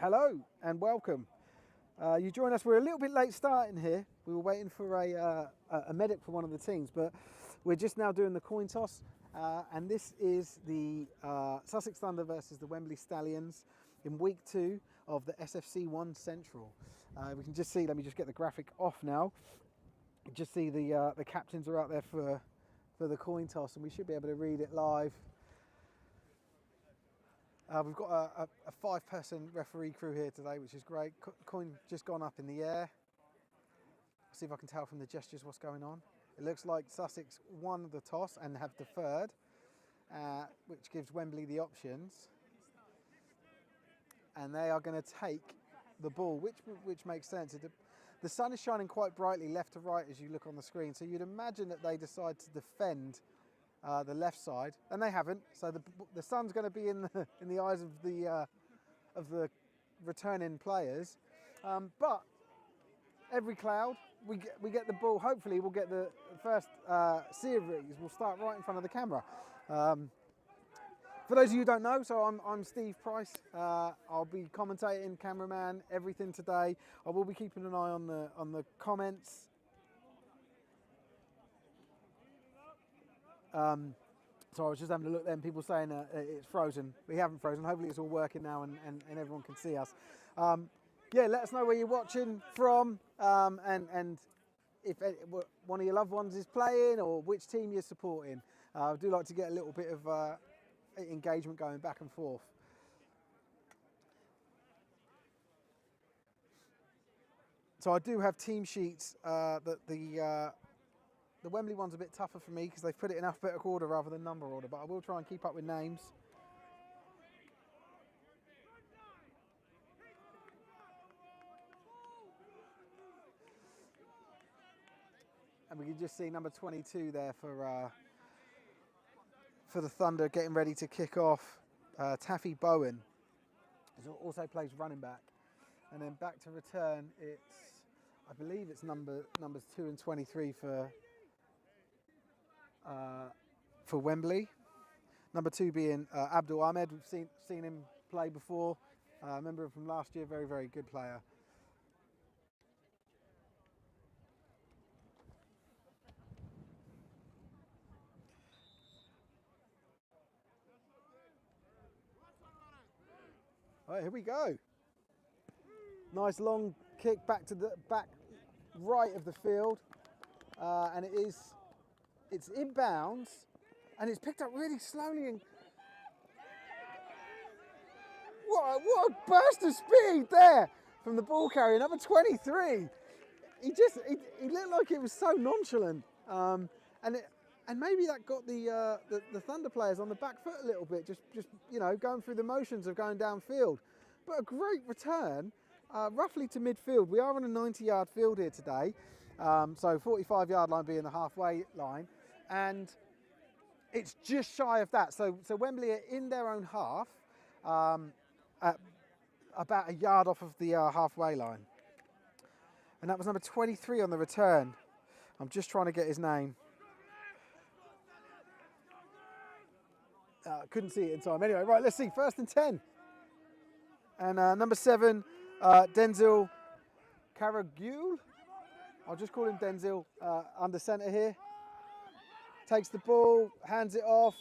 Hello and welcome. You join us. We're a little bit late starting here. We were waiting for a medic for one of the teams, but we're just now doing the coin toss. And this is the Sussex Thunder versus the Wembley Stallions in week 2 of the SFC 1 Central. We can just see, let me just get the graphic off now. You just see the captains are out there for the coin toss, and we should be able to read it live. We've got a 5-person referee crew here today, which is great. Coin just gone up in the air. See if I can tell from the gestures what's going on. It looks like Sussex won the toss and have deferred, which gives Wembley the options. And they are going to take the ball, which makes sense. The sun is shining quite brightly left to right as you look on the screen, so you'd imagine that they decide to defend the left side, and they haven't. So the sun's going to be in the eyes of the returning players. But every cloud, we get the ball. Hopefully, we'll get the first series. We'll start right in front of the camera. For those of you who don't know, so I'm Steve Price. I'll be commentating, cameraman, everything today. I will be keeping an eye on the comments. So I was just having a look then, people saying it's frozen. We haven't frozen. Hopefully it's all working now and everyone can see us. Yeah, let us know where you're watching from and if one of your loved ones is playing or which team you're supporting. I do like to get a little bit of engagement going back and forth. So I do have team sheets that the Wembley one's a bit tougher for me because they've put it in alphabetical order rather than number order, but I will try and keep up with names. And we can just see number 22 there for the Thunder getting ready to kick off. Taffy Bowen also plays running back. And then back to return, I believe it's numbers 2 and 23 for Wembley. Number 2 being Abdul Ahmed. We've seen him play before. Remember him from last year. Very, very good player. All right, here we go. Nice long kick back to the back right of the field, and it's inbounds, and it's picked up really slowly. And what a burst of speed there from the ball carrier, number 23. He looked like it was so nonchalant, and maybe that got the Thunder players on the back foot a little bit, just going through the motions of going downfield. But a great return, roughly to midfield. We are on a 90-yard field here today, so 45-yard line being the halfway line, and it's just shy of that. So Wembley are in their own half, at about a yard off of the halfway line. And that was number 23 on the return. I'm just trying to get his name. Couldn't see it in time. Anyway, right, let's see. 1st and 10. And number 7, Denzel Caragul. I'll just call him Denzel, under centre here. Takes the ball, hands it off.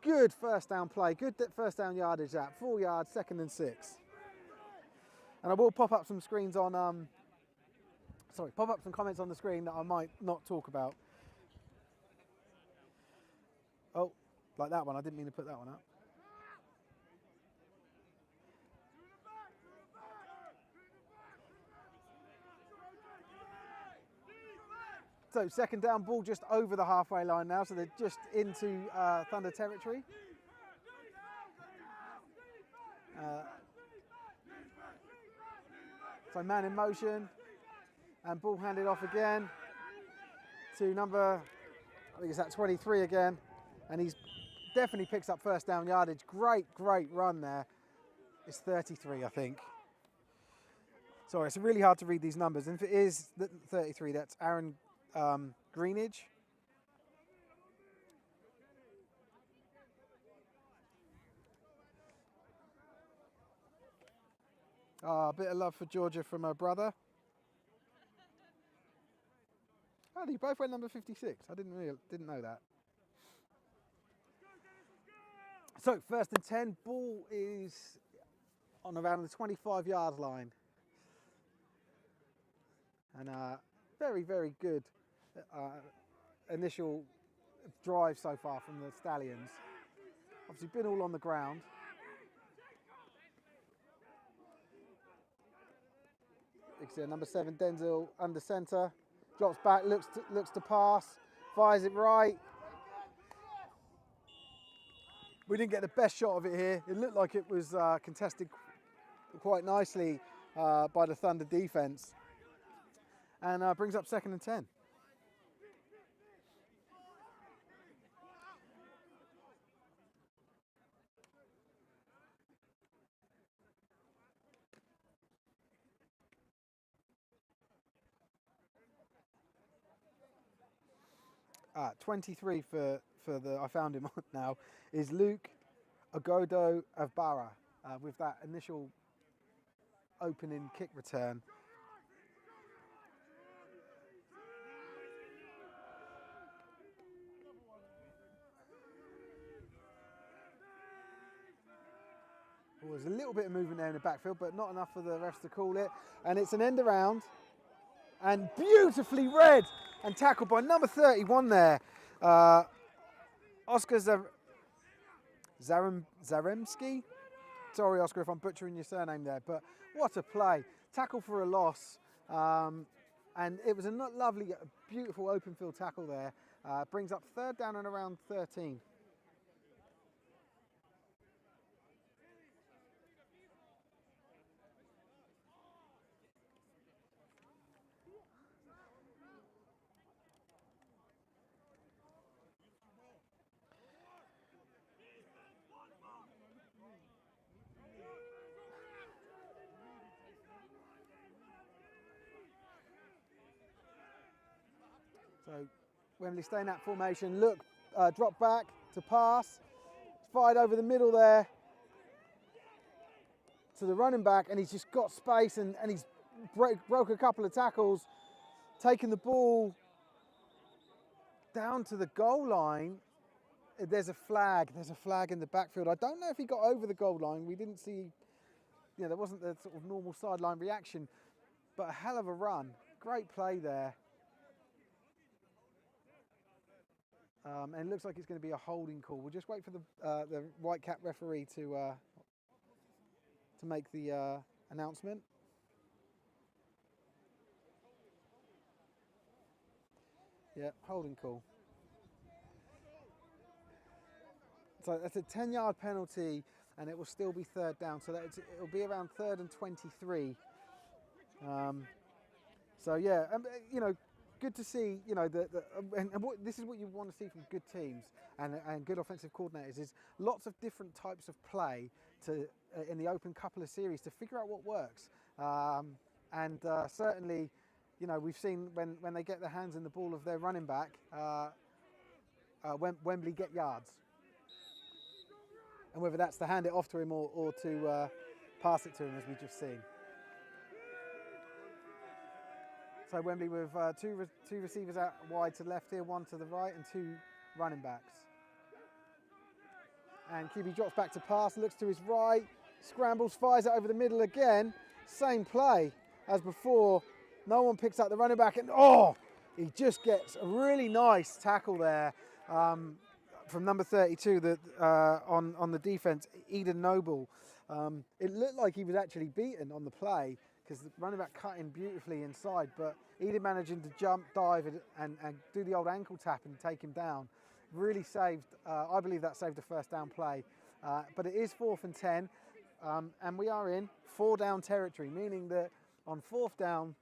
Good first down play. Good first down yardage at 4 yards, 2nd and 6. And I will pop up some screens on, pop up some comments on the screen that I might not talk about. Oh, like that one. I didn't mean to put that one up. So 2nd down, ball just over the halfway line now, so they're just into Thunder territory. So man in motion, and ball handed off again to number, I think it's that 23 again, and he's definitely picks up first down yardage. Great run there. It's 33, I think. Sorry, it's really hard to read these numbers. And if it is 33, that's Aaron Greenidge. A bit of love for Georgia from her brother. Oh, they both went number 56. I didn't know that. So 1st and 10, ball is on around the 25-yard line. And very, very good initial drive so far from the Stallions. Obviously been all on the ground. You can see number 7, Denzel, under centre. Drops back, looks to pass, fires it right. We didn't get the best shot of it here. It looked like it was contested quite nicely by the Thunder defence. And brings up 2nd and 10. Ah, 23 for the, I found him now, is Luke Agodo of Barra with that initial opening kick return. Well, there's a little bit of movement there in the backfield, but not enough for the refs to call it. And it's an end around, and beautifully read and tackled by number 31 there. Oscar Zaremski. Sorry, Oscar, if I'm butchering your surname there, but what a play. Tackle for a loss. And it was a lovely, beautiful open field tackle there. Brings up 3rd down and around 13. So Wembley staying that formation. Look, drop back to pass. Fired over the middle there to the running back, and he's just got space and he's broke a couple of tackles, taking the ball down to the goal line. There's a flag in the backfield. I don't know if he got over the goal line. We didn't see, there wasn't the sort of normal sideline reaction, but a hell of a run. Great play there. And it looks like it's going to be a holding call. We'll just wait for the white cap referee to make the announcement. Yeah, holding call. So that's a 10-yard penalty, and it will still be 3rd down. So it'll be around 3rd and 23. So yeah, good to see, this is what you want to see from good teams and good offensive coordinators, is lots of different types of play in the open couple of series to figure out what works. Certainly, we've seen when they get their hands in the ball of their running back, Wembley get yards. And whether that's to hand it off to him or to pass it to him, as we've just seen. So Wembley with two receivers out wide to the left here, 1 to the right, and 2 running backs. And QB drops back to pass, looks to his right, scrambles, fires it over the middle again. Same play as before. No one picks up the running back, and he just gets a really nice tackle there from number 32 on the defense, Eden Noble. It looked like he was actually beaten on the play, because the running back cut in beautifully inside, but Eden managing to jump, dive, and do the old ankle tap and take him down. Really saved, I believe that saved a 1st down play. But it is 4th and 10, and we are in 4 down territory, meaning that on 4th down,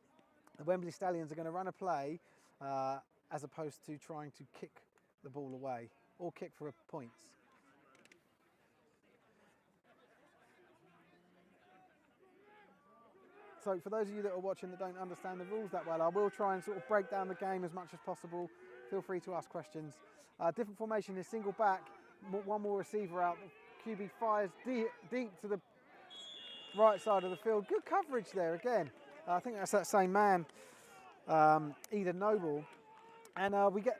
the Wembley Stallions are going to run a play as opposed to trying to kick the ball away or kick for points. So for those of you that are watching that don't understand the rules that well, I will try and sort of break down the game as much as possible. Feel free to ask questions. Different formation is single back, 1 more receiver out. QB fires deep to the right side of the field. Good coverage there again. I think that's that same man, Eden Noble. And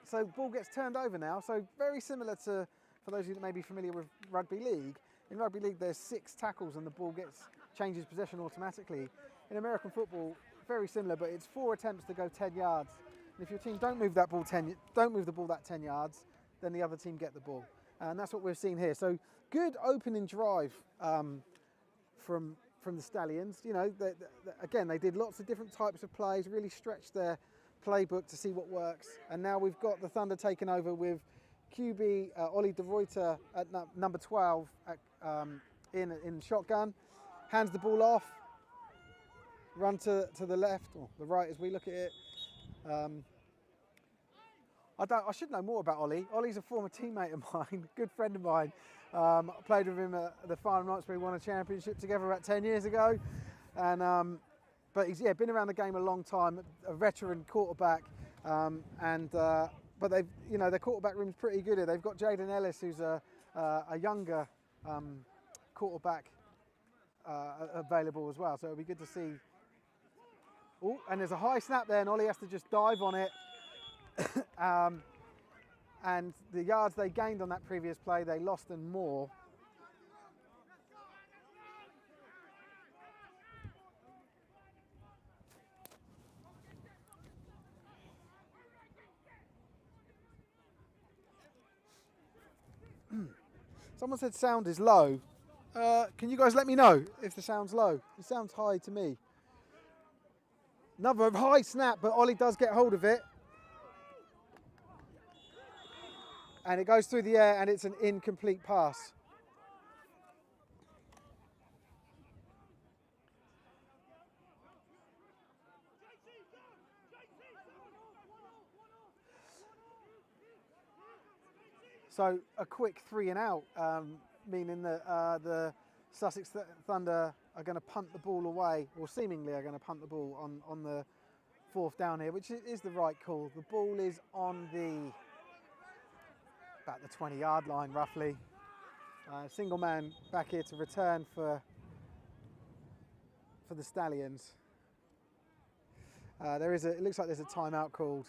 so the ball gets turned over now. So very similar to, for those of you that may be familiar with rugby league. In rugby league, there's 6 tackles and the ball changes possession automatically. In American football, very similar, but it's 4 attempts to go 10 yards. And if your team don't move the ball that 10 yards, then the other team get the ball. And that's what we're seeing here. So good opening drive from the Stallions. You know, again, they did lots of different types of plays, really stretched their playbook to see what works. And now we've got the Thunder taking over with QB Ollie de Ruyter at number 12 in shotgun. Hands the ball off. Run to the left or the right as we look at it. I should know more about Ollie. Ollie's a former teammate of mine, good friend of mine. I played with him at the Farnham Knights. We won a championship together about 10 years ago. And but he's been around the game a long time, a veteran quarterback. But they've, you know, their quarterback room's pretty good here. They've got Jaden Ellis, who's a younger quarterback available as well. So it'll be good to see. Oh, and there's a high snap there, and Ollie has to just dive on it. And the yards they gained on that previous play, they lost and more. Someone said sound is low. Can you guys let me know if the sound's low? It sounds high to me. Another high snap, but Ollie does get hold of it. And it goes through the air and it's an incomplete pass. So a quick 3 and out, meaning that the Sussex Thunder are going to punt the ball away, or seemingly are going to punt the ball on the 4th down here, which is the right call. The ball is on about the 20-yard line roughly. Single man back here to return for the Stallions. It looks like there's a timeout called.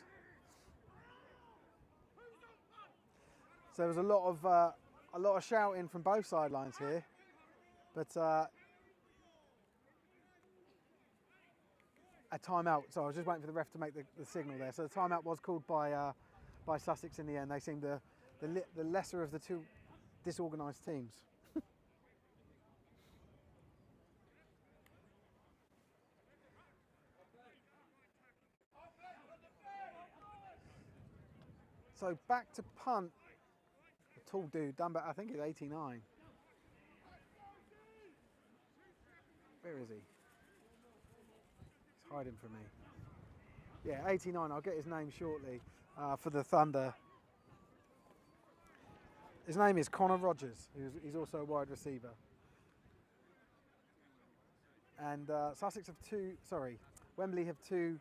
So there was a lot of shouting from both sidelines here, but a timeout. So I was just waiting for the ref to make the signal there. So the timeout was called by Sussex in the end. They seemed the lesser of the two disorganised teams. So back to punt. The tall dude, done back, I think he's 89. Where is he? He's hiding from me. Yeah, 89. I'll get his name shortly for the Thunder. His name is Connor Rogers. He's also a wide receiver. And Wembley have 2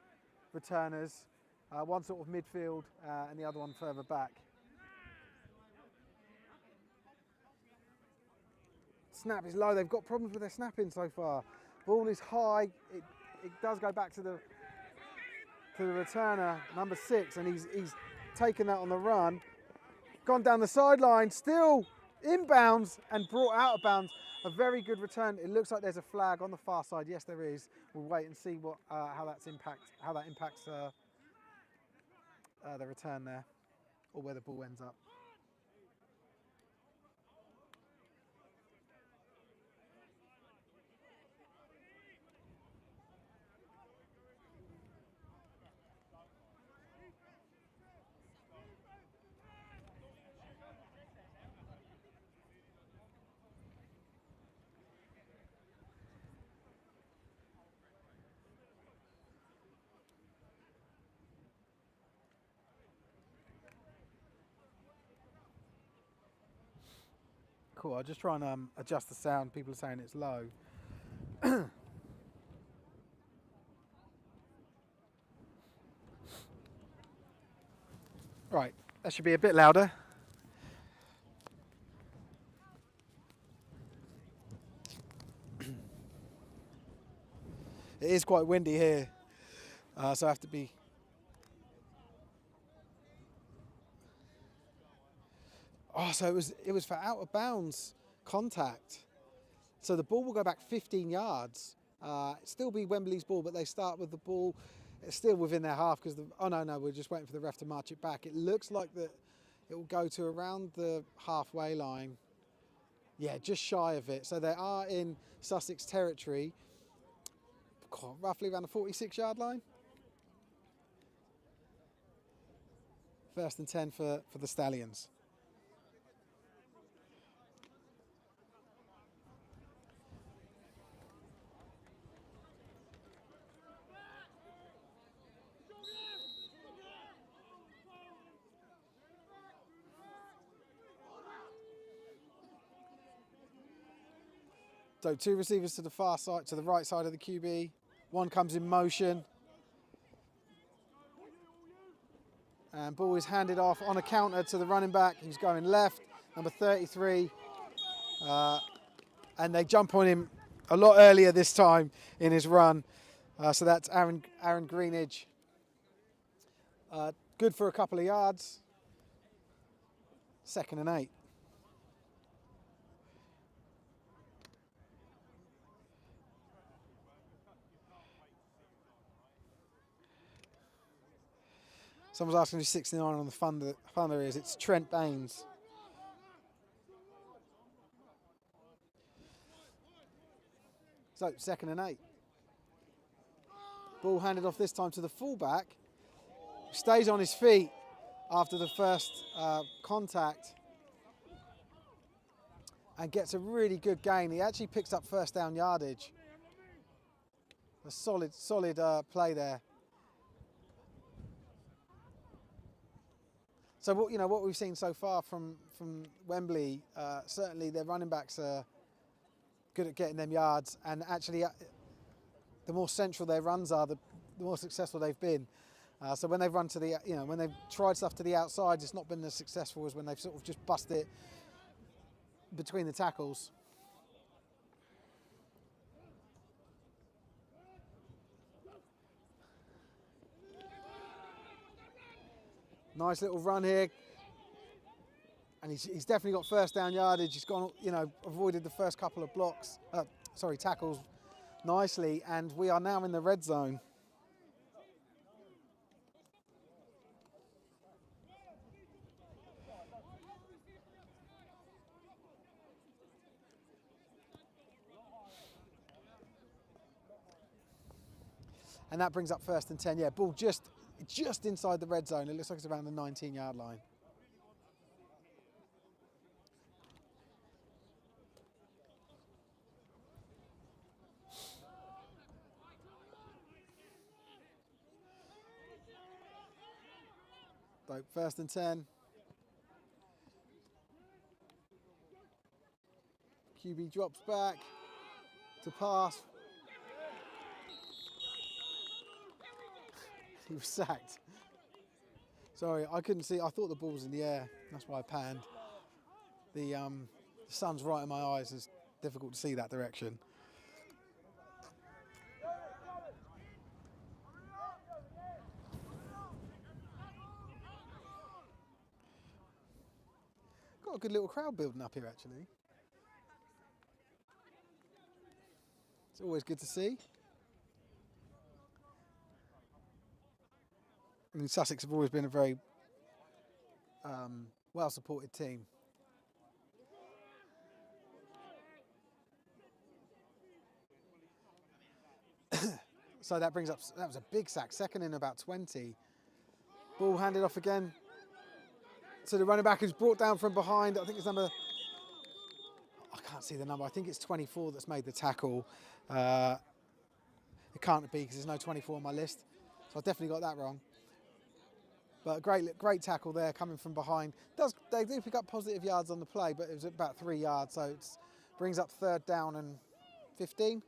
returners, one sort of midfield and the other one further back. Snap is low. They've got problems with their snapping so far. Ball is high. It does go back to the returner, number 6, and he's taken that on the run. Gone down the sideline, still inbounds and brought out of bounds. A very good return. It looks like there's a flag on the far side. Yes, there is. We'll wait and see how that impacts the return there, or where the ball ends up. Cool, I'll just try and adjust the sound. People are saying it's low. Right, that should be a bit louder. It is quite windy here, so I have to be... Oh, so it was for out of bounds contact. So the ball will go back 15 yards. Still be Wembley's ball, but they start with the ball. It's still within their half because oh no, we're just waiting for the ref to march it back. It looks like that it will go to around the halfway line. Yeah, just shy of it. So they are in Sussex territory, roughly around the 46-yard line. 1st and 10 for the Stallions. So 2 receivers to the far side, to the right side of the QB. 1 comes in motion. And ball is handed off on a counter to the running back. He's going left, number 33. And they jump on him a lot earlier this time in his run. So that's Aaron Greenidge. Good for a couple of yards. 2nd and 8. Someone's asking who's 69 on the funder is. It's Trent Baines. So 2nd and 8. Ball handed off this time to the fullback. Stays on his feet after the first contact and gets a really good gain. He actually picks up 1st down yardage. A solid play there. So what we've seen so far from Wembley, certainly their running backs are good at getting them yards, and actually the more central their runs are, the more successful they've been. So when they've run to the, when they've tried stuff to the outside, it's not been as successful as when they've sort of just bust it between the tackles. Nice little run here, and he's definitely got 1st down yardage. He's gone, avoided the first couple of tackles nicely, and we are now in the red zone. And that brings up 1st and 10. Yeah, ball just inside the red zone. It looks like it's around the 19-yard line. So 1st and 10. QB drops back to pass. He was sacked. Sorry, I couldn't see. I thought the ball was in the air. That's why I panned. The sun's right in my eyes. It's difficult to see that direction. Got a good little crowd building up here, actually. It's always good to see. I mean, Sussex have always been a very well-supported team. So that brings up, that was a big sack, 2nd in about 20. Ball handed off again. So the running back is brought down from behind. I think it's number, I can't see the number. I think it's 24 that's made the tackle. It can't be because there's no 24 on my list. So I've definitely got that wrong. But great tackle there coming from behind. They do pick up positive yards on the play, but it was about 3 yards, so it brings up 3rd down and 15.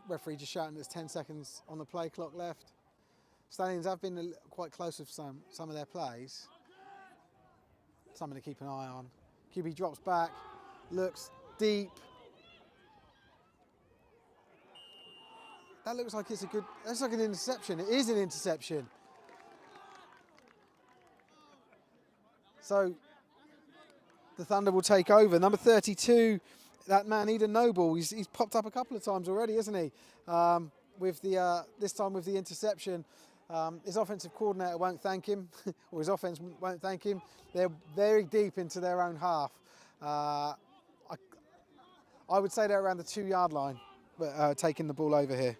referee just shouting there's 10 seconds on the play clock left. Stallions have been quite close with some of their plays. Something to keep an eye on. QB drops back, looks deep. That looks like it's a good, that's like an interception. It is an interception. So the Thunder will take over. Number 32, that man Eden Noble, he's popped up a couple of times already, hasn't he? With the this time with the interception. His offensive coordinator won't thank him, or his offense won't thank him. They're very deep into their own half. I would say they're around the 2-yard line, but taking the ball over here.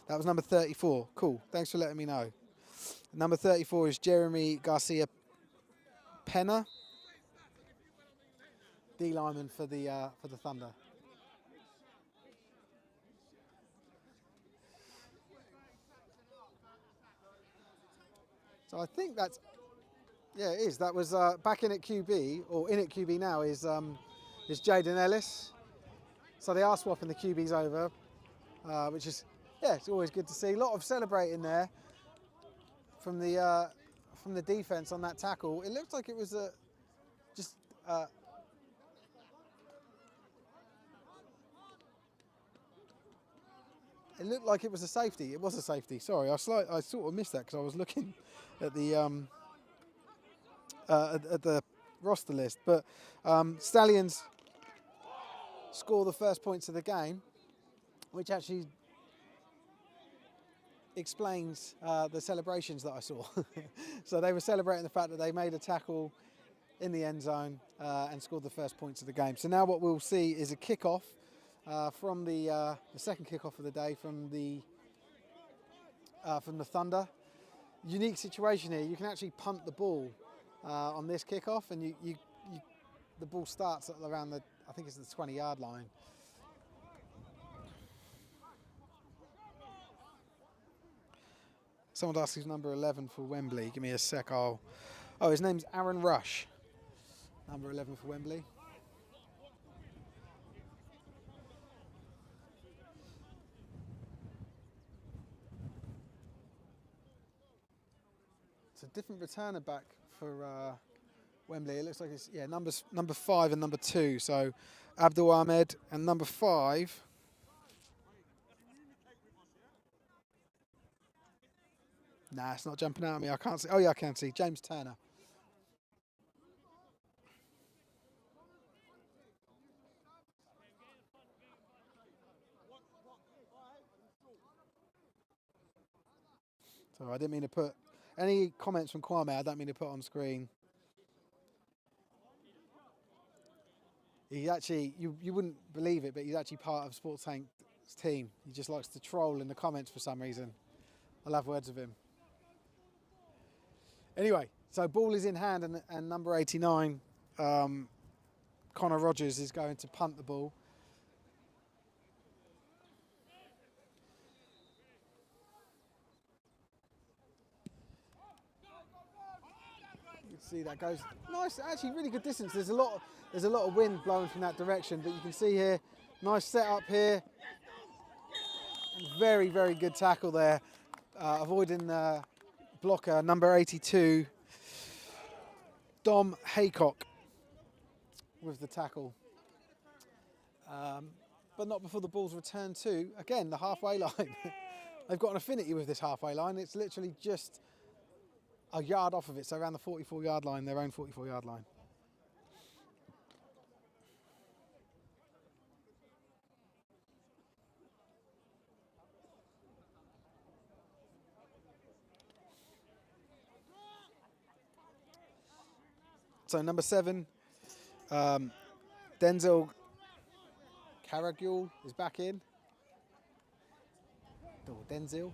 That was number 34. Cool. Thanks for letting me know. Number 34 is Jeremy Garcia Pena, D lineman for the Thunder. So I think that's, yeah, it is. That was back in at QB, or in at QB now is Jaden Ellis. So they are swapping the QBs over, which is, yeah, it's always good to see. A lot of celebrating there from the defense on that tackle. It looked like it was it looked like it was a safety. It was a safety. Sorry, I sort of missed that because I was looking at the at the roster list. But Stallions score the first points of the game, which actually explains the celebrations that I saw. So they were celebrating the fact that they made a tackle in the end zone and scored the first points of the game. So now what we'll see is a kickoff from the second kickoff of the day from the Thunder. Unique situation here. You can actually punt the ball on this kickoff, and the ball starts at around the, I think it's the 20-yard line. Someone asked who's number 11 for Wembley. Give me a sec. Oh, his name's Aaron Rush. Number 11 for Wembley. It's a different returner back for Wembley. It looks like it's, yeah, number 5 and number 2. So Abdul Ahmed and number 5. Nah, it's not jumping out at me. I can't see. Oh yeah, I can see. James Turner. So I didn't mean to put any comments from Kwame. I don't mean to put on screen. He actually, you wouldn't believe it, but he's actually part of Sports Tank's team. He just likes to troll in the comments for some reason. I'll have words with him. Anyway, so ball is in hand, and number 89, Connor Rogers, is going to punt the ball. You can see that goes nice, actually really good distance. There's a lot of wind blowing from that direction, but you can see here, nice setup here. And very, very good tackle there, avoiding blocker number 82, Dom Haycock, with the tackle. But not before the ball's returned to, again, the halfway line. They've got an affinity with this halfway line. It's literally just a yard off of it, so around the 44-yard line, their own 44-yard line. So number 7, Denzel Caragul is back in. Oh, Denzel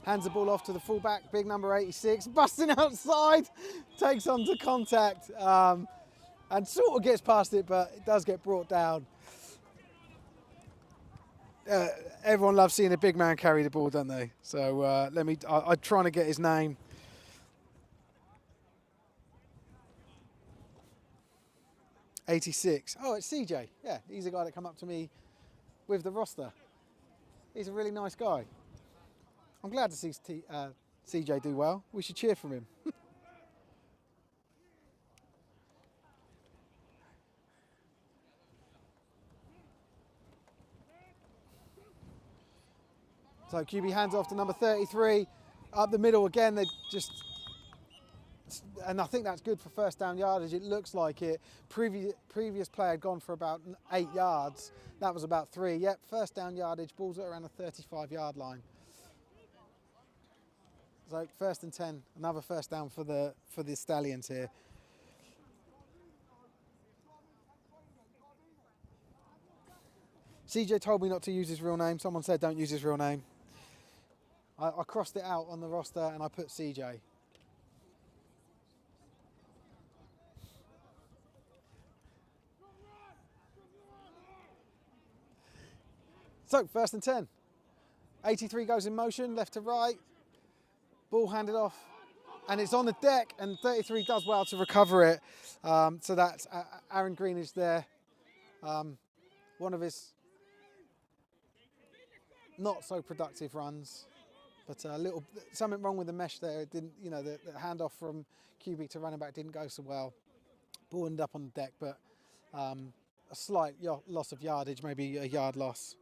hands the ball off to the fullback, big number 86, busting outside, takes on to contact, and sort of gets past it, but it does get brought down. Everyone loves seeing a big man carry the ball, don't they? So I'm trying to get his name. '86. Oh, it's CJ. Yeah, he's the guy that come up to me with the roster. He's a really nice guy. I'm glad to see CJ do well. We should cheer for him. So QB hands off to number 33. Up the middle again, they just... And I think that's good for first down yardage. It looks like it. Previous play had gone for about 8 yards. That was about 3. Yep, first down yardage. Ball's at around the 35-yard line. So 1st and 10. Another first down for the Stallions here. CJ told me not to use his real name. Someone said don't use his real name. I crossed it out on the roster and I put CJ. So, 1st and 10. 83 goes in motion, left to right. Ball handed off, and it's on the deck, and 33 does well to recover it. So that's Aaron Greenidge there. One of his not so productive runs, but something wrong with the mesh there. It didn't, the handoff from QB to running back didn't go so well. Ball ended up on the deck, but a slight loss of yardage, maybe a yard loss.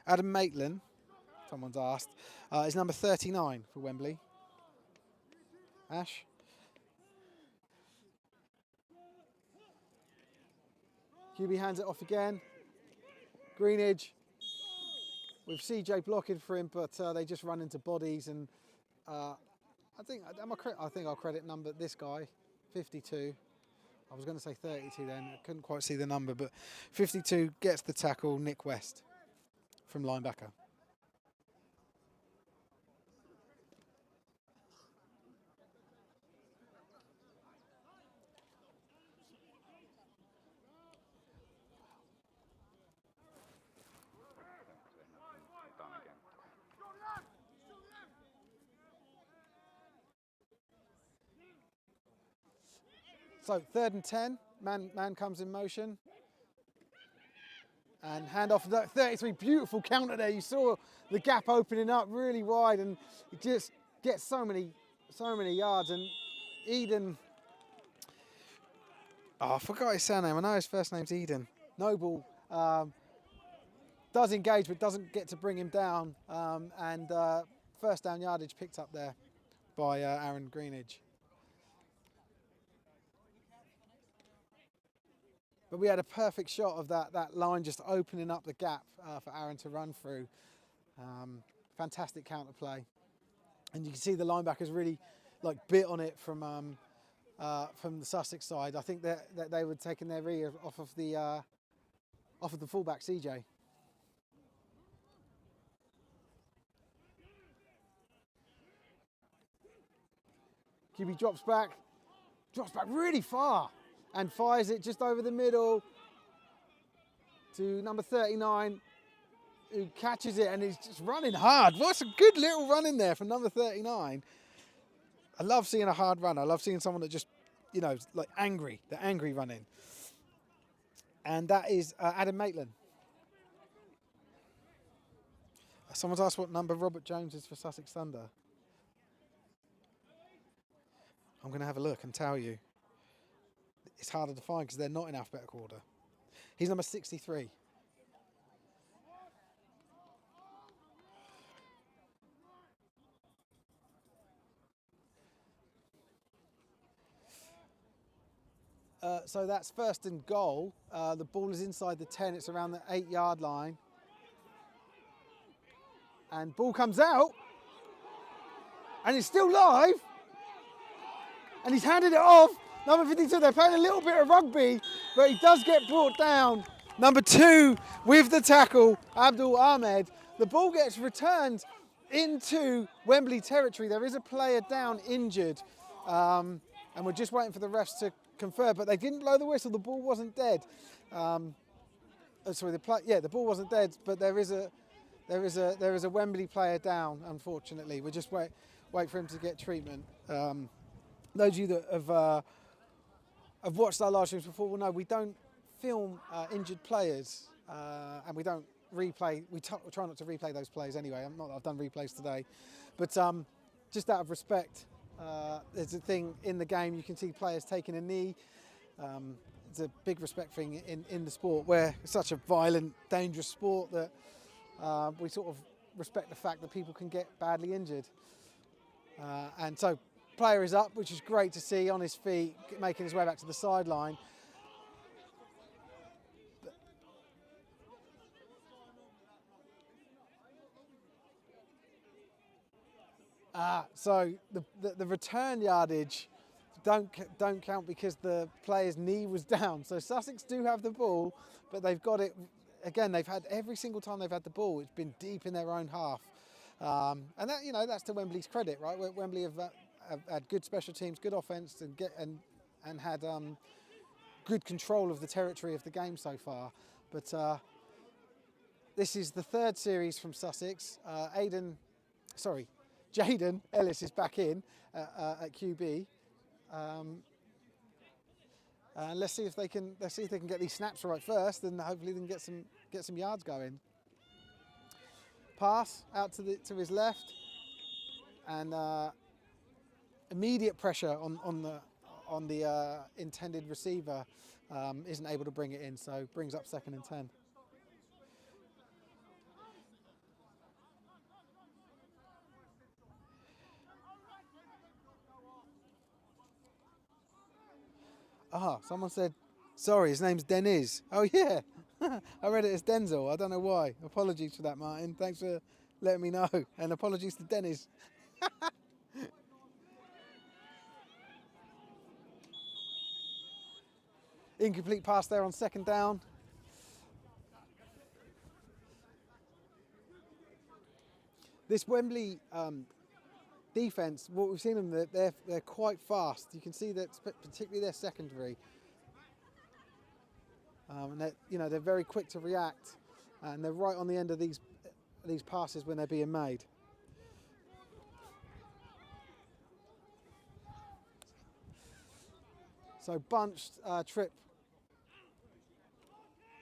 Adam Maitland, someone's asked, is number 39 for Wembley. Ash? QB hands it off again. Greenidge with CJ blocking for him, but they just run into bodies, and I think I'll credit this guy, 52. I was going to say 32 then, I couldn't quite see the number, but 52 gets the tackle, Nick West from linebacker. So 3rd and 10, man comes in motion. And hand off that 33, beautiful counter there. You saw the gap opening up really wide, and it just gets so many yards. And Eden, I forgot his surname. I know his first name's Eden. Noble does engage, but doesn't get to bring him down. And first down yardage picked up there by Aaron Greenidge. But we had a perfect shot of that line just opening up the gap for Aaron to run through. Fantastic counter play, and you can see the linebackers really bit on it from the Sussex side. I think that they were taking their ear off of the fullback CJ. QB drops back really far. And fires it just over the middle to number 39, who catches it and is just running hard. What's a good little run in there from number 39. I love seeing a hard run. I love seeing someone that just, angry, the angry running. And that is Adam Maitland. Someone's asked what number Robert Jones is for Sussex Thunder. I'm going to have a look and tell you. It's harder to find because they're not in alphabetical order. He's number 63. So that's 1st and goal. The ball is inside the 10. It's around the 8-yard line. And ball comes out. And it's still live. And he's handed it off. Number 52, they're playing a little bit of rugby, but he does get brought down. Number 2 with the tackle, Abdul Ahmed. The ball gets returned into Wembley territory. There is a player down injured, and we're just waiting for the refs to confirm, but they didn't blow the whistle. The ball wasn't dead. The ball wasn't dead, but there is a Wembley player down, unfortunately. We'll just wait for him to get treatment. Those of you that have watched our live streams before will know we don't film injured players, and we don't replay. We try not to replay those plays anyway. I've done replays today, but just out of respect, there's a thing in the game. You can see players taking a knee. It's a big respect thing in the sport, where it's such a violent, dangerous sport that we sort of respect the fact that people can get badly injured. And so, player is up, which is great to see, on his feet, making his way back to the sideline. So the return yardage don't count because the player's knee was down. So Sussex do have the ball, but they've got it again. They've had every single time they've had the ball, it's been deep in their own half, and that, that's to Wembley's credit, right? Wembley have had good special teams, good offence, and had good control of the territory of the game so far. But this is the third series from Sussex. Jaden Ellis is back in at QB, and let's see if they can get these snaps right first, and hopefully they can get some yards going. Pass out to his left, and immediate pressure on the intended receiver, isn't able to bring it in, so brings up 2nd and 10. Someone said, sorry, his name's Deniz. Oh yeah, I read it as Denzel. I don't know why. Apologies for that, Martin. Thanks for letting me know. And apologies to Deniz. Incomplete pass there on 2nd down. This Wembley defence, what we've seen them, they're quite fast. You can see that, particularly their secondary, and they're very quick to react, and they're right on the end of these passes when they're being made. So bunched trip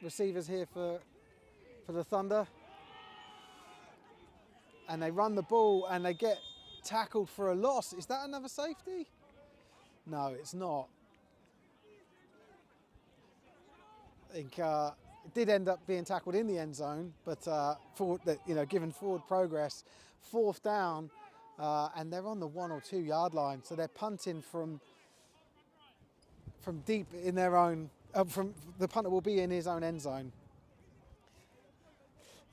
receivers here for the Thunder, and they run the ball and they get tackled for a loss. Is that another safety? No, it's not. I think it did end up being tackled in the end zone, but given forward progress, 4th down, and they're on the 1 or 2 yard line, so they're punting from deep in their own. The punter will be in his own end zone,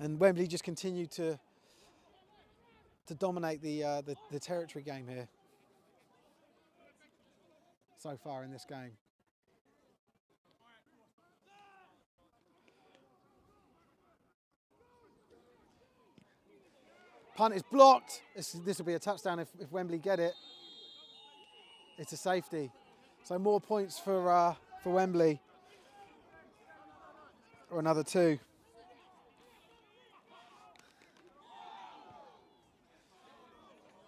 and Wembley just continue to dominate the territory game here so far in this game. Punt is blocked. This will be a touchdown if Wembley get it. It's a safety, so more points for Wembley, or another 2.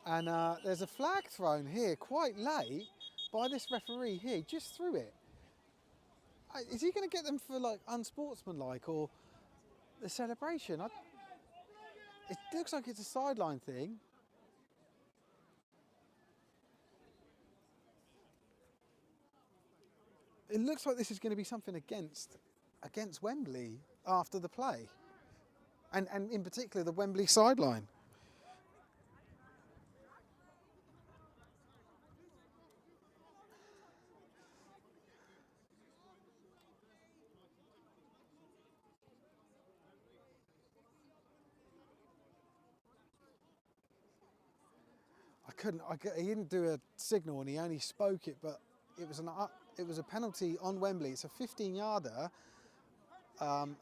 And there's a flag thrown here quite late by this referee here. He just threw it. Is he going to get them for like unsportsmanlike or the celebration? It looks like it's a sideline thing. It looks like this is going to be something against Wembley after the play, and in particular the Wembley sideline. He didn't do a signal and he only spoke it, but it was a penalty on Wembley. It's a 15-yarder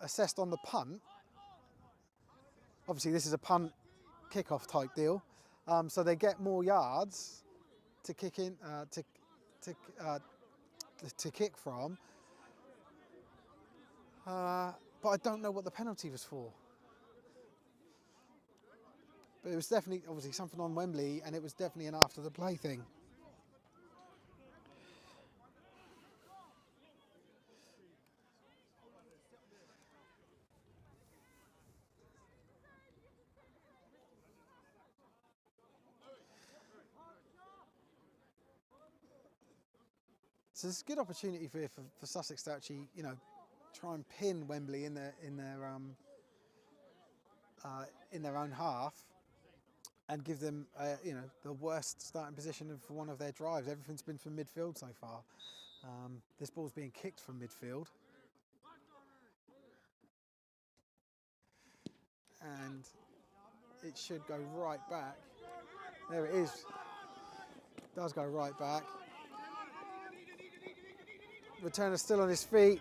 assessed on the punt. Obviously, this is a punt kickoff type deal, so they get more yards to kick in to kick from. But I don't know what the penalty was for. But it was definitely, obviously, something on Wembley, and it was definitely an after the play thing. So it's a good opportunity for Sussex to actually, try and pin Wembley in their own half, and give them, the worst starting position for one of their drives. Everything's been from midfield so far. This ball's being kicked from midfield, and it should go right back. There it is. It does go right back. Returner's still on his feet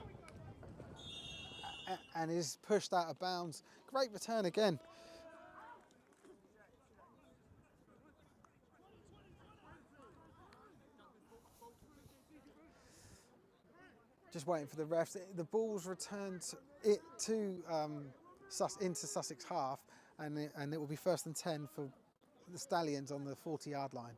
and is pushed out of bounds. Great return again. Just waiting for the refs. The ball's returned into Sussex half, and it will be 1st and 10 for the Stallions on the 40-yard line.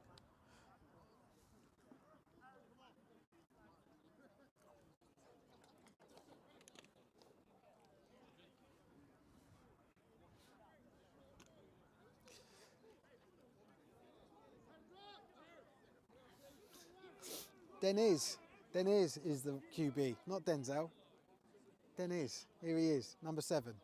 Deniz is the QB, not Denzel. Deniz, here he is, number 7.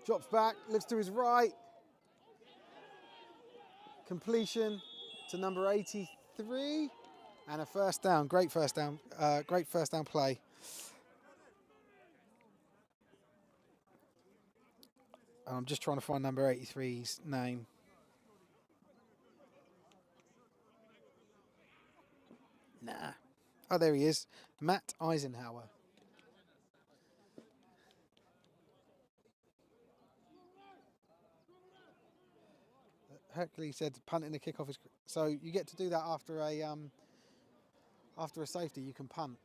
Drops back, looks to his right. Completion to number 83, and a first down. Great first down play. I'm just trying to find number 83's name. Nah. Oh, there he is. Matt Eisenhower. Hercules said punting the kickoff is... So you get to do that after a safety, you can punt.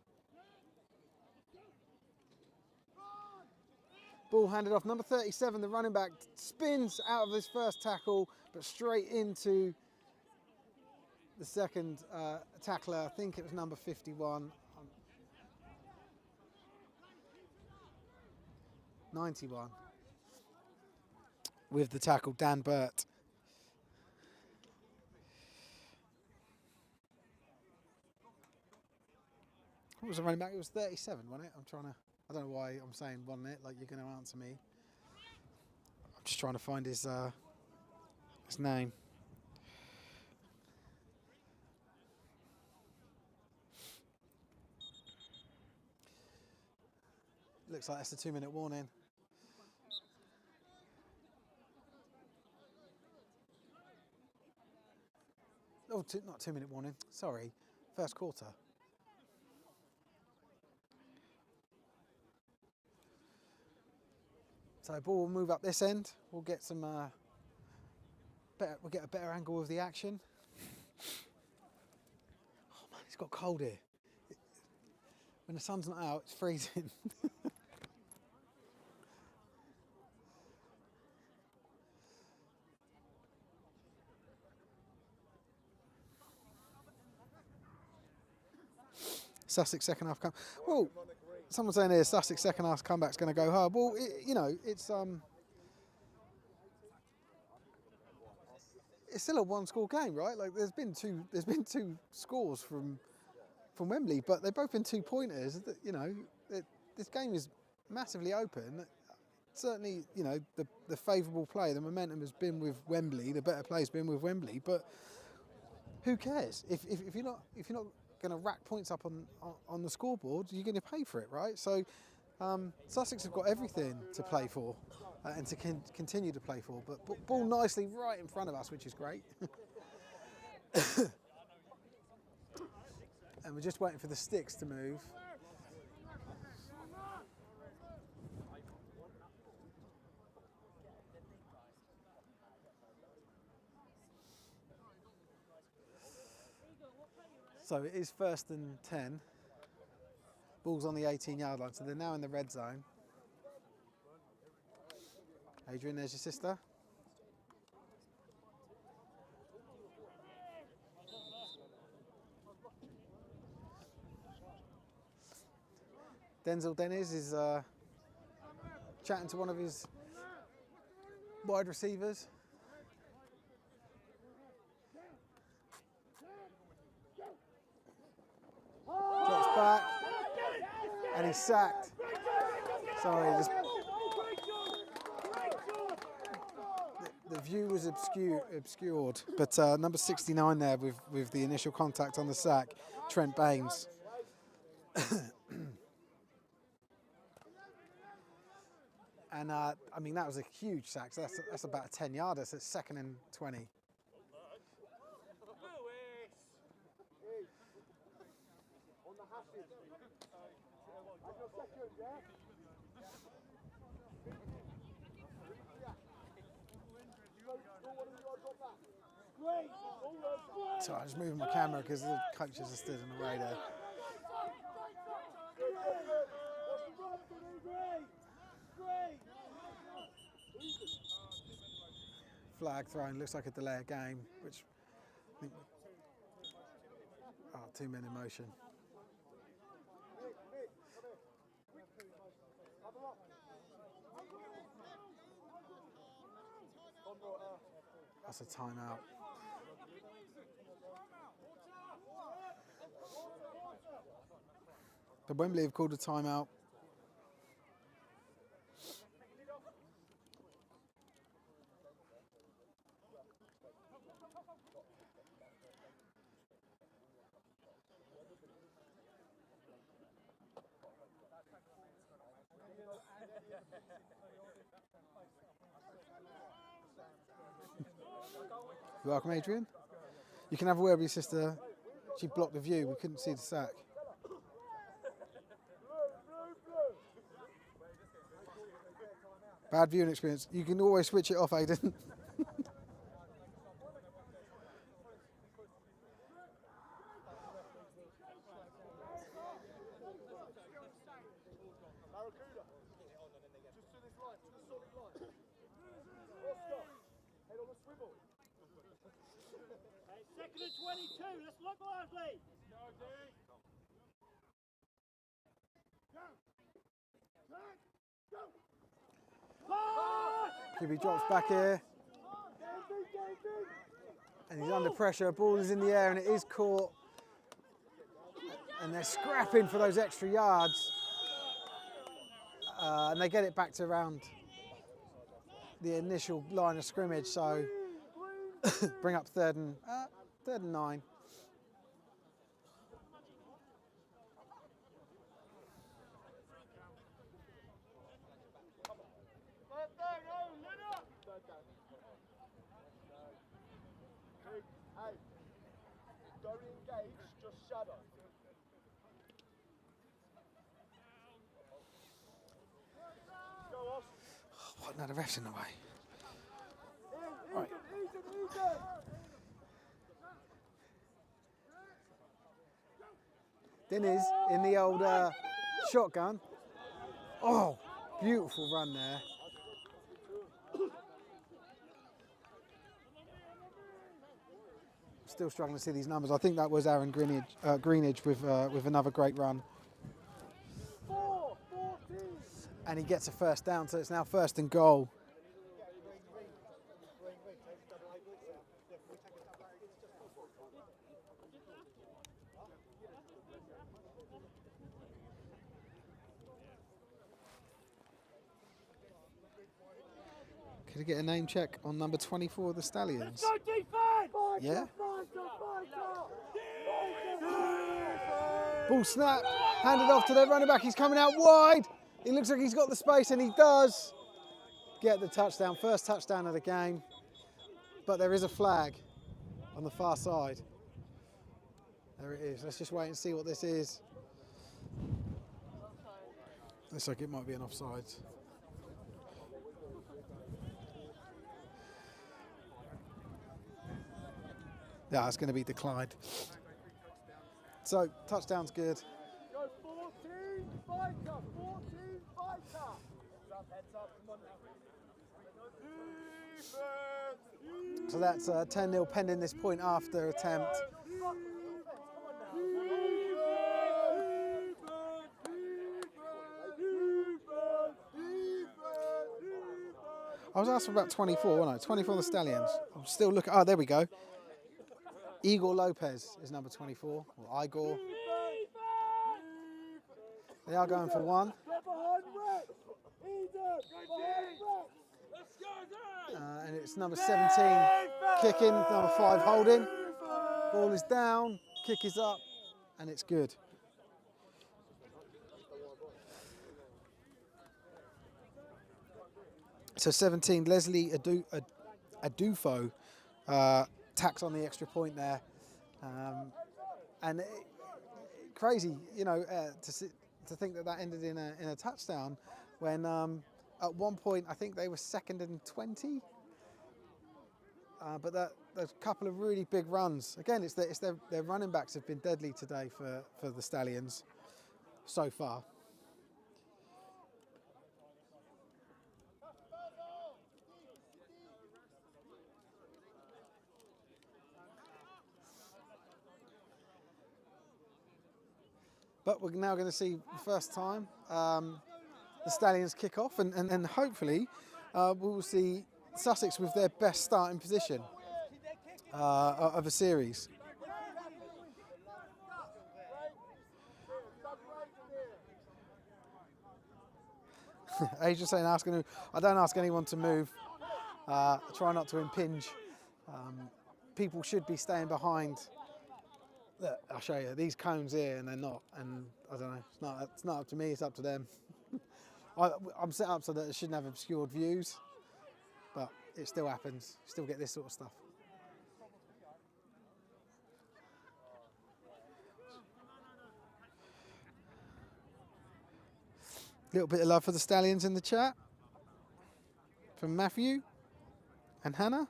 Ball handed off. Number 37, the running back, spins out of his first tackle, but straight into the second tackler. I think it was number 51. 91. With the tackle, Dan Burt. What was the running back? It was 37, wasn't it? I don't know why I'm saying wasn't it, like you're going to answer me. I'm just trying to find his name. Looks like that's a 2-minute warning. Oh, not 2-minute warning, sorry. First quarter. So ball will move up this end. We'll get some we'll get a better angle of the action. Oh man, it's got cold here. When the sun's not out, it's freezing. Sussex second half come. Well, someone's saying here Sussex second half comeback's going to go hard. Well, it's still a one-score game, right? Like there's been two scores from Wembley, but they've both been 2-pointers. This game is massively open. Certainly, the favourable play, the momentum has been with Wembley. The better play's been with Wembley, but who cares if you're not going to rack points up on the scoreboard, you're going to pay for it, right? So Sussex have got everything to play for and to continue to play for, but ball nicely right in front of us, which is great. And we're just waiting for the sticks to move. So it is 1st and 10. Ball's on the 18-yard line, so they're now in the red zone. Adrian, there's your sister. Denzel Deniz is chatting to one of his wide receivers. Drops back, and he's sacked. Sorry, the view was obscured, but number 69 there with the initial contact on the sack, Trent Baines. And I mean, that was a huge sack, so that's about a 10-yarder, so it's 2nd and 20. So I'm just moving my camera because the coaches are stood in the way there. Flag thrown, looks like a delay of game, which I think, 2 men in motion. That's a timeout. But Wembley have called a timeout. You're welcome, Adrian. You can have a word with your sister. She blocked the view. We couldn't see the sack. Bad viewing experience. You can always switch it off, Aidan. Second and 22, let's look lively. QB drops back here. And he's under pressure. Ball is in the air and it is caught. And they're scrapping for those extra yards. And they get it back to around the initial line of scrimmage. So bring up third and 9. Hey, don't engage, just shadow. Go off. What? No, the ref's in the way. Right. Denny's in the old shotgun. Oh, beautiful run there. Still struggling to see these numbers. I think that was Aaron Greenidge with another great run. And he gets a first down, so it's now 1st and goal. Could I get a name check on number 24 of the Stallions? Let's go defense! Yeah. Ball snap, handed off to their running back. He's coming out wide. It looks like he's got the space, and he does get the touchdown. First touchdown of the game. But there is a flag on the far side. There it is. Let's just wait and see what this is. Looks like it might be an offside. Yeah, it's going to be declined. So, touchdown's good. Go 14, fighter, 14, fighter. Heads up, come on now. So that's 10-0 pending this point after attempt. I was asking about 24, wasn't I? 24 the Stallions. I'm still looking. Oh, there we go. Igor Lopez is number 24, or Igor. They are going for one. And it's number 17 kicking, number 5 holding. Ball is down, kick is up, and it's good. So 17, Leslie Adufo tacks on the extra point there. And crazy, you know, to think that that ended in a touchdown when at one point I think they were 2nd and 20. But there's a couple of really big runs. Again, it's their running backs have been deadly today for the Stallions so far. But we're now going to see the first time the Stallions kick off, and hopefully we'll see Sussex with their best starting position of a series. Asia saying, I don't ask anyone to move. I try not to impinge. People should be staying behind. Look, I'll show you these cones here, and they're not. And I don't know. It's not up to me. It's up to them. I'm set up so that it shouldn't have obscured views, but it still happens. You still get this sort of stuff. Little bit of love for the Stallions in the chat from Matthew and Hannah.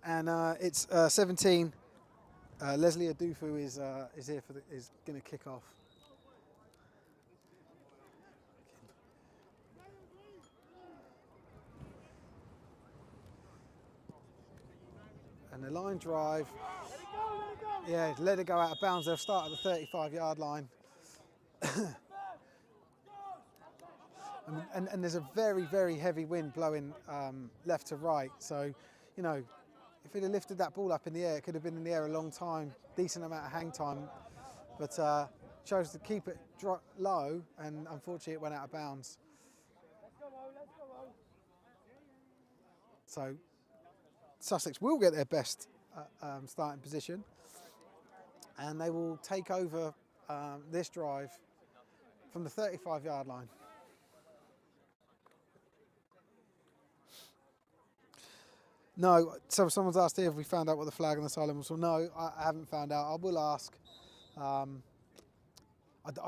And it's 17. Leslie Adufu is here is going to kick off. And the line drive. Yeah, let it go out of bounds. They'll start at the 35-yard line. and there's a very, very heavy wind blowing left to right. So, you know, if he'd have lifted that ball up in the air, it could have been in the air a long time, decent amount of hang time, but chose to keep it low, and unfortunately it went out of bounds. So Sussex will get their best starting position, and they will take over this drive from the 35-yard line. No, so someone's asked here if we found out what the flag on the sideline was. Well, no, I haven't found out. I will ask. I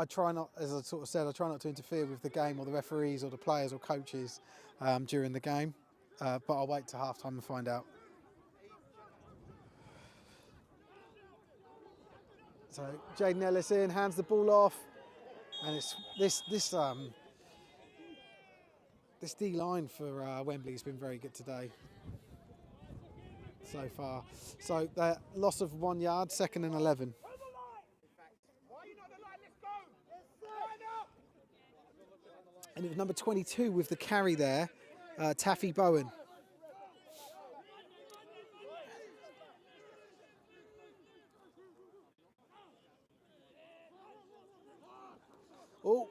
try not, as I sort of said, I try not to interfere with the game or the referees or the players or coaches during the game, but I'll wait till half time and find out. So Jaden Ellis in, hands the ball off, and it's this D line for Wembley has been very good today so far. So the loss of 1 yard, 2nd and 11. And it was number 22 with the carry there, Taffy Bowen. Oh,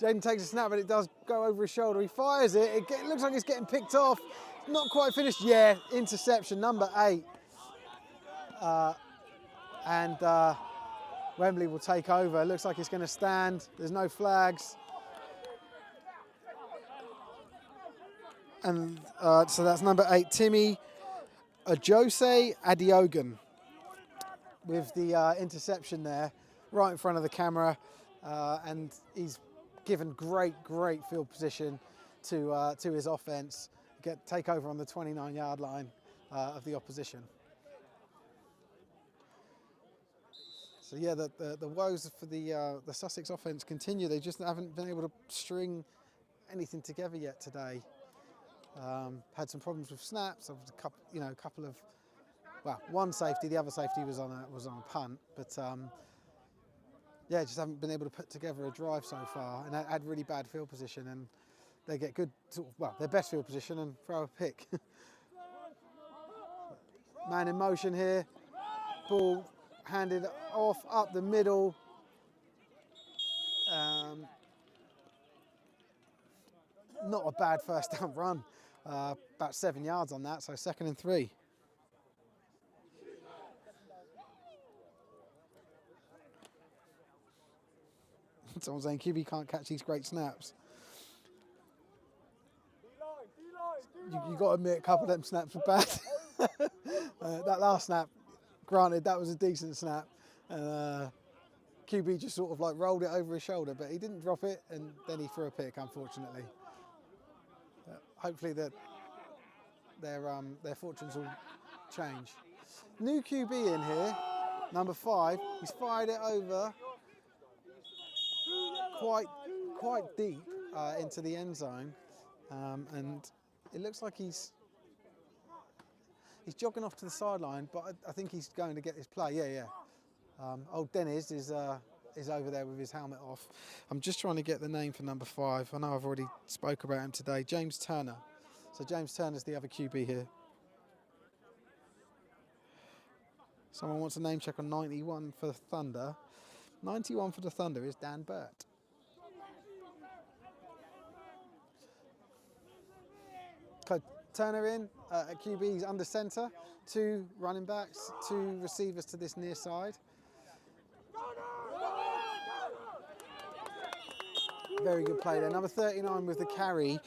Jaden takes a snap, but it does go over his shoulder. He fires it. It looks like it's getting picked off. Not quite finished. Yeah, interception, number 8. And Wembley will take over. It looks like it's going to stand. There's no flags. And so that's number 8, Timmy Ajose Adiogun, with the interception there, right in front of the camera. And he's given great field position to his offense. Take over on the 29-yard line of the opposition. So yeah, the woes for the Sussex offense continue. They just haven't been able to string anything together yet today. Had some problems with snaps. A couple of, well, one safety. The other safety was on a punt, but yeah, just haven't been able to put together a drive so far, and had really bad field position, and they get good, sort of, well, their best field position and throw a pick. Man in motion here, ball handed off up the middle. Not a bad first down run, about 7 yards on that, so 2nd and 3. Someone's saying QB can't catch these great snaps. You got to admit, a couple of them snaps were bad. That last snap, granted, that was a decent snap. QB just sort of like rolled it over his shoulder, but he didn't drop it, and then he threw a pick, unfortunately. Hopefully their fortunes will change. New QB in here, number 5. He's fired it over quite deep into the end zone, and it looks like he's jogging off to the sideline, but I think he's going to get this play. Yeah. Old Dennis is over there with his helmet off. I'm just trying to get the name for number 5. I know I've already spoke about him today. James Turner. So James Turner's the other QB here. Someone wants a name check on 91 for the Thunder. 91 for the Thunder is Dan Burt. Turner in at QB, he's under centre. 2 running backs, 2 receivers to this near side. Very good play there. Number 39 with the carry,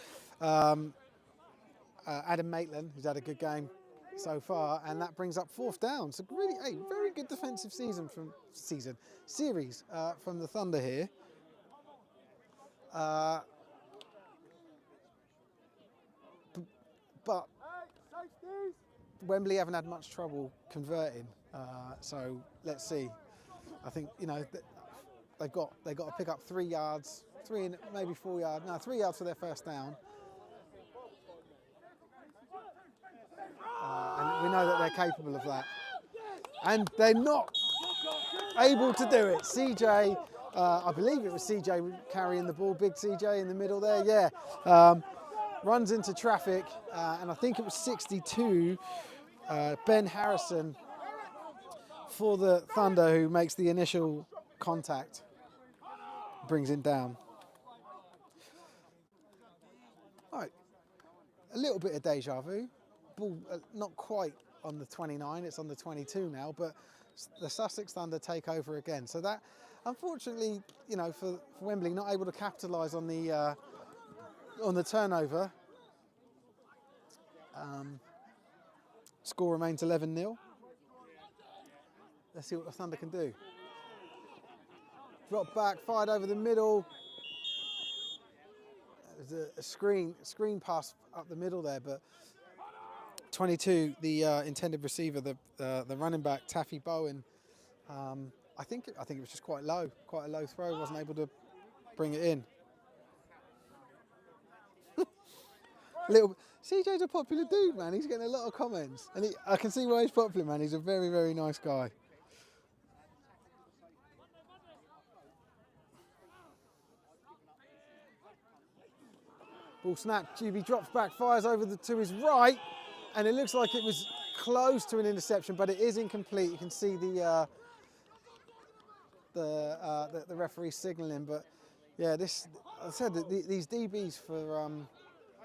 Adam Maitland, who's had a good game so far, and that brings up 4th down. So really, very good defensive series from the Thunder here. But Wembley haven't had much trouble converting, so let's see. I think, you know, they've got to pick up 3 yards, 3 and maybe 4 yards. No, 3 yards for their first down. And we know that they're capable of that. And they're not able to do it. CJ, I believe it was CJ carrying the ball, big CJ in the middle there, yeah. Runs into traffic, and I think it was 62, Ben Harrison for the Thunder, who makes the initial contact, brings him down. All right, a little bit of deja vu. Ball not quite on the 29, it's on the 22 now, but the Sussex Thunder take over again. So that, unfortunately, you know, for Wembley, not able to capitalise on the turnover. Score remains 11-0. Let's see what the Thunder can do. Drop back, fired over the middle. There's a screen pass up the middle there, but 22, the intended receiver, the running back Taffy Bowen. I think it was just quite a low throw. Wasn't able to bring it in. CJ's a popular dude, man. He's getting a lot of comments, and I can see why he's popular, man. He's a very, very nice guy. Ball snapped. QB drops back, fires over to his right, and it looks like it was close to an interception, but it is incomplete. You can see the referee signalling, but yeah, this, I said that these DBs for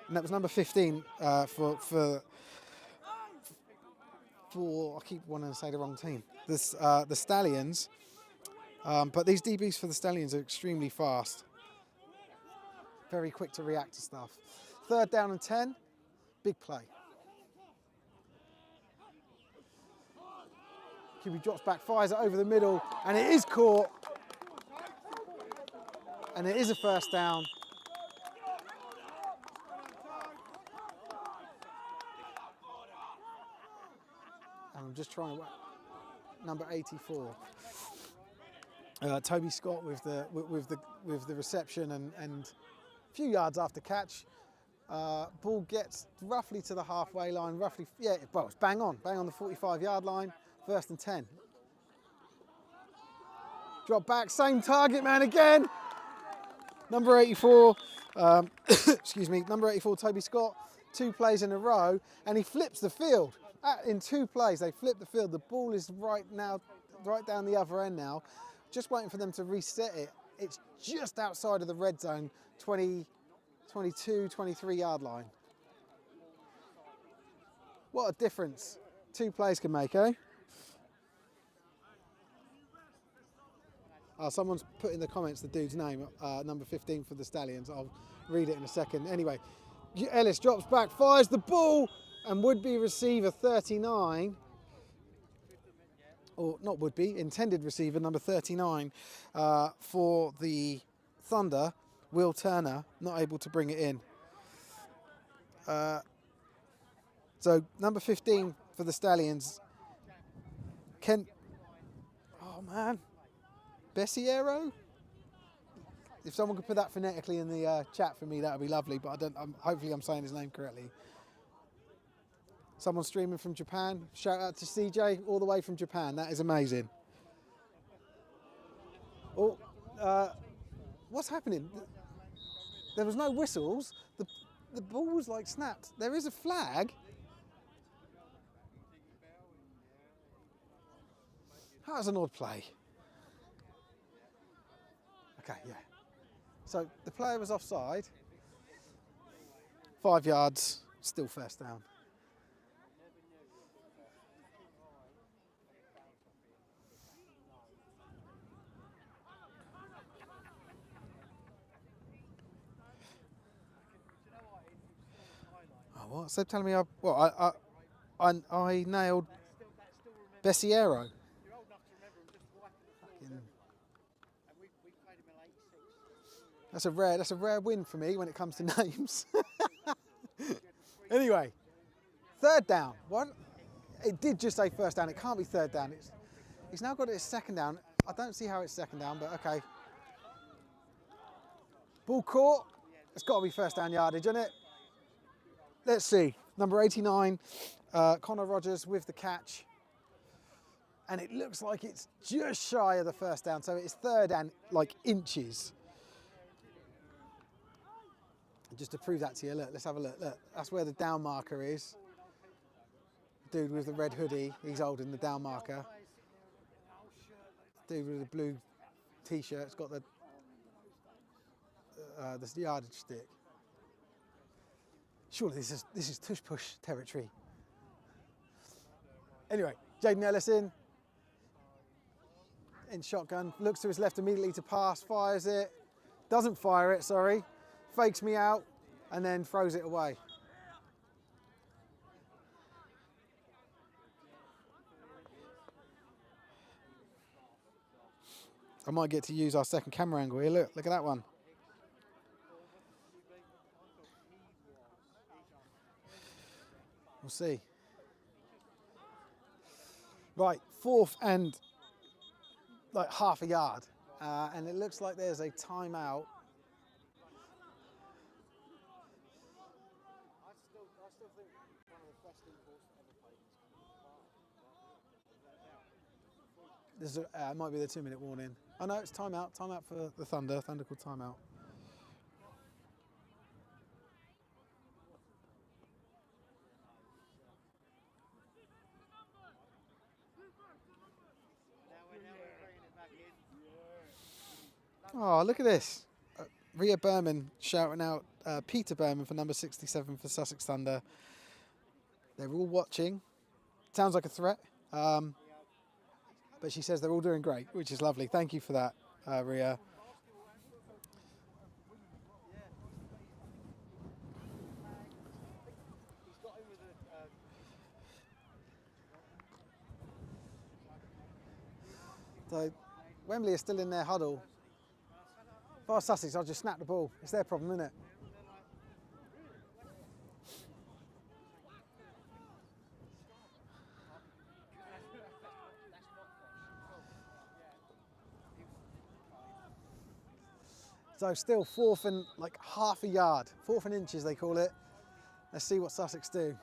and that was number 15 for I keep wanting to say the wrong team. The Stallions, but these DBs for the Stallions are extremely fast, very quick to react to stuff. 3rd down and 10, big play. QB drops back, fires it over the middle, and it is caught, and it is a 1st down. I'm just trying to, number 84, Toby Scott with the reception and a few yards after catch. Ball gets roughly to the halfway line, roughly, yeah, well, it's bang on the 45-yard line, 1st and 10. Drop back, same target man again. Number 84, excuse me, number 84, Toby Scott, 2 plays in a row, and he flips the field. In 2 plays, they flip the field. The ball is right down the other end now. Just waiting for them to reset it. It's just outside of the red zone, 20, 22, 23 yard line. What a difference 2 plays can make, eh? Someone's put in the comments the dude's name, number 15 for the Stallions. I'll read it in a second. Anyway, Ellis drops back, fires the ball, and would-be receiver 39, or not would-be, intended receiver number 39 for the Thunder, Will Turner, not able to bring it in. So number 15 for the Stallions, oh man, Bessiero? If someone could put that phonetically in the chat for me, that would be lovely, but hopefully I'm saying his name correctly. Someone streaming from Japan. Shout out to CJ, all the way from Japan. That is amazing. Oh, what's happening? There was no whistles. The ball was like snapped. There is a flag. That was an odd play. Okay, yeah. So the player was offside. 5 yards, still first down. Oh, what? So telling me I nailed Bessiero. That's a rare win for me when it comes to names. Anyway, 3rd down. What? It did just say first down. It can't be 3rd down. He's now got it as 2nd down. I don't see how it's 2nd down, but okay. Ball caught. It's got to be first down yardage, isn't it? Let's see. Number 89, Connor Rogers with the catch. And it looks like it's just shy of the first down. So it's 3rd and like inches. Just to prove that to you, look, let's have a look. Look, that's where the down marker is. Dude with the red hoodie, he's holding the down marker. Dude with the blue t-shirt's got the yardage stick. Surely this is tush push territory. Anyway, Jaden Ellis in shotgun, looks to his left immediately to pass, fires it, doesn't fire it, sorry. Fakes me out and then throws it away. I might get to use our second camera angle here. Look at that one. We'll see. Right, 4th and like half a yard. And it looks like there's a timeout. This might be the 2-minute warning. Oh no, it's timeout. Timeout for the Thunder. Thunder called timeout. Oh, look at this. Rhea Berman shouting out Peter Berman for number 67 for Sussex Thunder. They're all watching. Sounds like a threat. But she says they're all doing great, which is lovely. Thank you for that, Rhea. So Wembley is still in their huddle. If I was Sussex, I'd just snap the ball. It's their problem, isn't it? So still 4th and like half a yard, 4th and inches they call it. Let's see what Sussex do.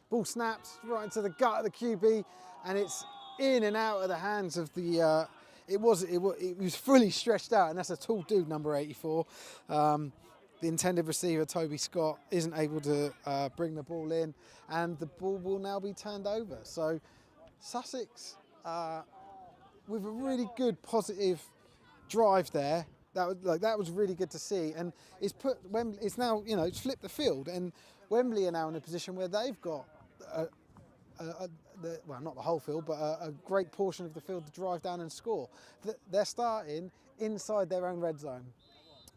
Ball snaps right into the gut of the QB and it's in and out of the hands of the it was fully stretched out, and that's a tall dude, number 84. The intended receiver, Toby Scott, isn't able to bring the ball in, and the ball will now be turned over. So Sussex, with a really good positive drive there, that was really good to see, and it's put Wembley. It's now, you know, it's flipped the field, and Wembley are now in a position where they've got well, not the whole field, but a great portion of the field to drive down and score. They're starting inside their own red zone.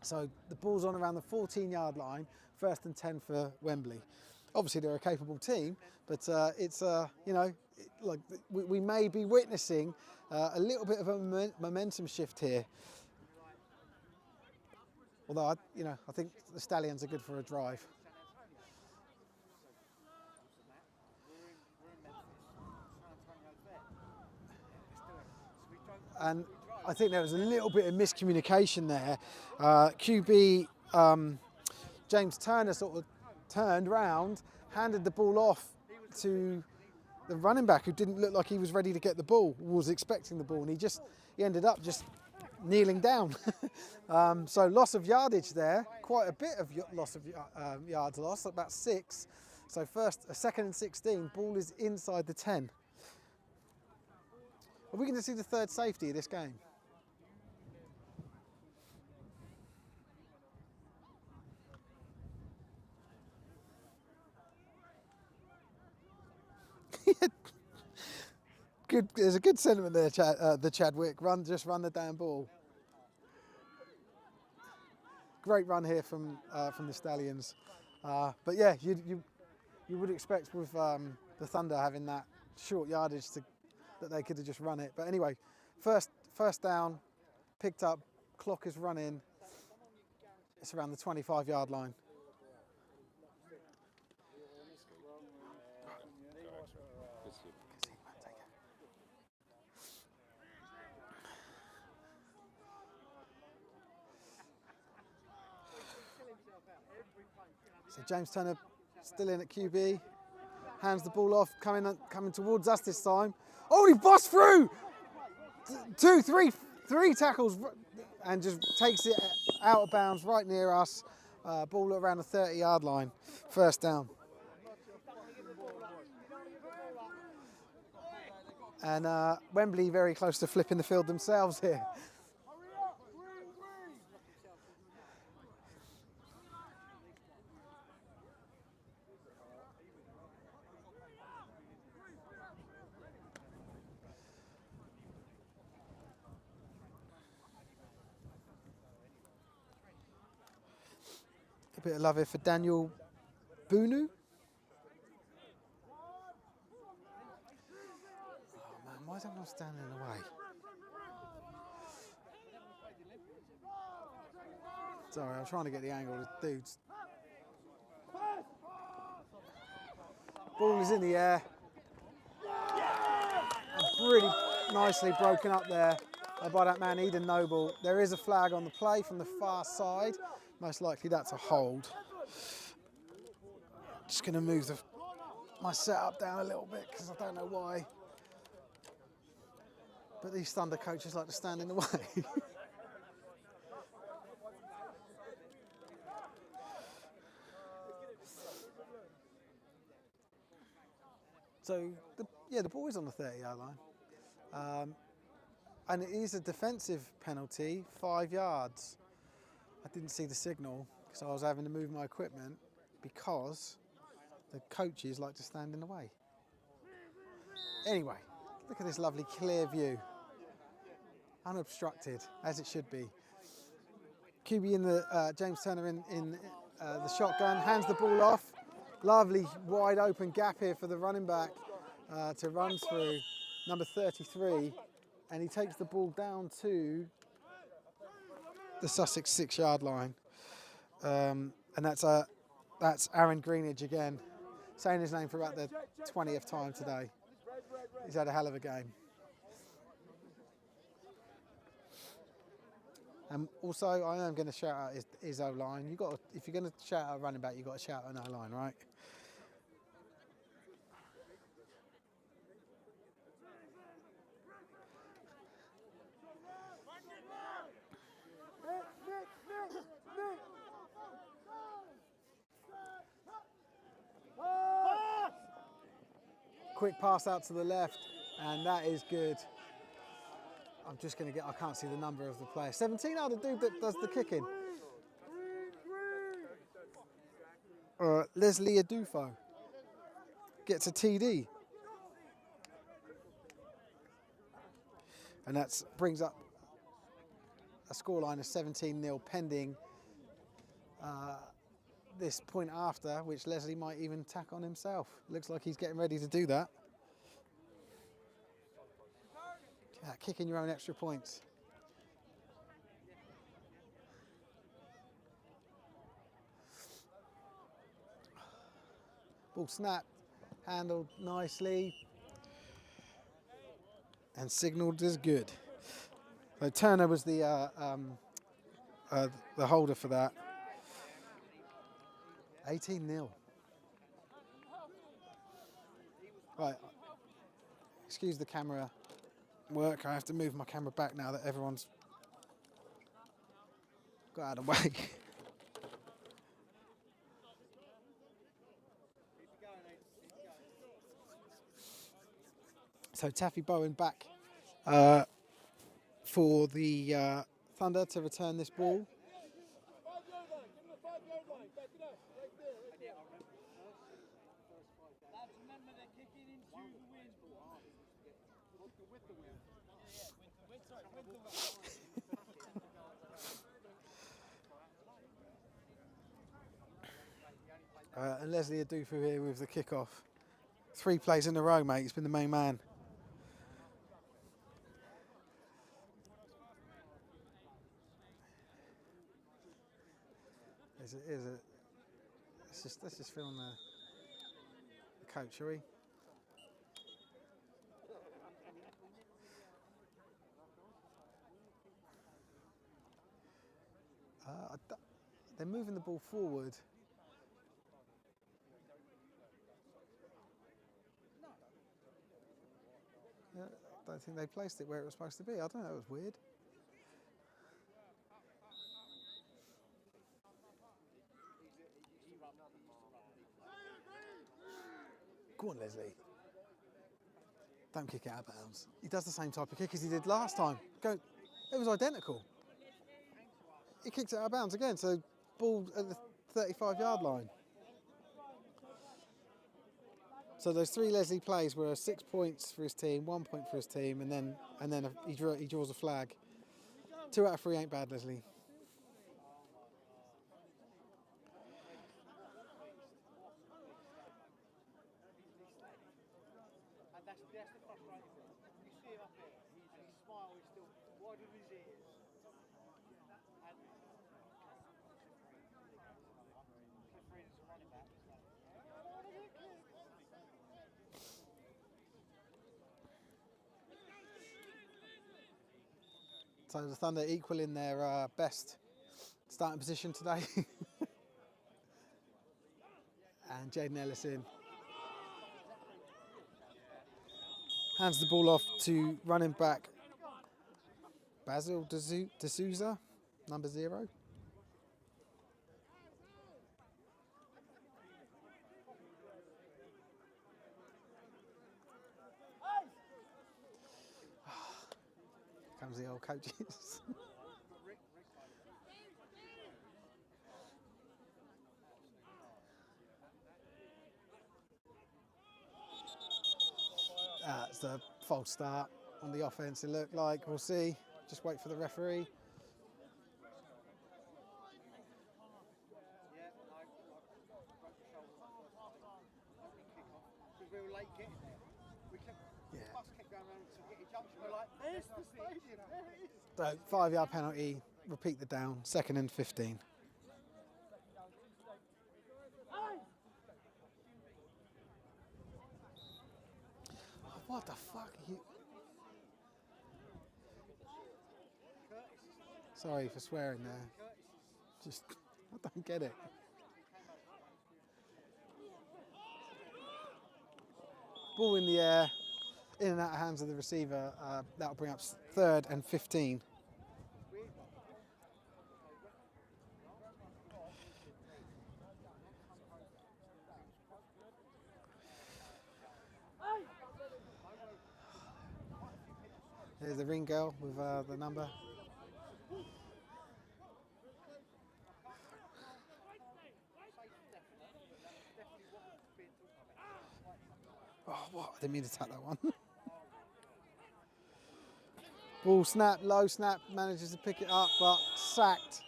So the ball's on around the 14-yard line, 1st and 10 for Wembley. Obviously, they're a capable team, but it's, you know, like we may be witnessing a little bit of a momentum shift here. Although, I think the Stallions are good for a drive. And I think there was a little bit of miscommunication there. QB James Turner sort of turned round, handed the ball off to the running back, who didn't look like he was ready to get the ball, was expecting the ball, and he ended up just kneeling down. So loss of yardage there, quite a bit of loss of yards lost, about 6. So a 2nd and 16, ball is inside the 10. Are we going to see the 3rd safety of this game? Good. There's a good sentiment there, the Chadwick. Just run the damn ball. Great run here from the Stallions. But yeah, you would expect with the Thunder having that short yardage that they could have just run it. But anyway, first down, picked up, clock is running. It's around the 25-yard line. So James Turner still in at QB, hands the ball off, coming towards us this time. Oh, he busts through! 3 tackles, and just takes it out of bounds right near us. Ball around the 30-yard line, 1st down. And Wembley very close to flipping the field themselves here. A bit of love here for Daniel Bunu. Oh man, why is everyone standing in the way? Sorry, I'm trying to get the angle of the dudes. Ball is in the air. And really nicely broken up there by that man, Eden Noble. There is a flag on the play from the far side. Most likely that's a hold. Just going to move my setup down a little bit because I don't know why. But these Thunder coaches like to stand in the way. So, the ball is on the 30-yard line. And it is a defensive penalty, 5 yards. I didn't see the signal because I was having to move my equipment because the coaches like to stand in the way. Anyway, look at this lovely clear view. Unobstructed, as it should be. QB in the James Turner in the shotgun, hands the ball off. Lovely wide open gap here for the running back to run through, number 33. And he takes the ball down to the Sussex 6-yard line. And that's Aaron Greenidge again, saying his name for about the 20th time today. He's had a hell of a game. And also, I am going to shout out his O-line. If you're going to shout out a running back, you've got to shout out an O-line, right? Quick pass out to the left, and that is good. I'm just going to I can't see the number of the player. 17 are the dude that does the kicking. Leslie Adufo gets a TD. And that brings up a scoreline of 17-0 pending this point after, which Leslie might even tack on himself. Looks like he's getting ready to do that. Yeah, kicking your own extra points. Ball snapped, handled nicely, and signalled as good. So Turner was the holder for that. 18-0. Right, excuse the camera work. I have to move my camera back now that everyone's got out of the way. So Taffy Bowen back for the Thunder to return this ball. And Leslie Adufu here with the kickoff. 3 plays in a row, mate. He's been the main man. Let's just film the coach, shall we? They're moving the ball forward. I don't think they placed it where it was supposed to be. I don't know, that was weird. Go on, Leslie. Don't kick it out of bounds. He does the same type of kick as he did last time. It was identical. He kicks it out of bounds again, so ball at the 35-yard line. So those 3 Leslie plays were 6 points for his team, 1 point for his team, and then he draws a flag. 2 out of 3 ain't bad, Leslie. So the Thunder equal in their best starting position today. And Jaden Ellison hands the ball off to running back Basil D'Souza, number 0. Comes the old coaches. It's a false start on the offense, it looked like. We'll see. Just wait for the referee. So 5-yard penalty, repeat the down, 2nd and 15. What the fuck are you? Sorry for swearing there. Just, I don't get it. Ball in the air, in and out of hands of the receiver. That'll bring up 3rd and 15. There's the ring girl with the number. Oh, what? I didn't mean to tap that one. Ball snap, low snap, manages to pick it up, but sacked.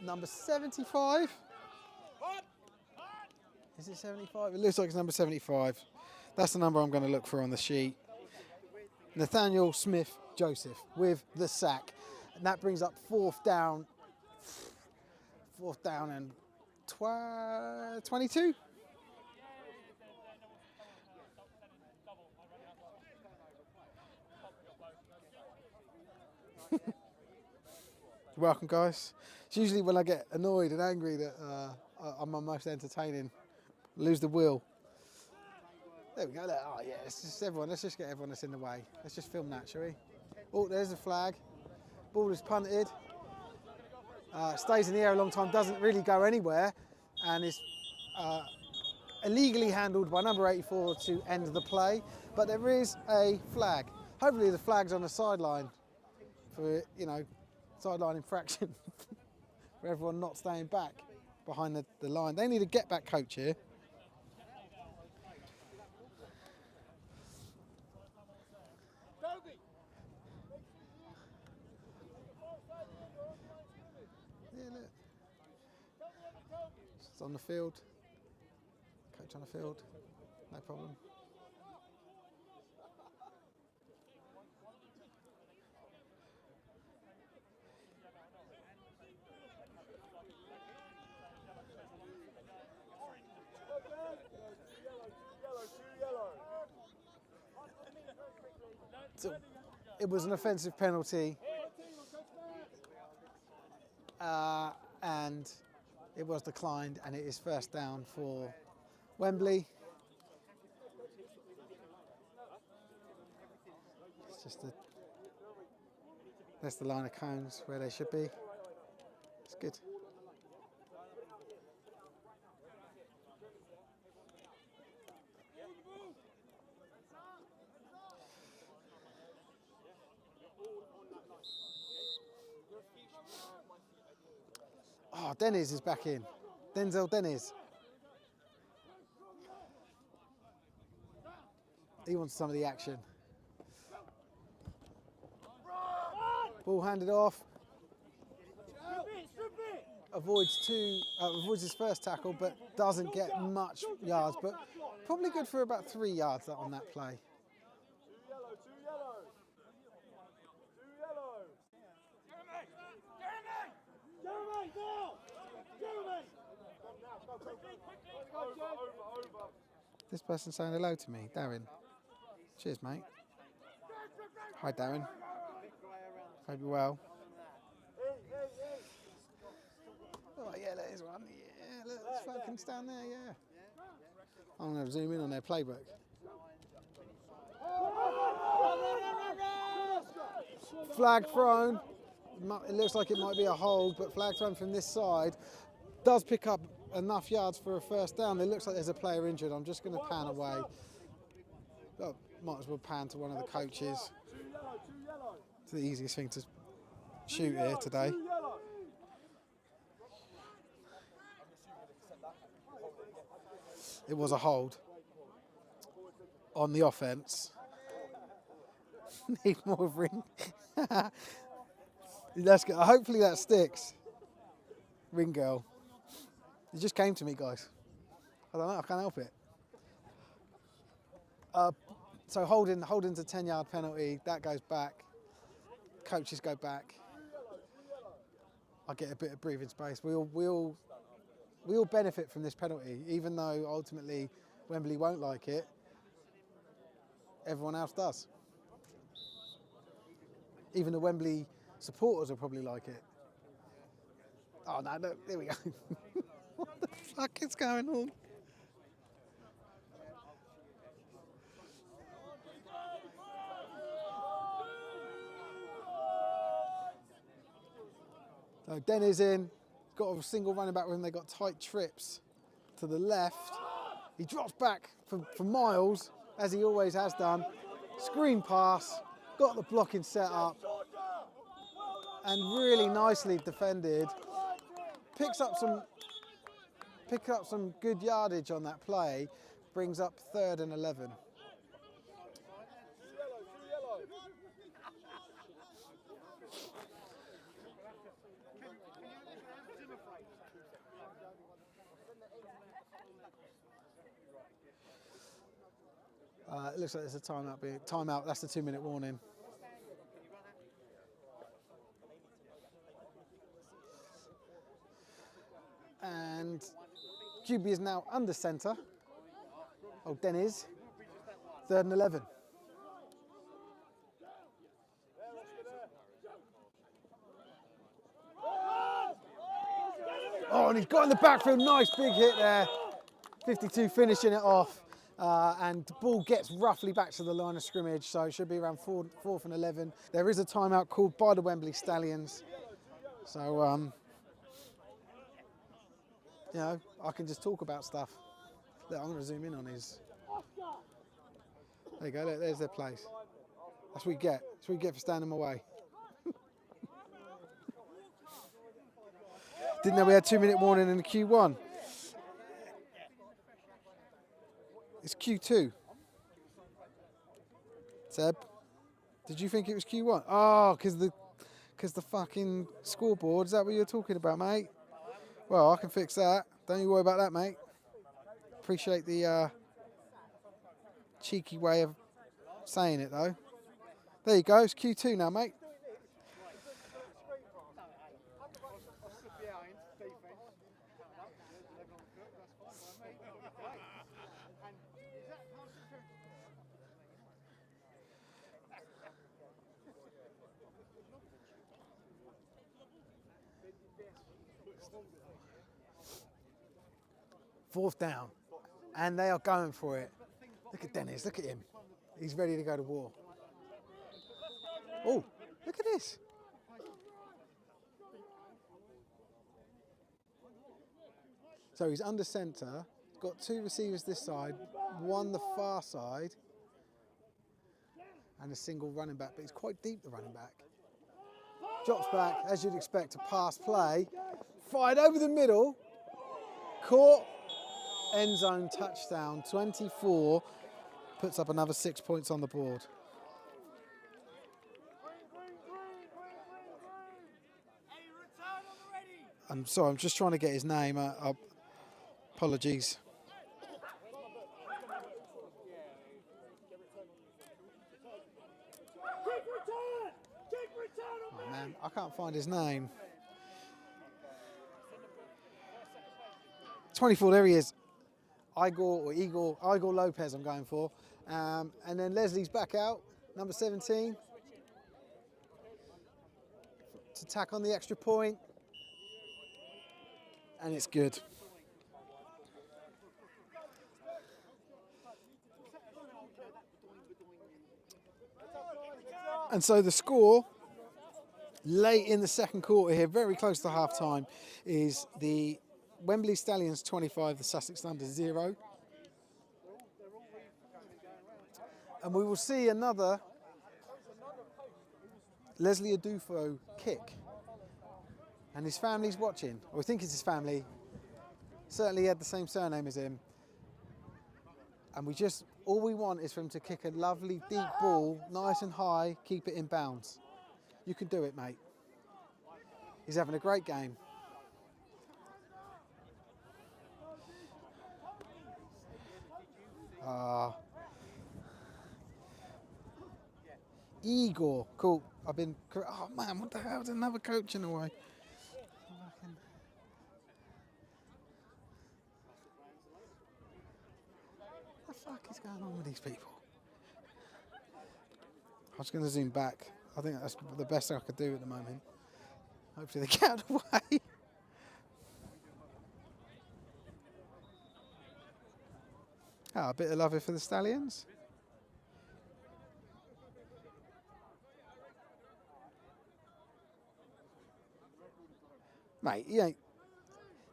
Number 75. Is it 75? It looks like it's number 75. That's the number I'm going to look for on the sheet. Nathaniel Smith Joseph with the sack. And that brings up fourth down and 22. You're welcome, guys. It's usually when I get annoyed and angry that I'm my most entertaining. Lose the will. There we go. Oh yeah, it's just everyone. Let's just get everyone that's in the way. Let's just film that, shall we? Oh, there's the flag. Ball is punted. Stays in the air a long time. Doesn't really go anywhere, and is illegally handled by number 84 to end the play. But there is a flag. Hopefully, the flag's on the sideline for sideline infraction for everyone not staying back behind the line. They need a get back coach here. Yeah, look. It's on the field. Coach on the field. No problem. So it was an offensive penalty, and it was declined, and it is first down for Wembley. It's just that's the line of cones where they should be. It's good. Oh, Dennis is back in. Denzel Dennis. He wants some of the action. Ball handed off. Avoids his first tackle, but doesn't get much yards. But probably good for about 3 yards on that play. This person's saying hello to me, Darren. Cheers, mate. Hi, Darren. Hope you're well. Oh, yeah, there's one. Yeah, look, there's Falcons down there, yeah. I'm going to zoom in on their playbook. Flag thrown. It looks like it might be a hold, but flag thrown from this side does pick up enough yards for a first down. It looks like there's a player injured. I'm just going to pan away. Oh, might as well pan to one of the coaches. It's the easiest thing to shoot here today. It was a hold on the offense. Need more ring. That's good. Hopefully that sticks. Ring girl. It just came to me, guys. I don't know. I can't help it. So holding's a 10-yard penalty. That goes back. Coaches go back. I get a bit of breathing space. We all benefit from this penalty, even though ultimately Wembley won't like it. Everyone else does. Even the Wembley supporters will probably like it. Oh no, look, there we go. What the fuck is going on? So Dennis in, got a single running back with him. They got tight trips to the left. He drops back for Miles, as he always has done. Screen pass, got the blocking set up, and really nicely defended. Picks up some good yardage on that play, brings up 3rd and 11. It looks like there's a timeout. Timeout, that's the 2-minute warning. And QB is now under centre. Oh, Dennis. 3rd and 11. Oh, and he's got in the backfield. Nice big hit there. 52 finishing it off. And the ball gets roughly back to the line of scrimmage, so it should be around 4th and 11. There is a timeout called by the Wembley Stallions. So, you know, I can just talk about stuff. Look, I'm going to zoom in on his. There you go, look, there's their place. That's what you get. That's what you get for standing in my way. Didn't know we had 2-minute warning in the Q1. It's Q2. Seb, did you think it was Q1? Oh, because the fucking scoreboard. Is that what you're talking about, mate? Well, I can fix that. Don't you worry about that, mate. Appreciate the cheeky way of saying it, though. There you go. It's Q2 now, mate. Fourth down, and they are going for it. Look at Dennis, look at him. He's ready to go to war. Oh, look at this. So he's under centre, got 2 receivers this side, 1 the far side, and a single running back, but he's quite deep, the running back. Drops back, as you'd expect, a pass play, fired over the middle, caught. End zone touchdown, 24, puts up another 6 points on the board. I'm sorry, I'm just trying to get his name. Apologies. Oh man, I can't find his name. 24, there he is. Igor Lopez I'm going for. And then Leslie's back out, number 17. To tack on the extra point. And it's good. And so the score, late in the second quarter here, very close to half time, is the Wembley Stallions 25, the Sussex Thunder 0. And we will see another Leslie Adufo kick. And his family's watching, or we think it's his family. Certainly he had the same surname as him. And all we want is for him to kick a lovely deep ball, nice and high, keep it in bounds. You can do it, mate. He's having a great game. Igor, cool. Oh man, what the hell? There's another coach in the way. What the fuck is going on with these people? I was going to zoom back. I think that's the best I could do at the moment. Hopefully they get out of the way. A bit of love for the Stallions. Mate, he ain't.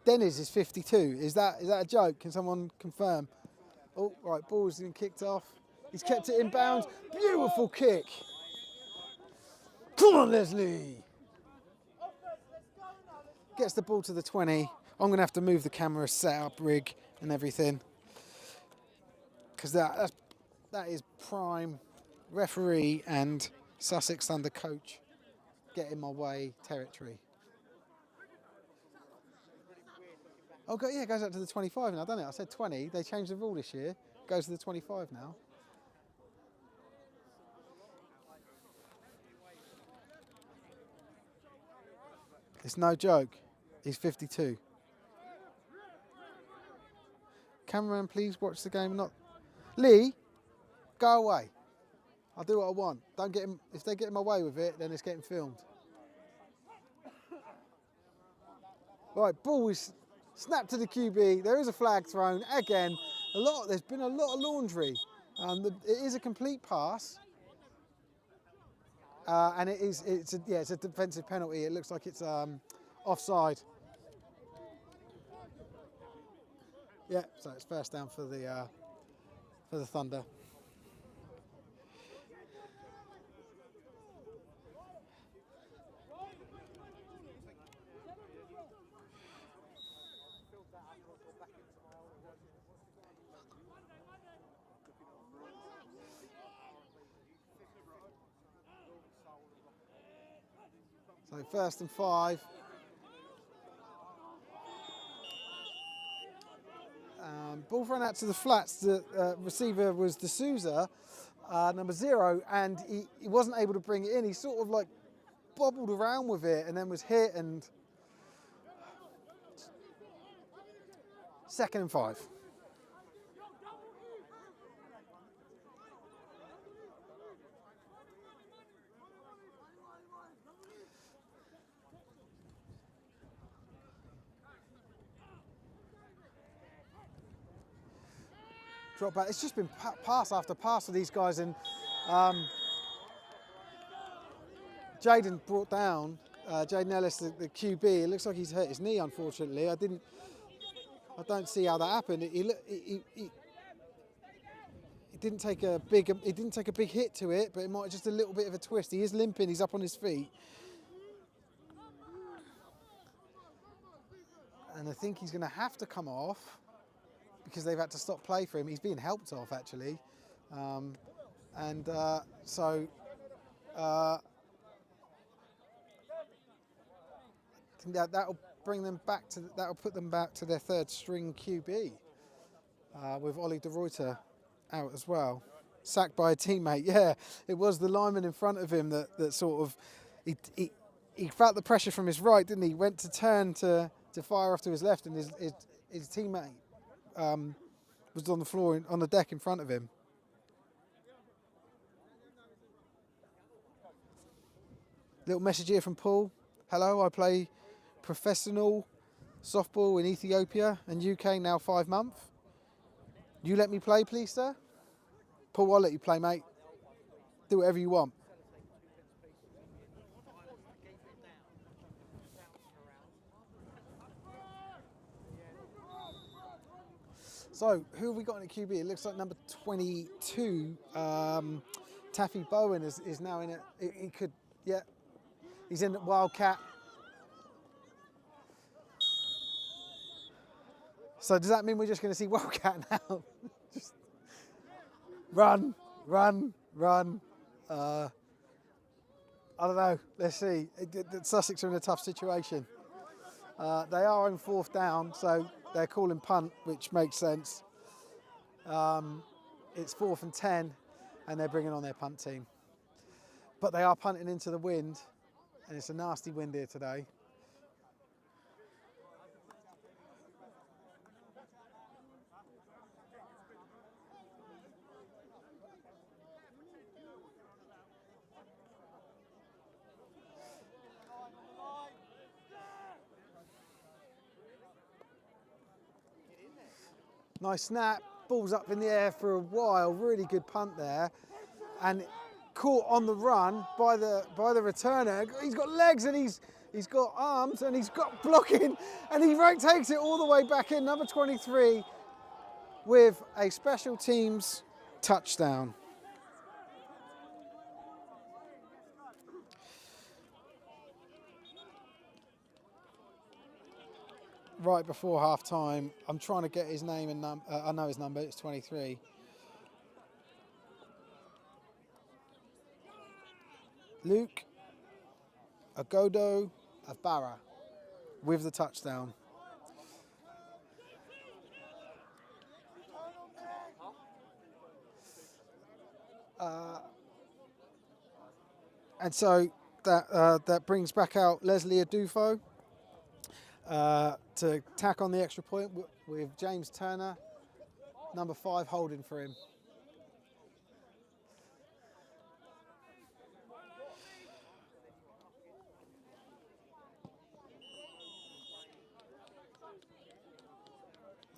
Dennis is 52. Is that a joke? Can someone confirm? Oh, right, ball's been kicked off. He's kept it in bounds. Beautiful kick. Come on, Leslie. Gets the ball to the 20. I'm going to have to move the camera setup rig and everything. Because that is prime referee and Sussex Thunder coach get in my way territory. Oh, yeah, it goes up to the 25 now, doesn't it? I said 20. They changed the rule this year. It goes to the 25 now. It's no joke. He's 52. Cameraman, please watch the game. Not Lee, go away. I'll do what I want. Don't get him. If they get him away with it, then it's getting filmed. Right, ball is snapped to the QB. There is a flag thrown again. There's been a lot of laundry. It is a complete pass, and it's a defensive penalty. It looks like it's offside. Yeah, so it's first down for the Thunder. So 1st and 5. Ball thrown out to the flats. The receiver was D'Souza, number 0, and he wasn't able to bring it in. He sort of like bobbled around with it and then was hit. And 2nd and 5. Drop back. It's just been pass after pass for these guys, and Jaden brought down Jaden Ellis, the QB. It looks like he's hurt his knee, unfortunately. I don't see how that happened. He didn't take a big hit to it, but it might just a little bit of a twist. He is limping. He's up on his feet, and I think he's going to have to come off, because they've had to stop play for him. He's being helped off, actually. I think that'll bring them back to, that'll put them back to their 3rd string QB, with Ollie de Ruyter out as well. Sacked by a teammate. Yeah, it was the lineman in front of him that sort of, he felt the pressure from his right, didn't he? Went to turn to fire off to his left, and his teammate was on the floor, on the deck in front of him. Little message here from Paul. Hello, I play professional softball in Ethiopia and UK now 5 months. You let me play, please, sir? Paul, I'll let you play, mate. Do whatever you want. So, who have we got in the QB? It looks like number 22, Taffy Bowen is now in it. He could, yeah. He's in the Wildcat. So does that mean we're just going to see Wildcat now? Just run. I don't know. Let's see. Sussex are in a tough situation. They are on 4th down, so they're calling punt, which makes sense. It's 4th and 10, and they're bringing on their punt team. But they are punting into the wind, and it's a nasty wind here today. Nice snap, ball's up in the air for a while, really good punt there. And caught on the run by the returner. He's got legs and he's got arms and he's got blocking, and he takes it all the way back in, number 23, with a special teams touchdown. right before half time. I'm trying to get his name and I know his number. It's 23. Luke Agodo Abara with the touchdown. And so that brings back out Leslie Adufo to tack on the extra point with James Turner, number 5, holding for him.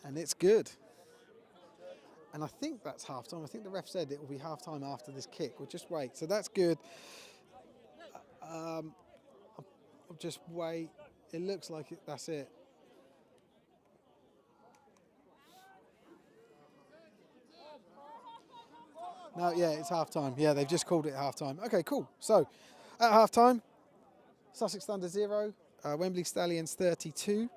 And it's good. And I think that's half time. I think the ref said it will be half time after this kick. We'll just wait. So that's good. I'll just wait. It looks like that's it. No, yeah, it's half time. Yeah, they've just called it half time. Okay, cool. So at half time, Sussex Thunder 0, Wembley Stallions 32.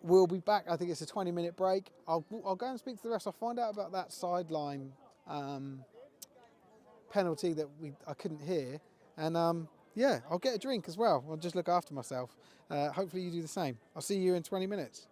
We'll be back. I think it's a 20-minute break. I'll go and speak to the refs. I'll find out about that sideline penalty that I couldn't hear. And yeah, I'll get a drink as well. I'll just look after myself. Hopefully you do the same. I'll see you in 20 minutes.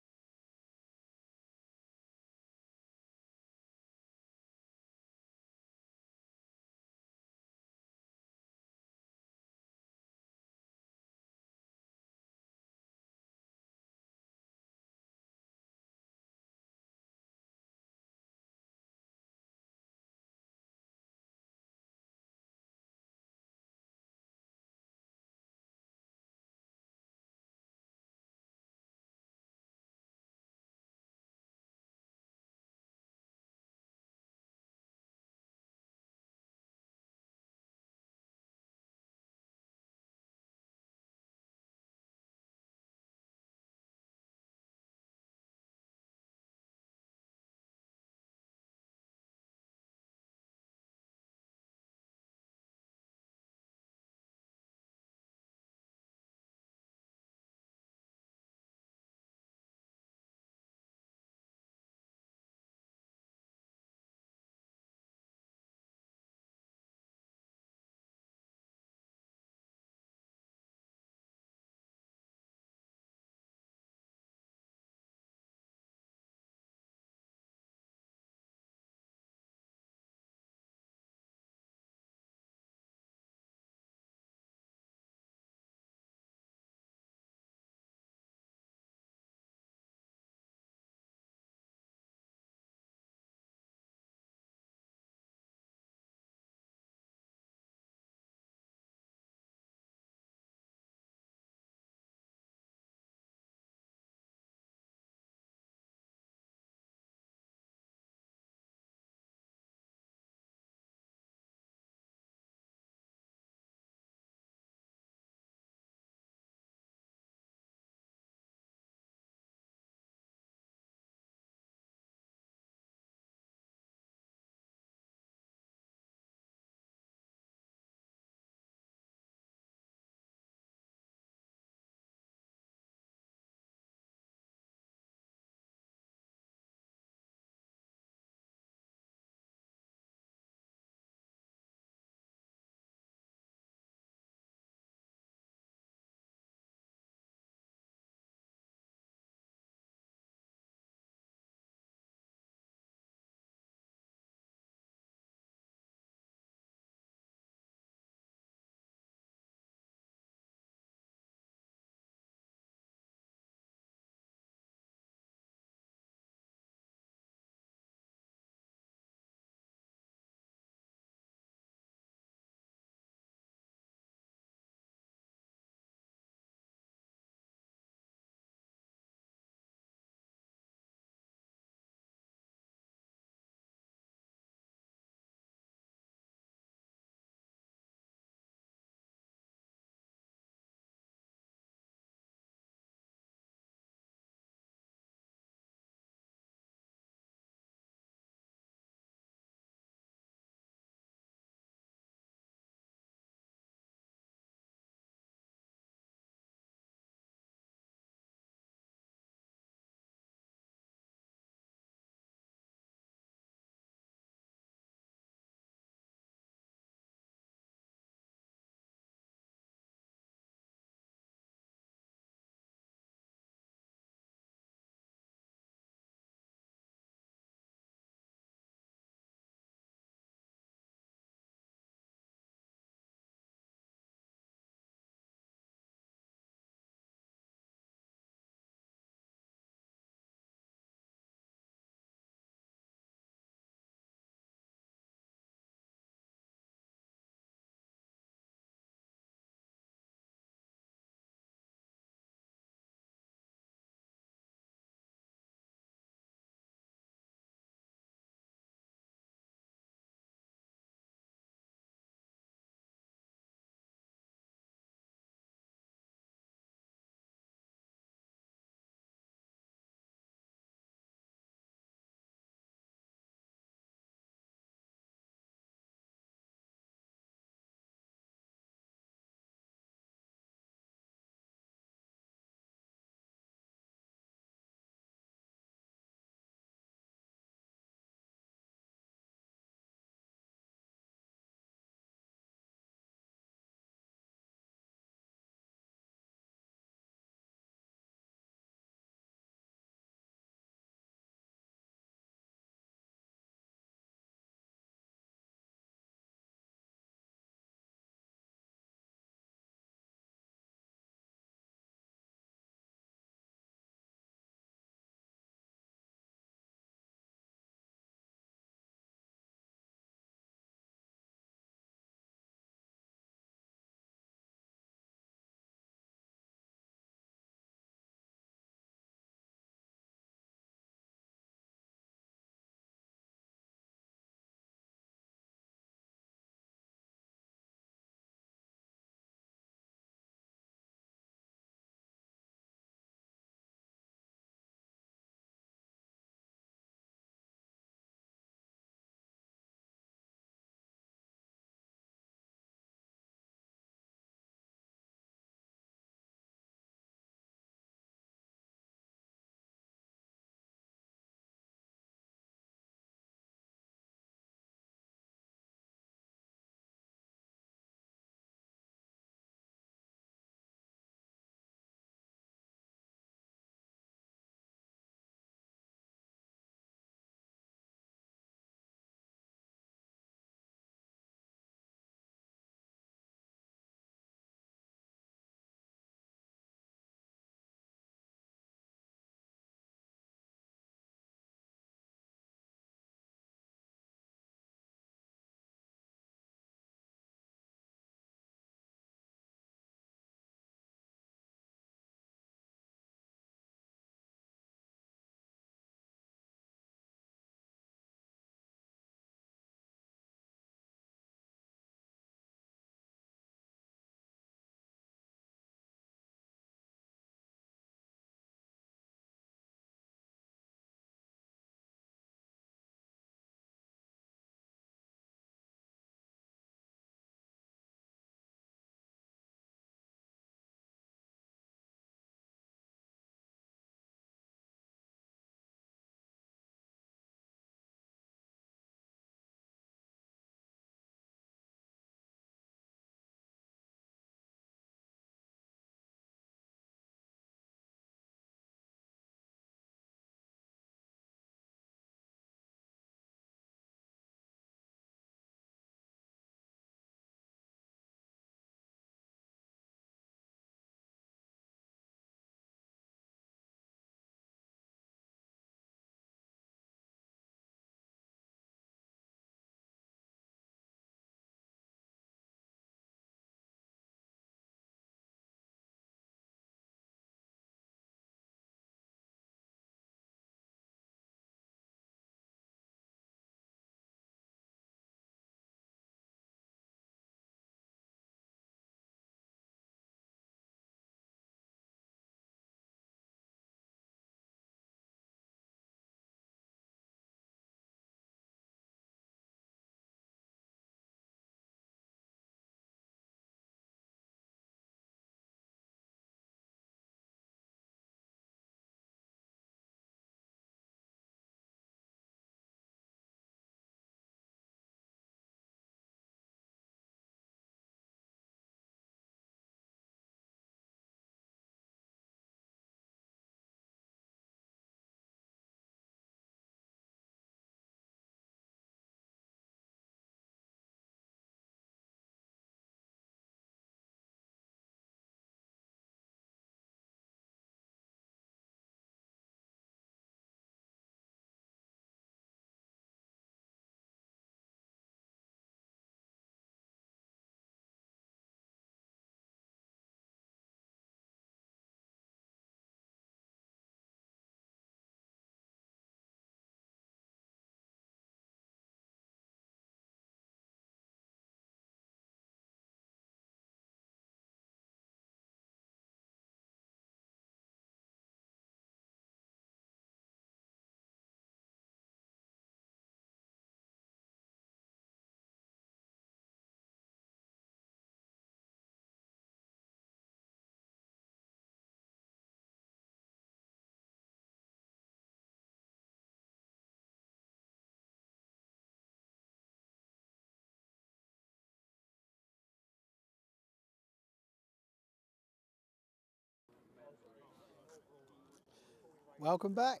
Welcome back.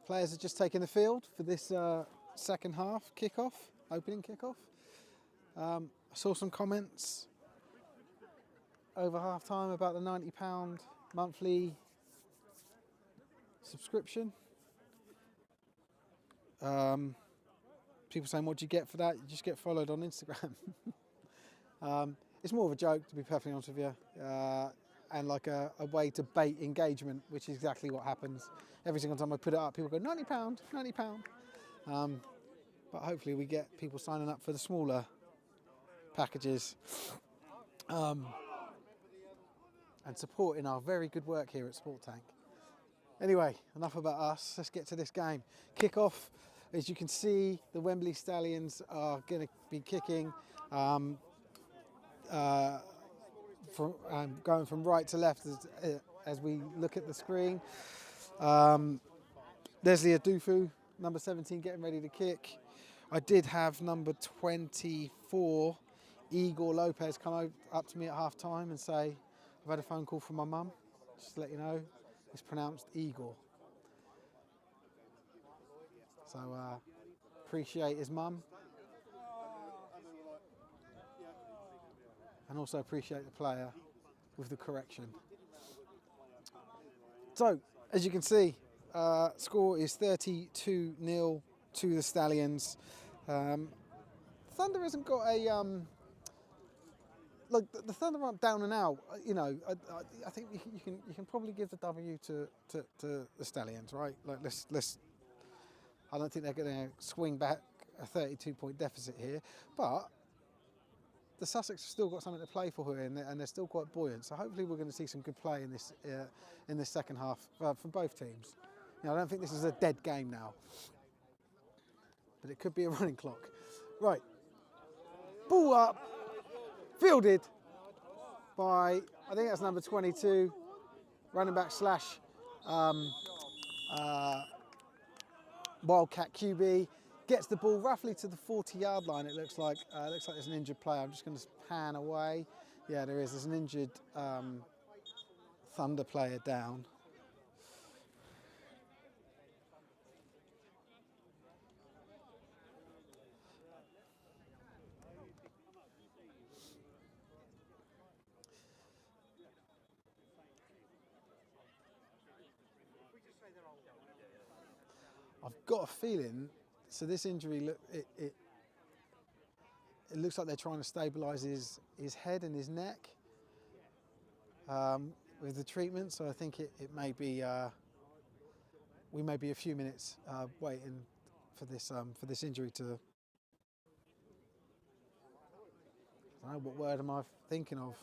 Players have just taken the field for this second half kickoff, opening kickoff. I saw some comments over half time about the £90 monthly subscription. People saying, what do you get for that? You just get followed on Instagram. It's more of a joke, to be perfectly honest with you, and like a way to bait engagement, which is exactly what happens. Every single time I put it up, people go, £90, £90. But hopefully we get people signing up for the smaller packages and supporting our very good work here at Sport Tank. Anyway, enough about us. Let's get to this game. Kickoff. As you can see, the Wembley Stallions are going to be kicking going from right to left as we look at the screen. There's the Adufu, number 17, getting ready to kick. I did have number 24, Igor Lopez, come up to me at half time and say, I've had a phone call from my mum, just to let you know, it's pronounced Igor. So appreciate his mum. And also appreciate the player with the correction. So, as you can see, score is 32-0 to the Stallions. Thunder hasn't got a like the Thunder aren't down and out. You know, I think you can probably give the W to the Stallions, right? Like let's. I don't think they're going to swing back a 32-point deficit here, but the Sussex have still got something to play for here, and they're still quite buoyant. So hopefully we're going to see some good play in this second half from both teams. You know, I don't think this is a dead game now, but it could be a running clock. Right, ball up, fielded by, I think that's number 22, running back slash Wildcat QB. Gets the ball roughly to the 40-yard line, it looks like. Looks like there's an injured player. I'm just going to pan away. Yeah, there is. There's an injured Thunder player down. I've got a feeling, so this injury, it looks like they're trying to stabilise his head and his neck with the treatment. So I think it may be, we may be a few minutes waiting for this injury to. I don't know, what word am I thinking of?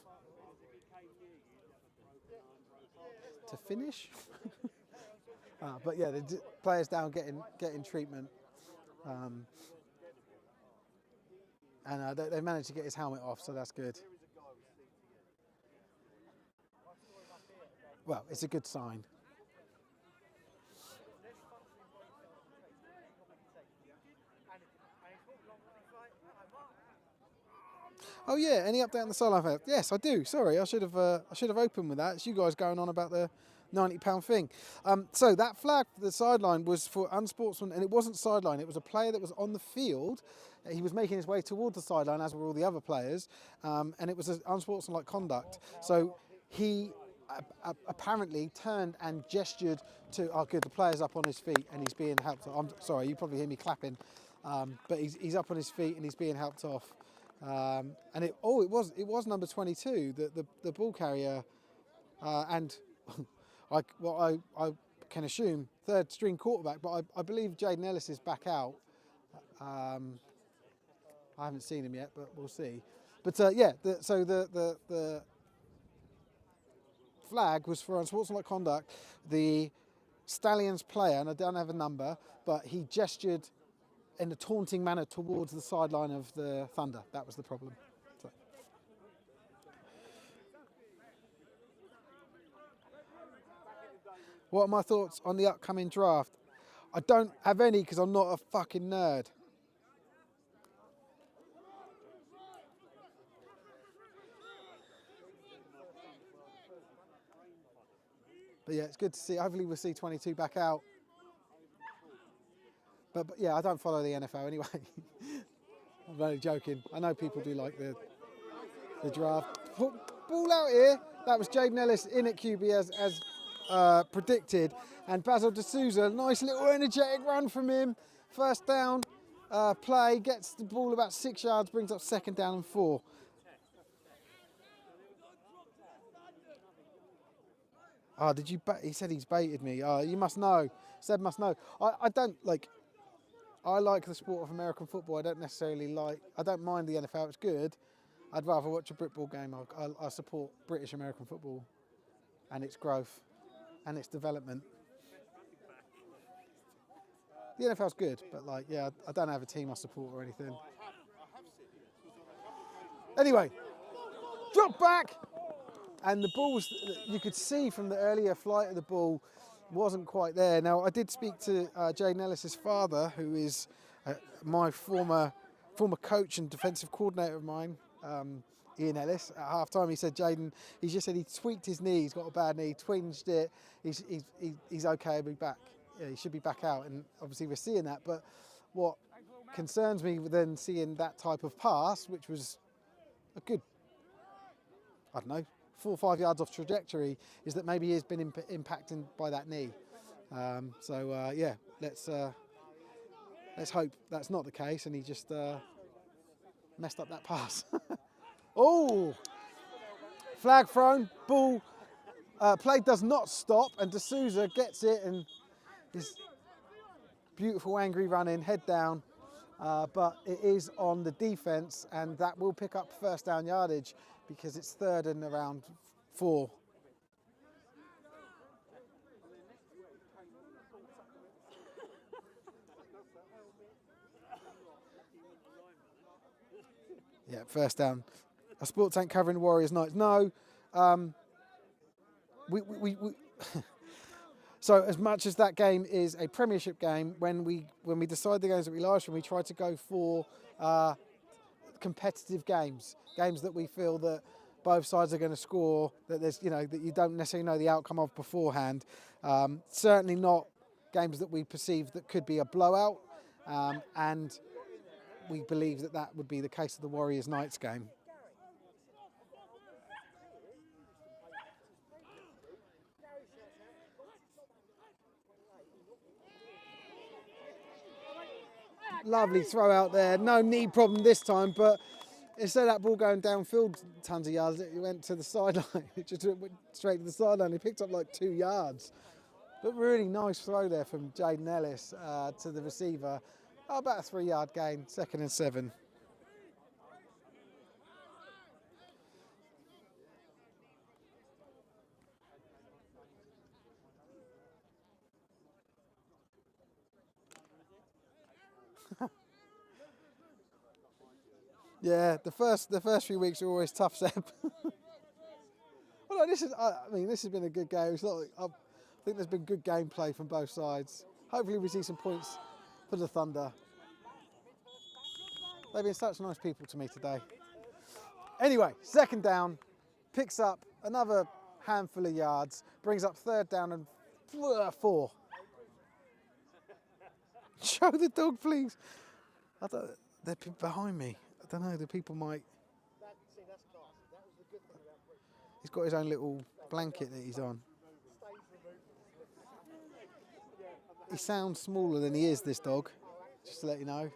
To finish? But yeah, the players down getting treatment, and they managed to get his helmet off, so that's good. Well, it's a good sign. Oh yeah, any update on the sideline? Yes, I do. Sorry, I should have opened with that. It's you guys going on about the £90 thing. So that flag for the sideline was for unsportsman, and it wasn't sideline. It was a player that was on the field. He was making his way towards the sideline, as were all the other players, and it was an unsportsmanlike conduct. So he apparently turned and gestured to. Oh, good, the player's up on his feet and he's being helped. I'm sorry, you probably hear me clapping, but he's up on his feet and he's being helped off. And it was number 22, the ball carrier, and I can assume third string quarterback, but I believe Jaden Ellis is back out. I haven't seen him yet, but we'll see. But yeah, so the flag was for unsportsmanlike conduct. The Stallions player, and I don't have a number, but he gestured in a taunting manner towards the sideline of the Thunder. That was the problem. So. What are my thoughts on the upcoming draft? I don't have any because I'm not a fucking nerd. But yeah, it's good to see. Hopefully we'll see 22 back out. But yeah, I don't follow the NFL anyway. I'm only joking. I know people do like the draft. Ball out here. That was Jaden Ellis in at QB as predicted. And Basil D'Souza, nice little energetic run from him. First down play, gets the ball about 6 yards, brings up 2nd down and 4. Oh, did you? He said he's baited me. Oh, you must know. Seb must know. I don't like. I like the sport of American football. I don't necessarily like. I don't mind the NFL. It's good. I'd rather watch a Britball game. I support British American football, and its growth, and its development. The NFL's good, but like, yeah, I don't have a team I support or anything. Anyway, drop back. And the ball was, you could see from the earlier flight of the ball, wasn't quite there. Now, I did speak to Jaden Ellis's father, who is my former coach and defensive coordinator of mine, Ian Ellis. At half-time, he said, Jaden, he just said he tweaked his knee. He's got a bad knee, twinged it. He's okay, he'll be back. Yeah, he should be back out. And obviously we're seeing that. But what concerns me then seeing that type of pass, which was a good, I don't know, 4 or 5 yards off trajectory, is that maybe he has been impacted by that knee. Yeah, let's hope that's not the case and he just messed up that pass. Oh, flag thrown, ball, play does not stop, and D'Souza gets it and is beautiful angry running, head down, but it is on the defence and that will pick up 1st down yardage, because it's 3rd and around 4. Yeah, 1st down. A sport tank covering the Warriors Knights. No, we So as much as that game is a Premiership game, when we decide the games that we live stream, we try to go for competitive games that we feel that both sides are going to score, that there's, you know, that you don't necessarily know the outcome of beforehand. Certainly not games that we perceive that could be a blowout, and we believe that that would be the case of the Warriors Knights game. Lovely throw out there, no knee problem this time, but instead of that ball going downfield tons of yards, it went to the sideline. It just went straight to the sideline. He picked up like 2 yards. But really nice throw there from Jaden Ellis to the receiver. Oh, about a 3-yard gain, 2nd and 7. Yeah, the first few weeks are always tough, Seb. Well, no, this has been a good game. It's not, I think there's been good gameplay from both sides. Hopefully we see some points for the Thunder. They've been such nice people to me today. Anyway, 2nd down, picks up another handful of yards, brings up 3rd down and 4. Show the dog, please. They're behind me. I don't know, the people might... He's got his own little blanket that he's on. He sounds smaller than he is, this dog, just to let you know.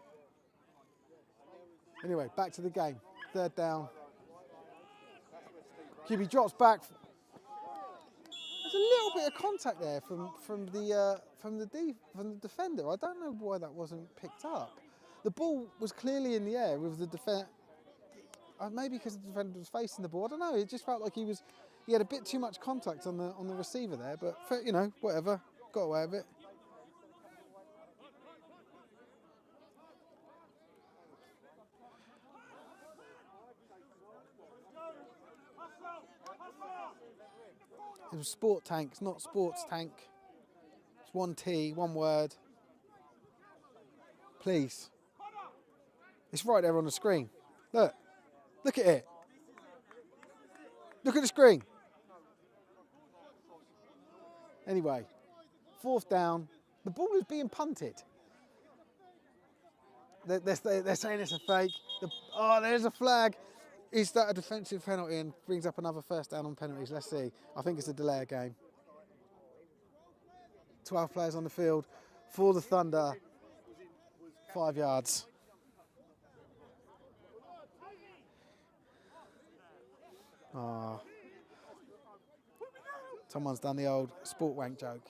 Anyway, back to the game. 3rd down. QB drops back. There's a little bit of contact there from the defender. I don't know why that wasn't picked up. The ball was clearly in the air with the defender. Maybe because the defender was facing the ball. I don't know. It just felt like he had a bit too much contact on the receiver there. But you know, whatever. Got away with it. It was sport tanks, not sports tank. It's 1 T, 1 word. Please. It's right there on the screen. Look at it. Look at the screen. Anyway, 4th down. The ball is being punted. They're saying it's a fake. There's a flag. Is that a defensive penalty and brings up another 1st down on penalties? Let's see. I think it's a delay of game. 12 players on the field for the Thunder. 5 yards. Someone's done the old sport wank joke.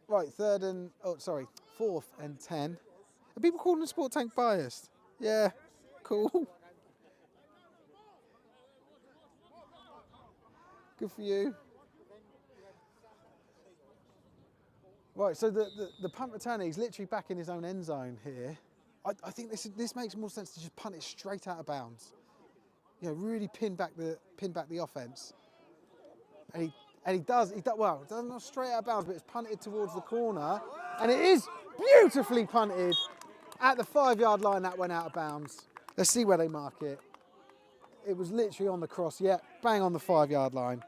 Right, 4th and 10. Are people calling the sport tank biased? Yeah, cool. Good for you. Right, so the punt returner, he's literally back in his own end zone here. I think this makes more sense to just punt it straight out of bounds. You know, really pin back the offense. And he does well. It doesn't go straight out of bounds, but it's punted towards the corner, and it is beautifully punted at the 5-yard line. That went out of bounds. Let's see where they mark it. It was literally on the cross. Yeah, bang on the 5-yard line.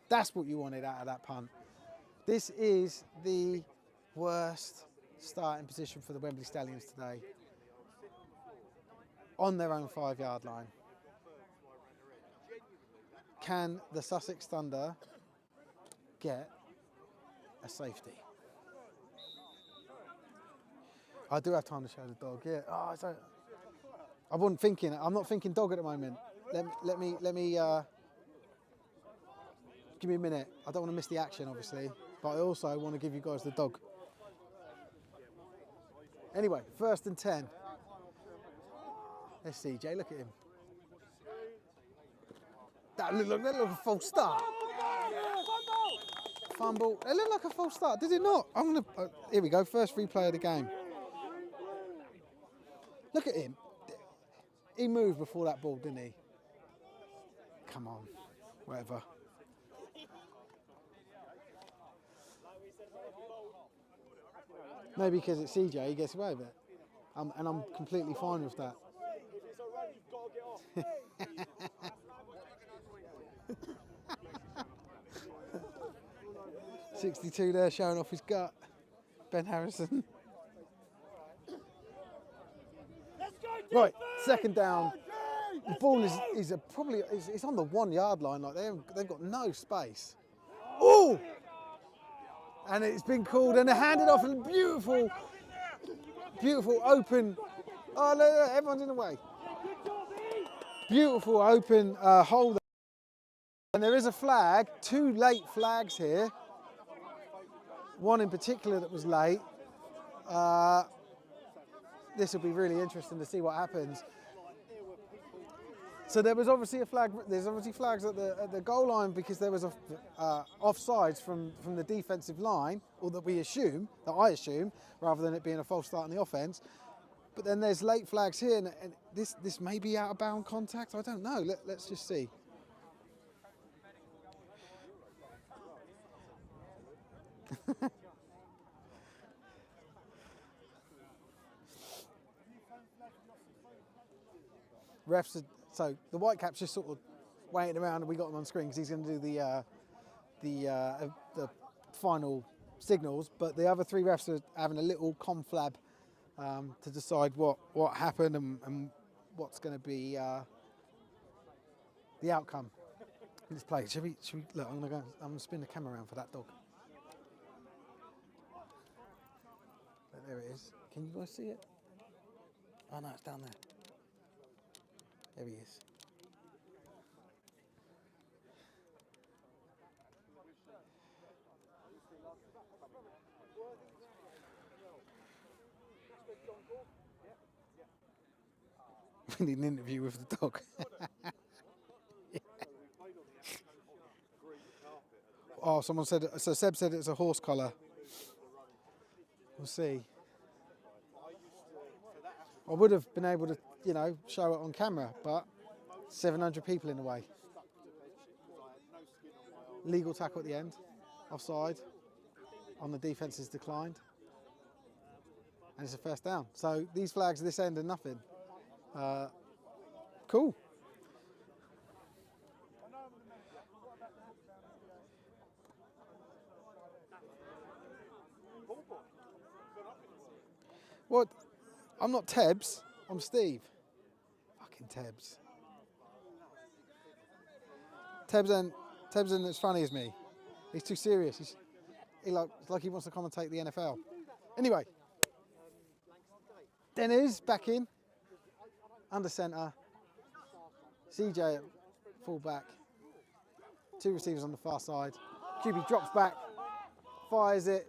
That's what you wanted out of that punt. This is the worst starting position for the Wembley Stallions today. On their own 5-yard line. Can the Sussex Thunder get a safety? I do have time to show the dog, yeah. I wasn't thinking, I'm not thinking dog at the moment. Let me give me a minute. I don't want to miss the action, obviously, but I also want to give you guys the dog. Anyway, 1st and 10. There's CJ, look at him. That looked like a false start. Fumble. It looked like a false start, did it not? Here we go, first replay of the game. Look at him. He moved before that ball, didn't he? Come on, whatever. Maybe because it's CJ, he gets away with it. And I'm completely fine with that. 62 there, showing off his gut. Ben Harrison. Right, 2nd down. The ball is probably on the 1-yard line. Like they've got no space. Oh! And it's been called and they're handed off, and beautiful open. Oh, look, everyone's in the way. Beautiful open hole there. And there is a flag, 2 late flags here. One in particular that was late. This will be really interesting to see what happens. So there was obviously a flag. There's obviously flags at the goal line because there was a offsides from the defensive line, or that I assume, rather than it being a false start in the offense. But then there's late flags here, and this may be out of bound contact. I don't know. Let's just see. Refs. So the Whitecaps just sort of waiting around, and we got him on screen because he's going to do the final signals. But the other 3 refs are having a little conflab to decide what happened and what's going to be the outcome in this play. Should we look? I'm going to spin the camera around for that dog. There it is. Can you guys see it? Oh no, it's down there. There he is. We need an interview with the dog. Oh, someone said, so Seb said it's a horse collar. We'll see. I would have been able to, show it on camera, but 700 people in the way. Legal tackle at the end, offside, on the defence's declined. And it's a first down. So these flags this end are nothing. Cool. What? I'm not Tebs, I'm Steve. Fucking Tebs. Tebs isn't as funny as me. He's too serious. It's like he wants to commentate the NFL. Anyway. Dennis back in. Under centre. CJ at full back. 2 receivers on the far side. QB drops back. Fires it.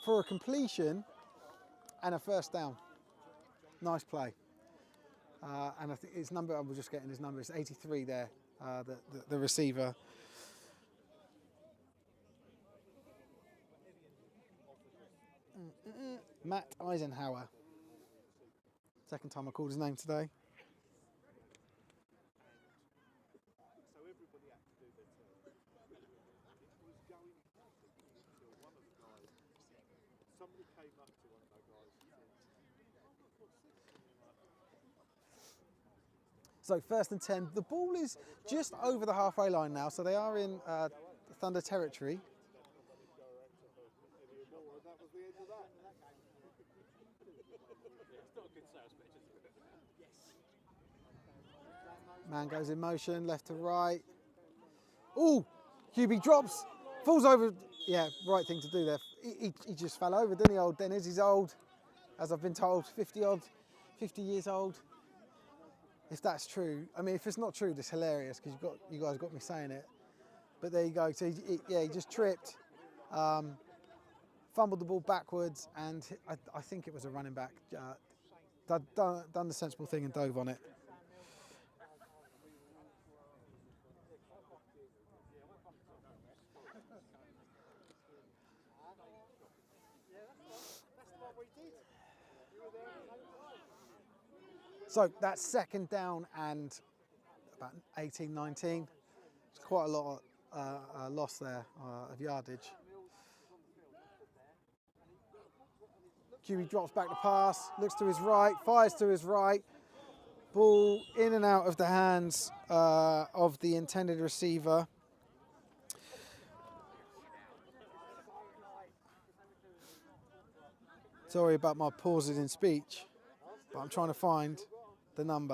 For a completion and a first down. Nice play. And I think his number, I was just getting his number, it's 83 there, the receiver. Matt Eisenhower. Second time I called his name today. So 1st and 10. The ball is just over the halfway line now, so they are in Thunder territory. Man goes in motion, left to right. Ooh, QB drops, falls over. Yeah, right thing to do there. He just fell over, didn't he, old Dennis? He's old, as I've been told, 50 years old. If that's true, I mean, if it's not true, it's hilarious because you guys got me saying it. But there you go. So he just tripped, fumbled the ball backwards, and I think it was a running back. Done the sensible thing and dove on it. So that's 2nd down and about 18, 19. It's quite a lot of loss there of yardage. QB drops back to pass, looks to his right, fires to his right. Ball in and out of the hands of the intended receiver. Sorry about my pauses in speech, but I'm trying to find the name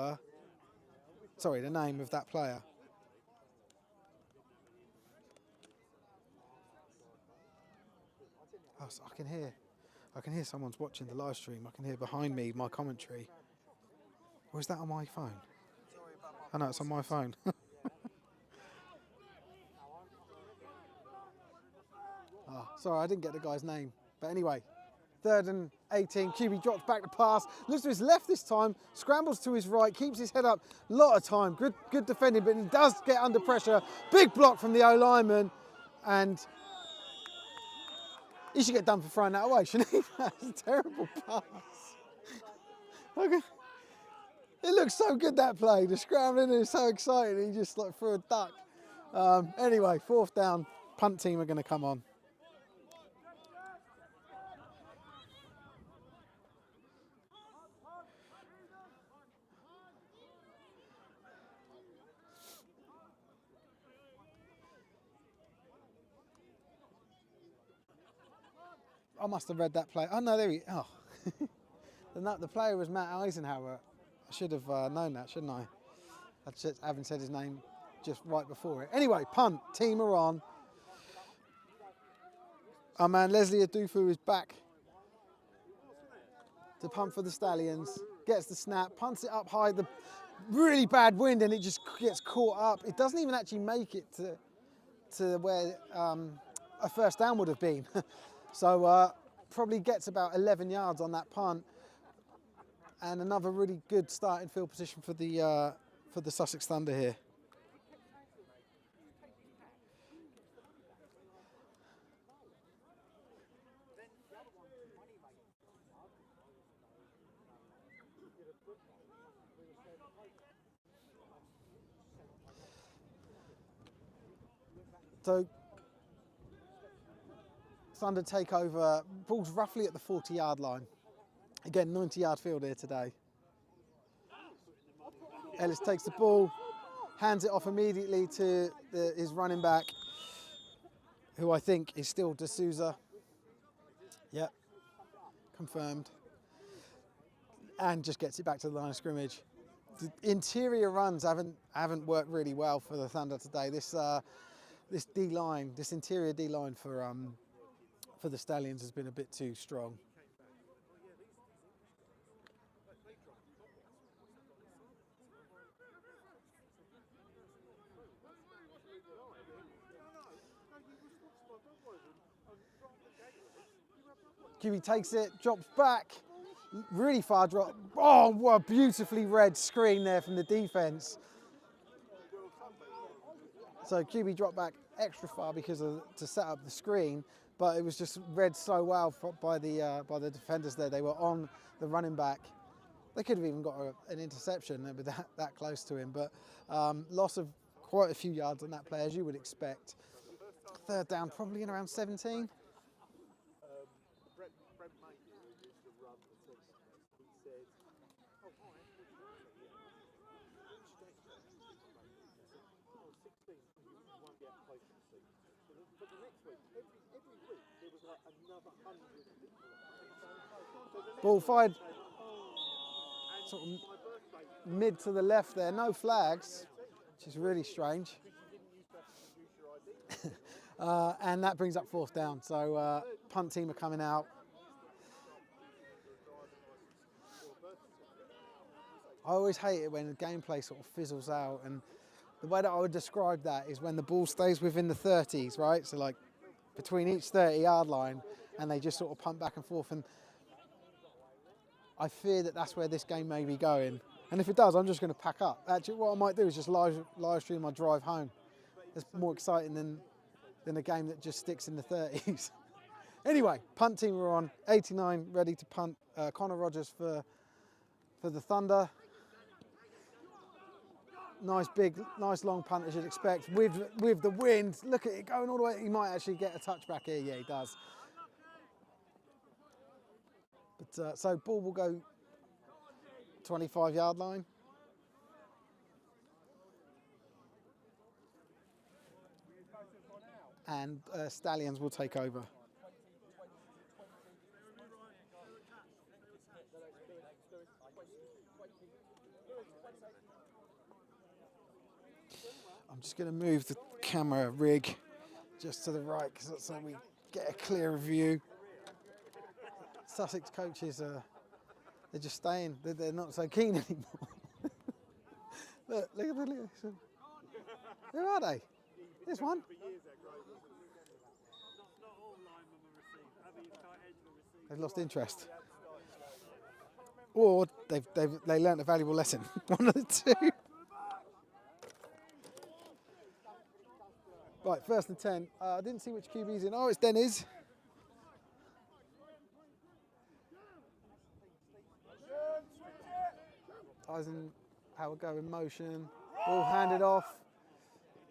of that player. Oh, so I can hear someone's watching the live stream. I can hear behind me my commentary. Or is that on my phone? I know it's on my phone. Oh, sorry, I didn't get the guy's name. But anyway, 3rd and 18. QB drops back to pass. Looks to his left this time. Scrambles to his right. Keeps his head up. A lot of time. Good defending, but he does get under pressure. Big block from the O-lineman. And he should get done for throwing that away, shouldn't he? That's a terrible pass. Okay. It looks so good, that play. The scrambling is so exciting. He just like threw a duck. Anyway, 4th down. Punt team are going to come on. I must have read that play. Oh no, there he. Oh, the player was Matt Eisenhower. I should have known that, shouldn't I? I haven't said his name just right before it. Anyway, punt team are on. Our man Leslie Adufu is back to punt for the Stallions. Gets the snap, punts it up high. The really bad wind, and it just gets caught up. It doesn't even actually make it to where a first down would have been. So probably gets about 11 yards on that punt, and another really good starting field position for the Sussex Thunder here. So Thunder take over, ball's roughly at the 40-yard line. Again, 90-yard field here today. Ellis takes the ball, hands it off immediately to his running back, who I think is still D'Souza. Yep, confirmed. And just gets it back to the line of scrimmage. The interior runs haven't worked really well for the Thunder today. This D-line, this interior D-line for the Stallions has been a bit too strong. QB takes it, drops back, really far drop. Oh, what a beautifully read screen there from the defense. So QB dropped back extra far to set up the screen, but it was just read so well by the defenders there. They were on the running back. They could have even got an interception with that close to him, but loss of quite a few yards on that play, as you would expect. Third down, probably in around 17. Ball fired sort of mid to the left there, no flags, which is really strange. And that brings up fourth down, so punt team are coming out. I always hate it when the gameplay sort of fizzles out, and the way that I would describe that is when the ball stays within the 30s, right? So like between each 30-yard line, and they just sort of punt back and forth, and I fear that that's where this game may be going. And if it does, I'm just going to pack up. Actually, what I might do is just live stream my drive home. It's more exciting than a game that just sticks in the 30s. Anyway, punt team are on. 89 ready to punt. Connor Rogers for the Thunder. Nice long punt as you'd expect. With the wind, look at it going all the way. He might actually get a touchback here. Yeah, he does. But so ball will go 25-yard line. And Stallions will take over. I'm just going to move the camera rig just to the right because that's so we get a clearer view. Sussex coaches they're just staying. They're not so keen anymore. look at the. Who are they? There's one. They've lost interest, or they learnt a valuable lesson. One of the two. Right, first and 10. I didn't see which QB's in. Oh, it's Denny's. Eisenhower go in motion. Ball handed off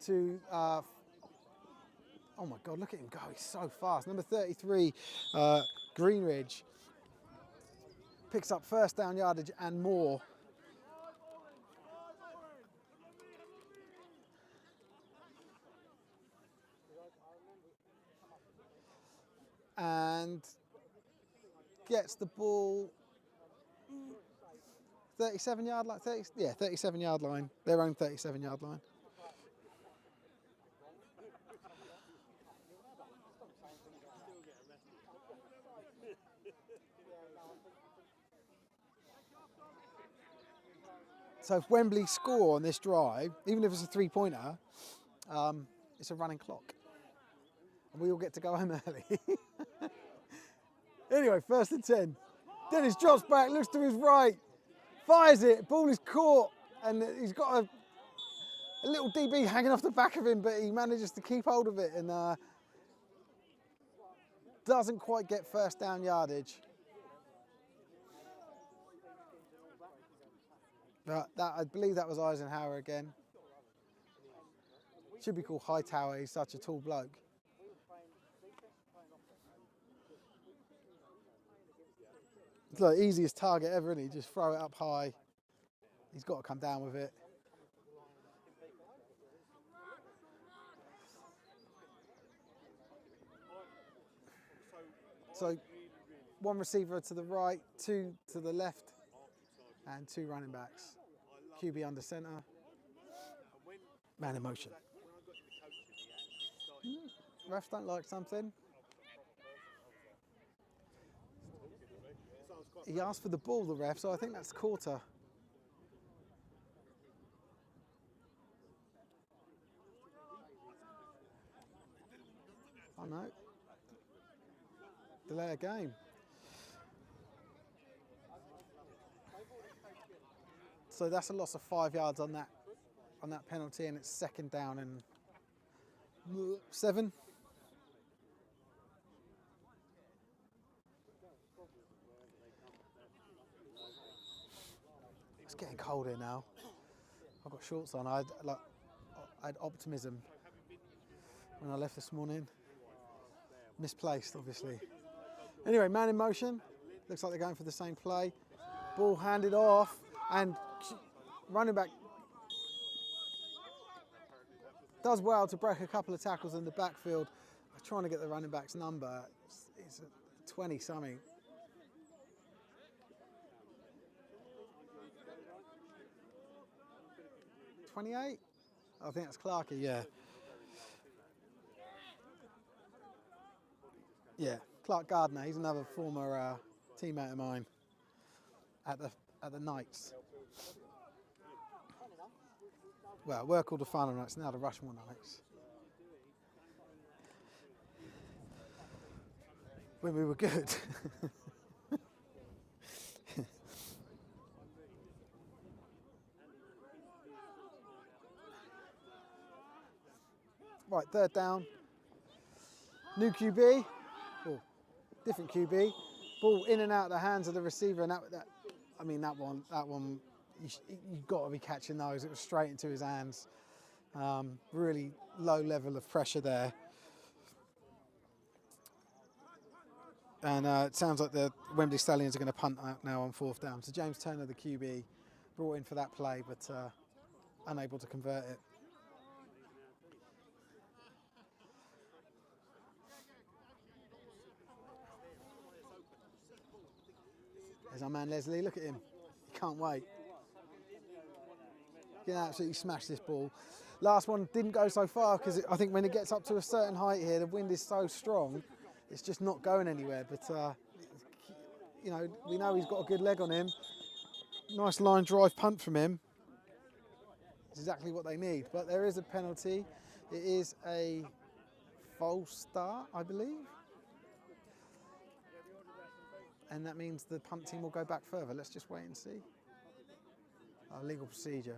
to. Oh my God! Look at him go. He's so fast. Number 33, Greenridge, picks up first down yardage and more. And gets the ball 37-yard line, 37-yard line, their own 37-yard line. So if Wembley score on this drive, even if it's a three-pointer, it's a running clock. And we all get to go home early. Anyway, first and 10. Dennis drops back, looks to his right, fires it, ball is caught, and he's got a little DB hanging off the back of him, but he manages to keep hold of it and doesn't quite get first down yardage. But that, I believe that was Eisenhower again. Should be called Hightower, he's such a tall bloke. It's like the easiest target ever, isn't he? Just throw it up high. He's got to come down with it. So, one receiver to the right, two to the left, and two running backs. QB under centre. Man in motion. Refs don't like something. He asked for the ball, the ref, so I think that's quarter. Oh no. Delay a game. So that's a loss of 5 yards on that penalty, and it's second down and 7. It's getting cold here now. I've got shorts on. I had optimism when I left this morning. Misplaced, obviously. Anyway, man in motion. Looks like they're going for the same play. Ball handed off, and running back does well to break a couple of tackles in the backfield. I'm trying to get the running back's number. It's 20 something. 28? I think that's Clarkey, yeah. Yeah, Clark Gardner, he's another former teammate of mine at the Knights. Well, we're called the Final Knights, now the Rushmore Knights. When we were good. Right, third down. New QB, or different QB. Ball in and out of the hands of the receiver, and that one, you've got to be catching those. It was straight into his hands. Really low level of pressure there. And it sounds like the Wembley Stallions are going to punt out now on fourth down. So James Turner, the QB, brought in for that play, but unable to convert it. There's our man Leslie, look at him. He can't wait. He can absolutely smash this ball. Last one didn't go so far because I think when it gets up to a certain height here, the wind is so strong, it's just not going anywhere. But, you know, we know he's got a good leg on him. Nice line drive punt from him. It's exactly what they need. But there is a penalty. It is a false start, I believe. And that means the punt team will go back further. Let's just wait and see. Legal procedure.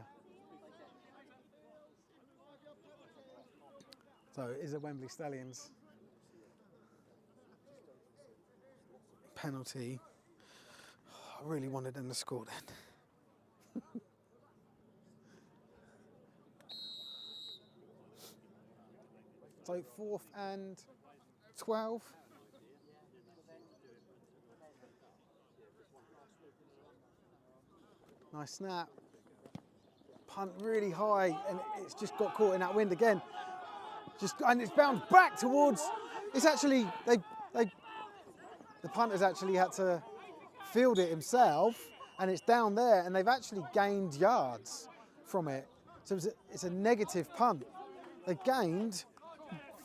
So it is a Wembley Stallions penalty. I really wanted them to score then. So 4th and 12. Nice snap. Punt really high, and it's just got caught in that wind again. And it's bounced back towards. It's actually the punter's actually had to field it himself, and it's down there, and they've actually gained yards from it. So it's a negative punt. They gained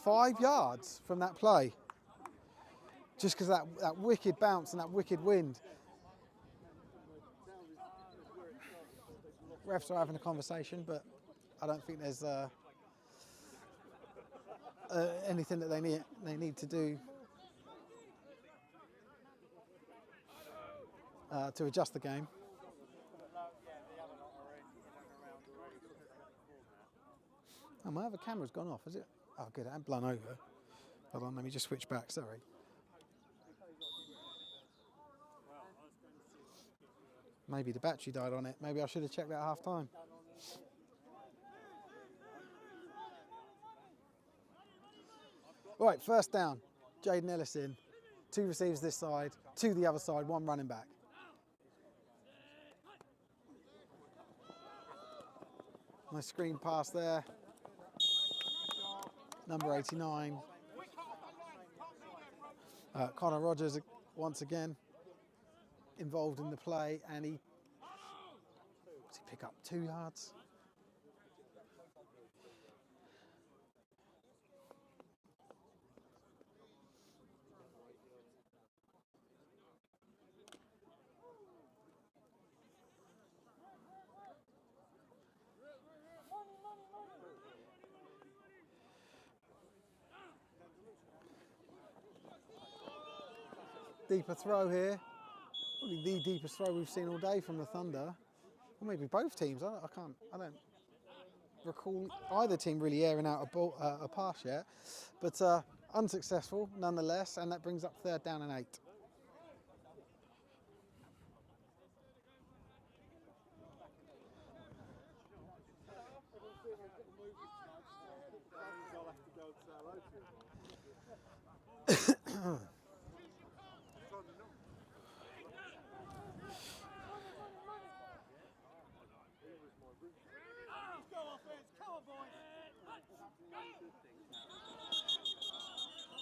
5 yards from that play, just because of that wicked bounce and that wicked wind. Refs are having a conversation, but I don't think there's anything that they need to do to adjust the game. Oh, my other camera's gone off, is it? Oh, good, it hadn't blown over. Hold on, let me just switch back, sorry. Maybe the battery died on it. Maybe I should have checked that at half time. Right, first down. Jaden Ellison. 2 receivers this side, 2 the other side, 1 running back. Nice screen pass there. Number 89. Connor Rogers once again involved in the play, and he pick up 2 yards. Deeper throw here. Probably the deepest throw we've seen all day from the Thunder. Or maybe both teams. I don't recall either team really airing out a pass yet. But unsuccessful nonetheless, and that brings up 3rd down and 8.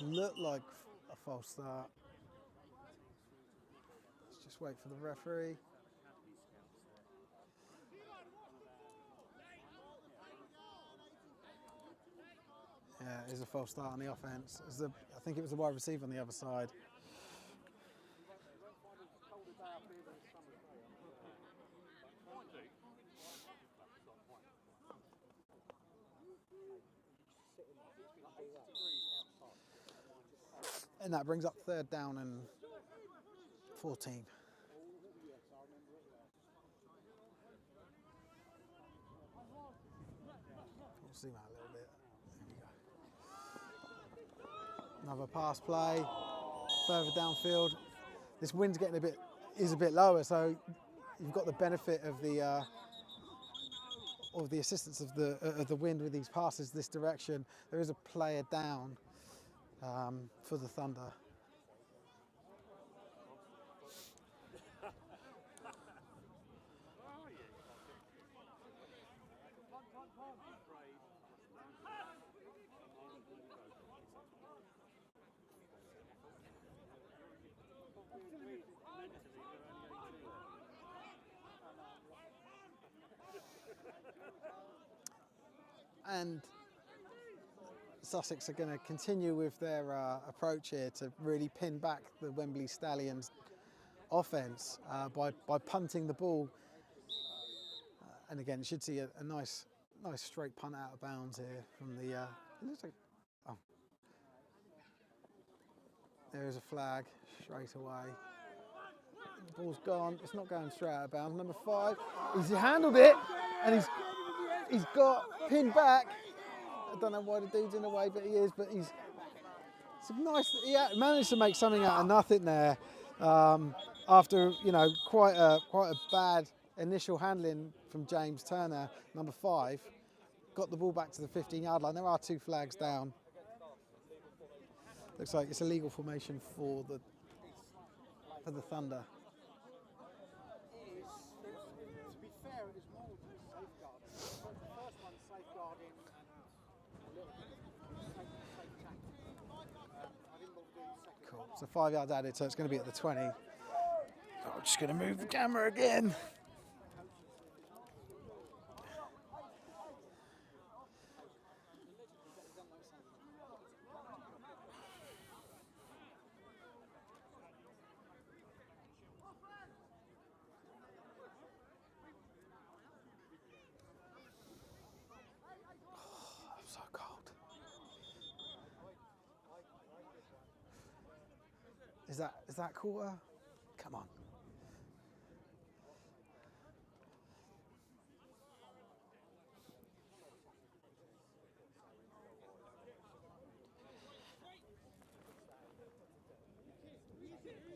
Looked like a false start. Let's just wait for the referee. Yeah, it is a false start on the offense. I think it was the wide receiver on the other side. And that brings up 3rd down and 14. We'll zoom out a little bit. There we go. Another pass play, further downfield. This wind's getting is a bit lower, so you've got the benefit of the assistance of the wind with these passes this direction. There is a player down for the Thunder. And Sussex are going to continue with their approach here to really pin back the Wembley Stallions offence by punting the ball. And again, you should see a nice straight punt out of bounds here from the. It looks like, oh, there is a flag straight away. The ball's gone. It's not going straight out of bounds. Number 5, he's handled it, and he's got pinned back. I don't know why the dude's in the way, but he is. But it's nice. He managed to make something out of nothing there after quite a bad initial handling from James Turner, number 5. Got the ball back to the 15-yard line. There are 2 flags down. Looks like it's a legal formation for the Thunder. To be fair, it was more safeguard. The first one safeguarding a little safe tackle. I didn't bother doing the second. Cool. So 5 yards added, so it's going to be at the 20. So I'm just going to move the camera again. Is that quarter? Come on.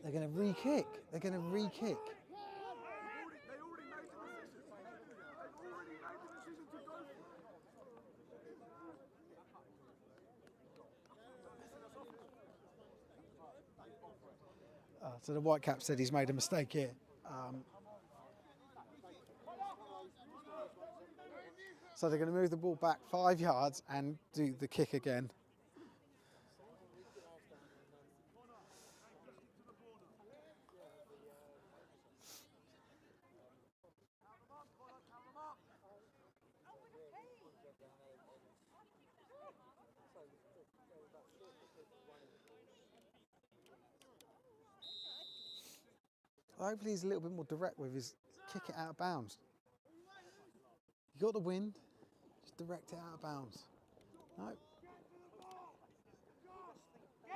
They're going to re-kick. They're going to re-kick. So the Whitecap said he's made a mistake here. So they're going to move the ball back 5 yards and do the kick again. Hopefully he's a little bit more direct with his kick it out of bounds. You got the wind, just direct it out of bounds. No.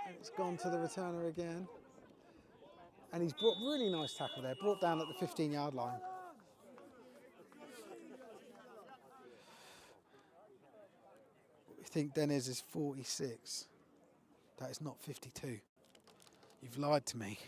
And it's gone to the returner again. And he's brought really nice tackle there, brought down at the 15-yard line. We think Dennis is 46. That is not 52. You've lied to me.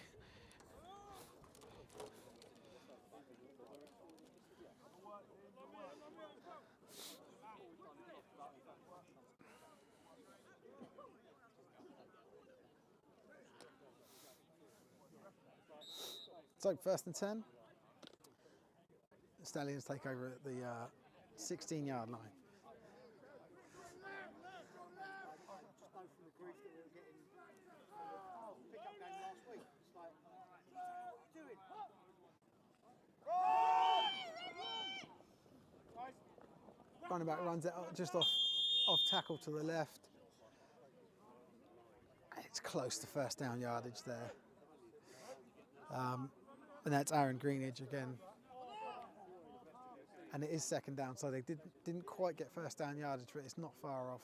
So first and 10. The Stallions take over at the 16-yard line. Just know from the grief that we were getting pickup game last week. It's like, what are you doing? Running back runs it just off tackle to the left. It's close to first down yardage there. And that's Aaron Greenidge again. And it is second down, so they didn't quite get first down yardage, but it's not far off.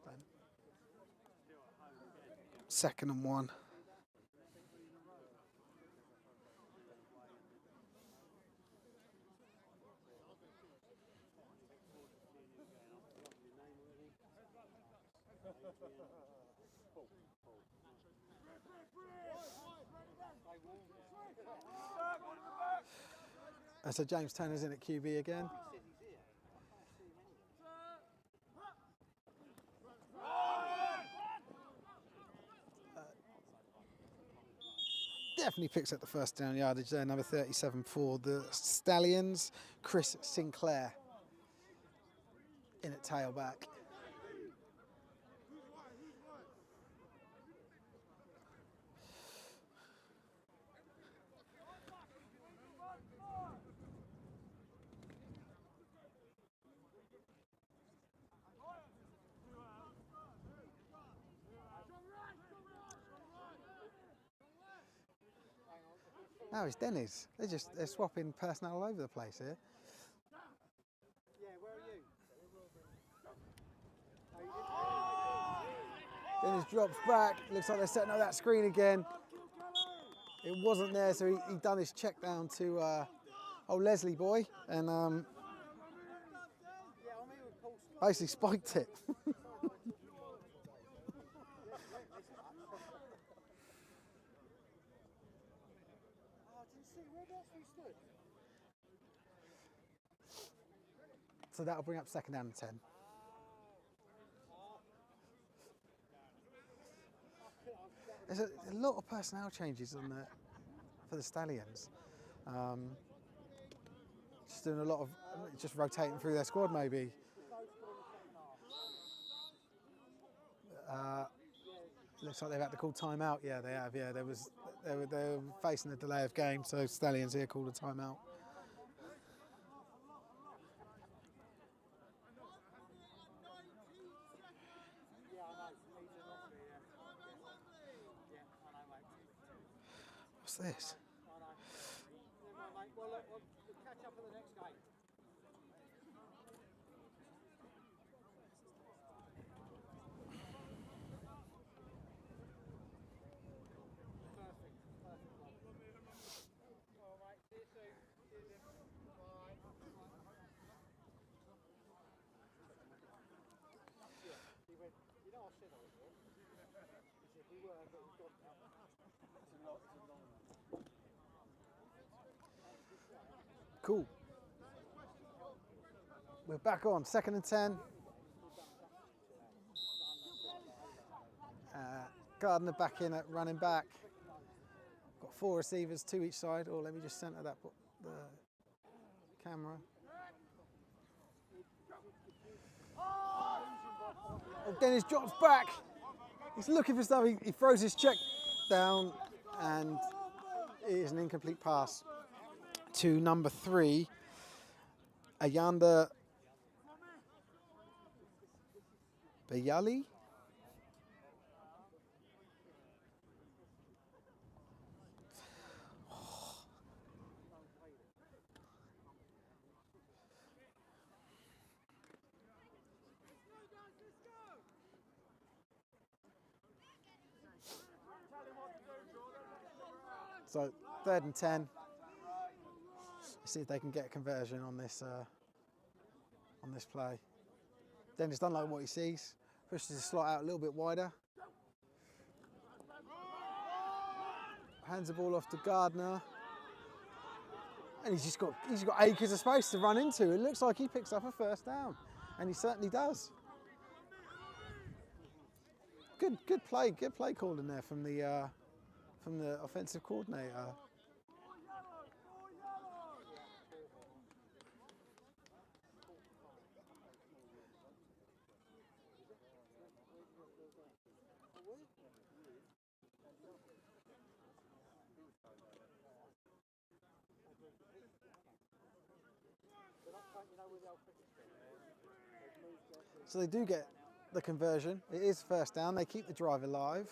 But 2nd and 1. And so James Turner's in at QB again. Definitely picks up the first down yardage there, number 37 for the Stallions. Chris Sinclair in at tailback. Now it's Dennis. They're swapping personnel all over the place here. Yeah, where are you? Dennis drops back. Looks like they're setting up that screen again. It wasn't there, so he done his check down to old Leslie boy and basically spiked it. So that'll bring up 2nd down and 10. There's a lot of personnel changes on for the Stallions. Just doing a lot of just rotating through their squad maybe. Looks like they've had to call timeout. Yeah, they have. Yeah, they were facing a delay of game, so Stallions here called a timeout. What's this? Well, look, we'll catch up at the next game. Cool. We're back on 2nd and 10. Gardner back in at running back. Got 4 receivers, 2 each side. Oh, let me just centre the camera. Oh, Dennis drops back. He's looking for stuff. He throws his check down, and it is an incomplete pass to number 3, Ayanda Bayali. So 3rd and 10. Let's see if they can get a conversion on this play. Dennis doesn't like what he sees. Pushes the slot out a little bit wider. Hands the ball off to Gardner. And he's got acres of space to run into. It looks like he picks up a 1st down. And he certainly does. Good play calling there from the offensive coordinator. So they do get the conversion. It is 1st down. They keep the drive alive.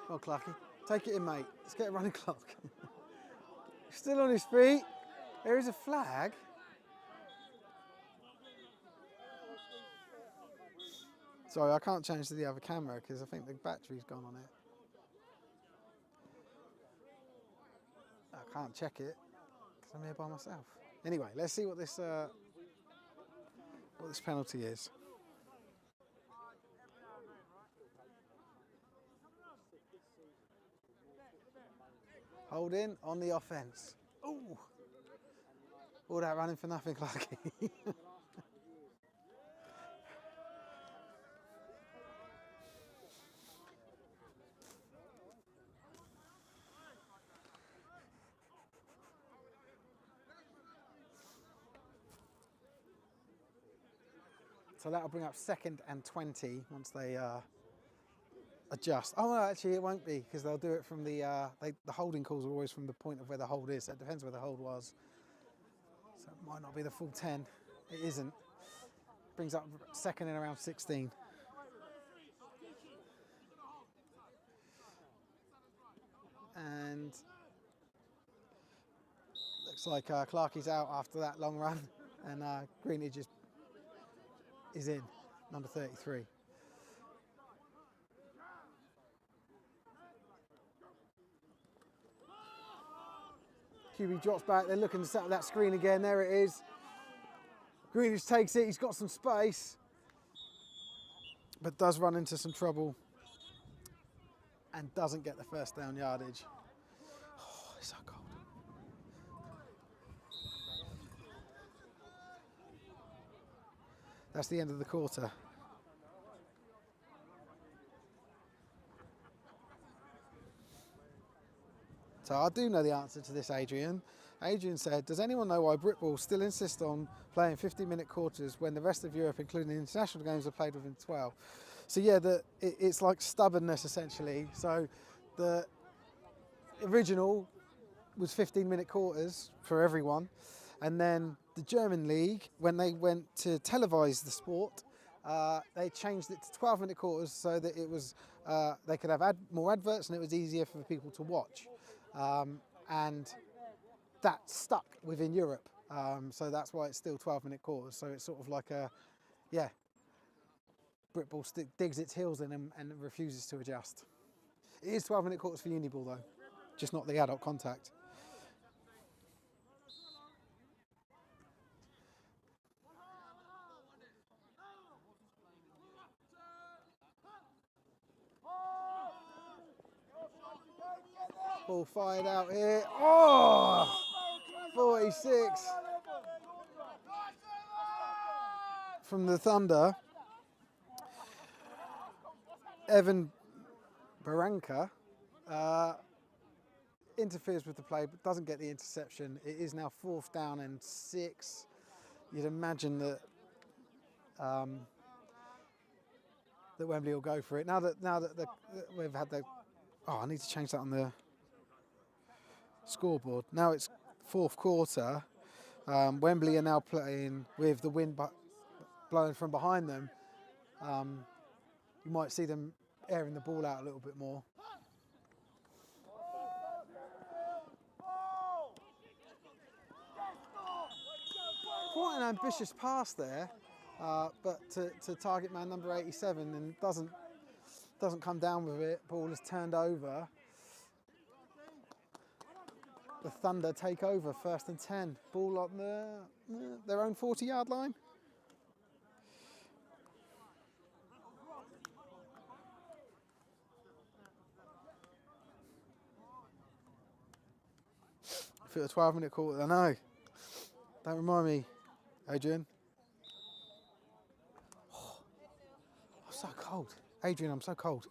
Come on, Clarky. Take it in, mate. Let's get a running clock. Still on his feet. There is a flag. Sorry, I can't change to the other camera because I think the battery's gone on it. I can't check it because I'm here by myself. Anyway, let's see what this penalty is. Holding on the offence. Ooh! All that running for nothing, Clarky. So that'll bring up 2nd and 20 once they adjust. Oh, no, actually it won't be because they'll do it from the holding calls are always from the point of where the hold is. So it depends where the hold was. So it might not be the full 10. It isn't. Brings up 2nd and around 16. And looks like Clarkie's out after that long run, and Greenidge is in, number 33. QB drops back, they're looking to set up that screen again, there it is. Greenidge takes it, he's got some space, but does run into some trouble and doesn't get the 1st down yardage. Oh, it's so cold. That's the end of the quarter. So I do know the answer to this, Adrian. Adrian said, does anyone know why Britball still insist on playing 50-minute quarters when the rest of Europe, including the international games, are played within 12? So yeah, it's like stubbornness, essentially. So the original was 15-minute quarters for everyone. And then the German league, when they went to televise the sport, they changed it to 12-minute quarters so that it was they could have more adverts and it was easier for people to watch. And that stuck within Europe. So that's why it's still 12-minute quarters. So it's sort of like a, yeah, Britball digs its heels in and refuses to adjust. It is 12-minute quarters for Uniball though, just not the adult contact. Ball fired out here. Oh! 46 from the Thunder. Evan Barranca interferes with the play but doesn't get the interception. It is now 4th down and 6. You'd imagine that that Wembley will go for it. Now that we've had the... Oh, I need to change that on the scoreboard. Now it's 4th quarter. Wembley are now playing with the wind blowing from behind them. You might see them airing the ball out a little bit more. Quite an ambitious pass there, but to target man number 87, and doesn't come down with it. Ball is turned over. The Thunder take over, 1st and 10. Ball on their own 40-yard line. For the 12-minute quarter, I know. Don't remind me, Adrian. Oh, I'm so cold. Adrian, I'm so cold.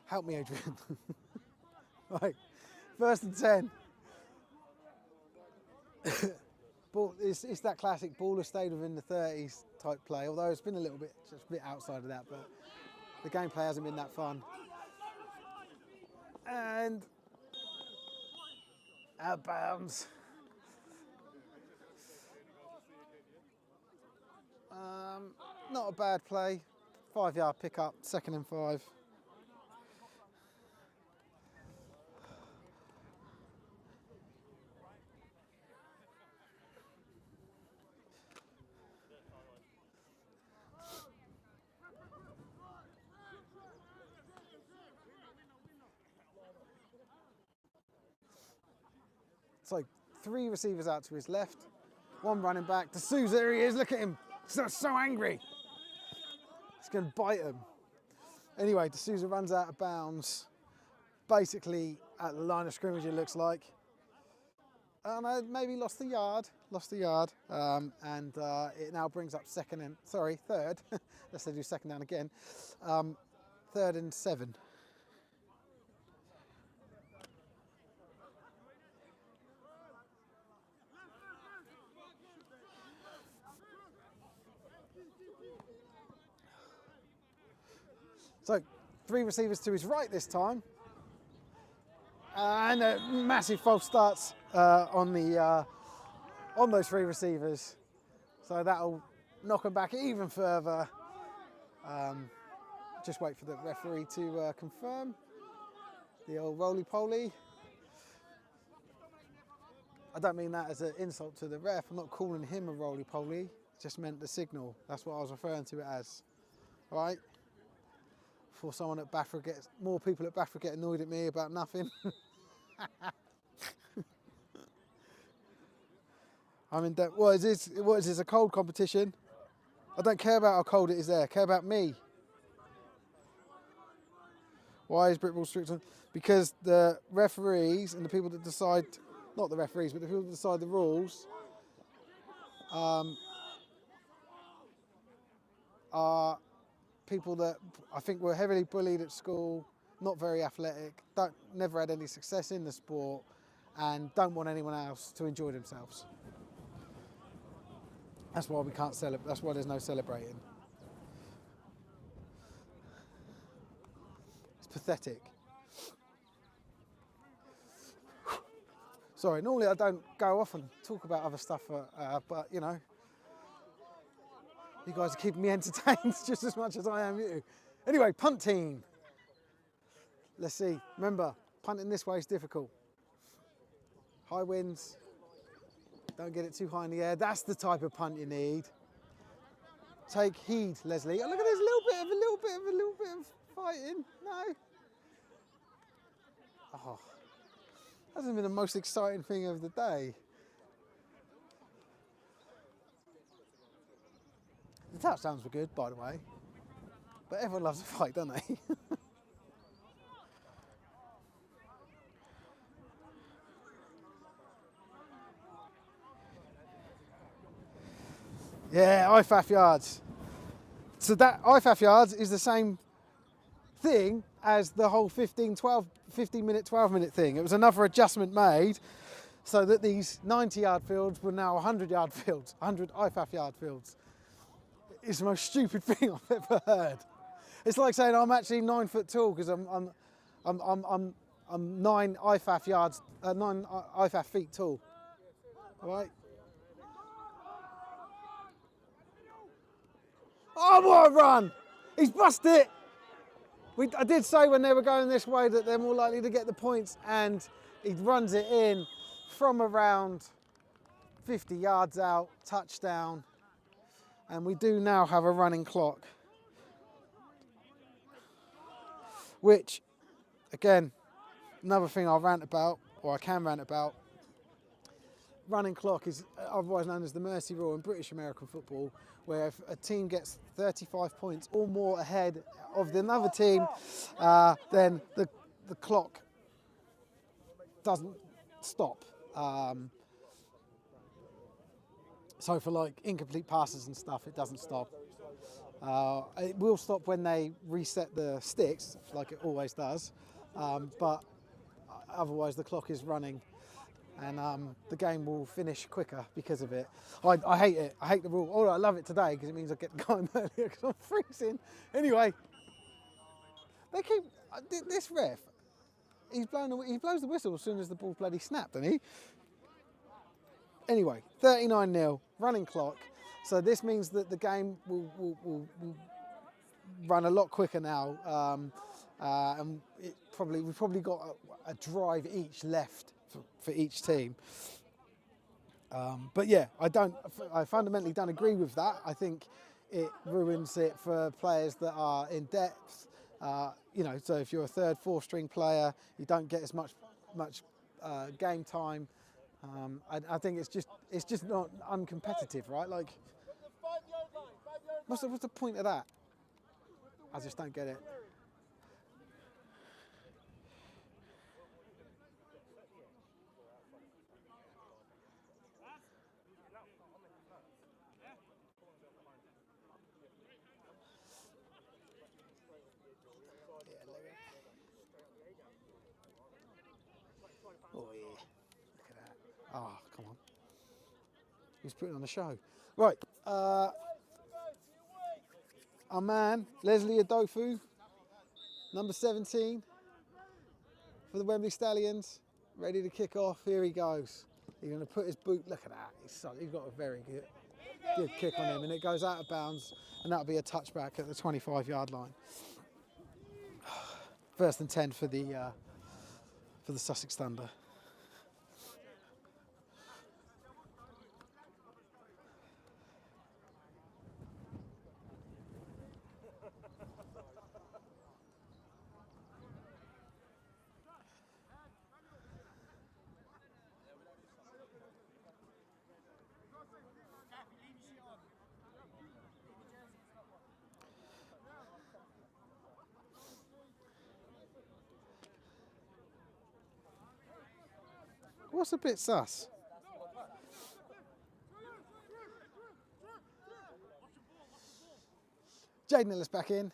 Help me, Adrian. Right, 1st and 10. Ball, it's that classic ball has stayed within the 30s type play, although it's been just a bit outside of that, but the gameplay hasn't been that fun. And out of bounds. Not a bad play. 5-yard pickup, 2nd and 5. So 3 receivers out to his left, 1 running back. D'Souza, there he is, look at him. He's so angry. He's going to bite him. Anyway, D'Souza runs out of bounds, basically at the line of scrimmage, it looks like. And maybe lost the yard. And it now brings up 3rd. Let's do 2nd down again. 3rd and 7. So 3 receivers to his right this time, and a massive false starts on those 3 receivers. So that'll knock them back even further. Just wait for the referee to confirm the old roly-poly. I don't mean that as an insult to the ref. I'm not calling him a roly-poly. Just meant the signal. That's what I was referring to it as. All right. Before someone at BAFACL more people at BAFACL get annoyed at me about nothing. I mean, what is this, a cold competition? I don't care about how cold it is there, I care about me. Why is Britball strict on? Because the referees and the people that decide, not the referees, but the people that decide the rules, are people that I think were heavily bullied at school, not very athletic, never had any success in the sport, and don't want anyone else to enjoy themselves. That's why we can't celebrate. That's why there's no celebrating. It's pathetic. Sorry, normally I don't go off and talk about other stuff, but you know, you guys are keeping me entertained just as much as I am you. Anyway, punt team. Let's see. Remember, punting this way is difficult. High winds. Don't get it too high in the air. That's the type of punt you need. Take heed, Leslie. Oh, look at this a little bit of fighting. No. Oh, hasn't been the most exciting thing of the day. The touchdowns were good, by the way, but everyone loves a fight, don't they? Yeah, IFAF yards. So that IFAF yards is the same thing as the whole 15 minute, 12 minute thing. It was another adjustment made so that these 90-yard fields were now 100-yard fields, 100 IFAF yard fields. It's the most stupid thing I've ever heard. It's like saying I'm actually 9 foot tall because I'm 9 IFAF yards, 9 IFAF feet tall. All right. Oh, what a run! He's bust it. I did say when they were going this way that they're more likely to get the points, and he runs it in from around 50 yards out, touchdown. And we do now have a running clock, which, again, another thing I'll rant about, or I can rant about. Running clock is otherwise known as the mercy rule in British American football, where if a team gets 35 points or more ahead of the other team, then the clock doesn't stop. So for like incomplete passes and stuff, it doesn't stop. It will stop when they reset the sticks, like it always does, but otherwise the clock is running. And the game will finish quicker because of it. I hate it. I hate the rule. Oh, I love it today because it means I get to go home earlier because I'm freezing. Anyway, they keep this ref. He blows the whistle as soon as the ball bloody snapped, doesn't he? Anyway, 39-0 running clock. So this means that the game will run a lot quicker now, and we've probably got a drive each left for each team. But yeah, I fundamentally don't agree with that. I think it ruins it for players that are in depth. So if you're a third, fourth string player, you don't get as much game time. I think it's just not uncompetitive, right? Like, what's the point of that? I just don't get it. Oh yeah, look at that. Oh, come on. He's putting on a show. Right, our man, Leslie Adofu, number 17 for the Wembley Stallions, ready to kick off. Here he goes. He's going to put his boot, look at that. He's got a very good kick on him, and it goes out of bounds, and that'll be a touchback at the 25-yard line. First and 10 for the Sussex Thunder. What's a bit sus? Jaden Ellis back in.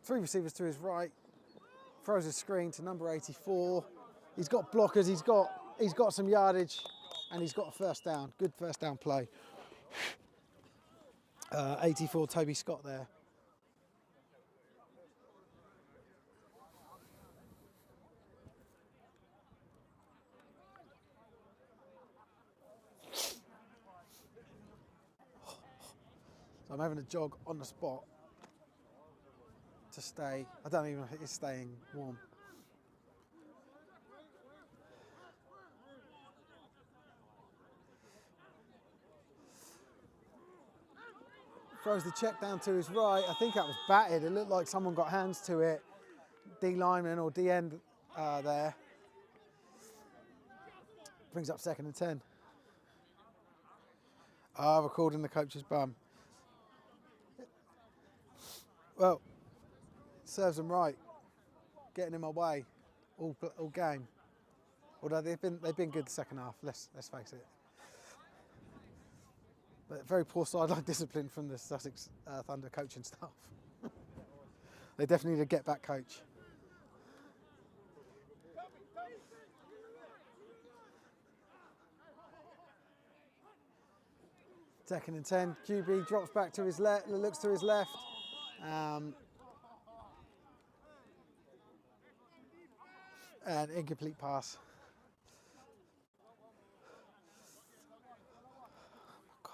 3 receivers to his right. Throws a screen to number 84. He's got blockers. He's got some yardage, and he's got a first down. Good first down play. 84 Toby Scott there. So I'm having a jog on the spot to stay. I don't even know if it's staying warm. Throws the check down to his right. I think that was batted. It looked like someone got hands to it. D lineman or D end there. Brings up 2nd and 10. Recording the coach's bum. Well, serves them right. Getting in my way all game. Although they've been good the second half. Let's face it. But very poor sideline discipline from the Sussex Thunder coaching staff. They definitely need a get-back coach. Second and 10. QB drops back to his left, looks to his left. And incomplete pass. Oh, God.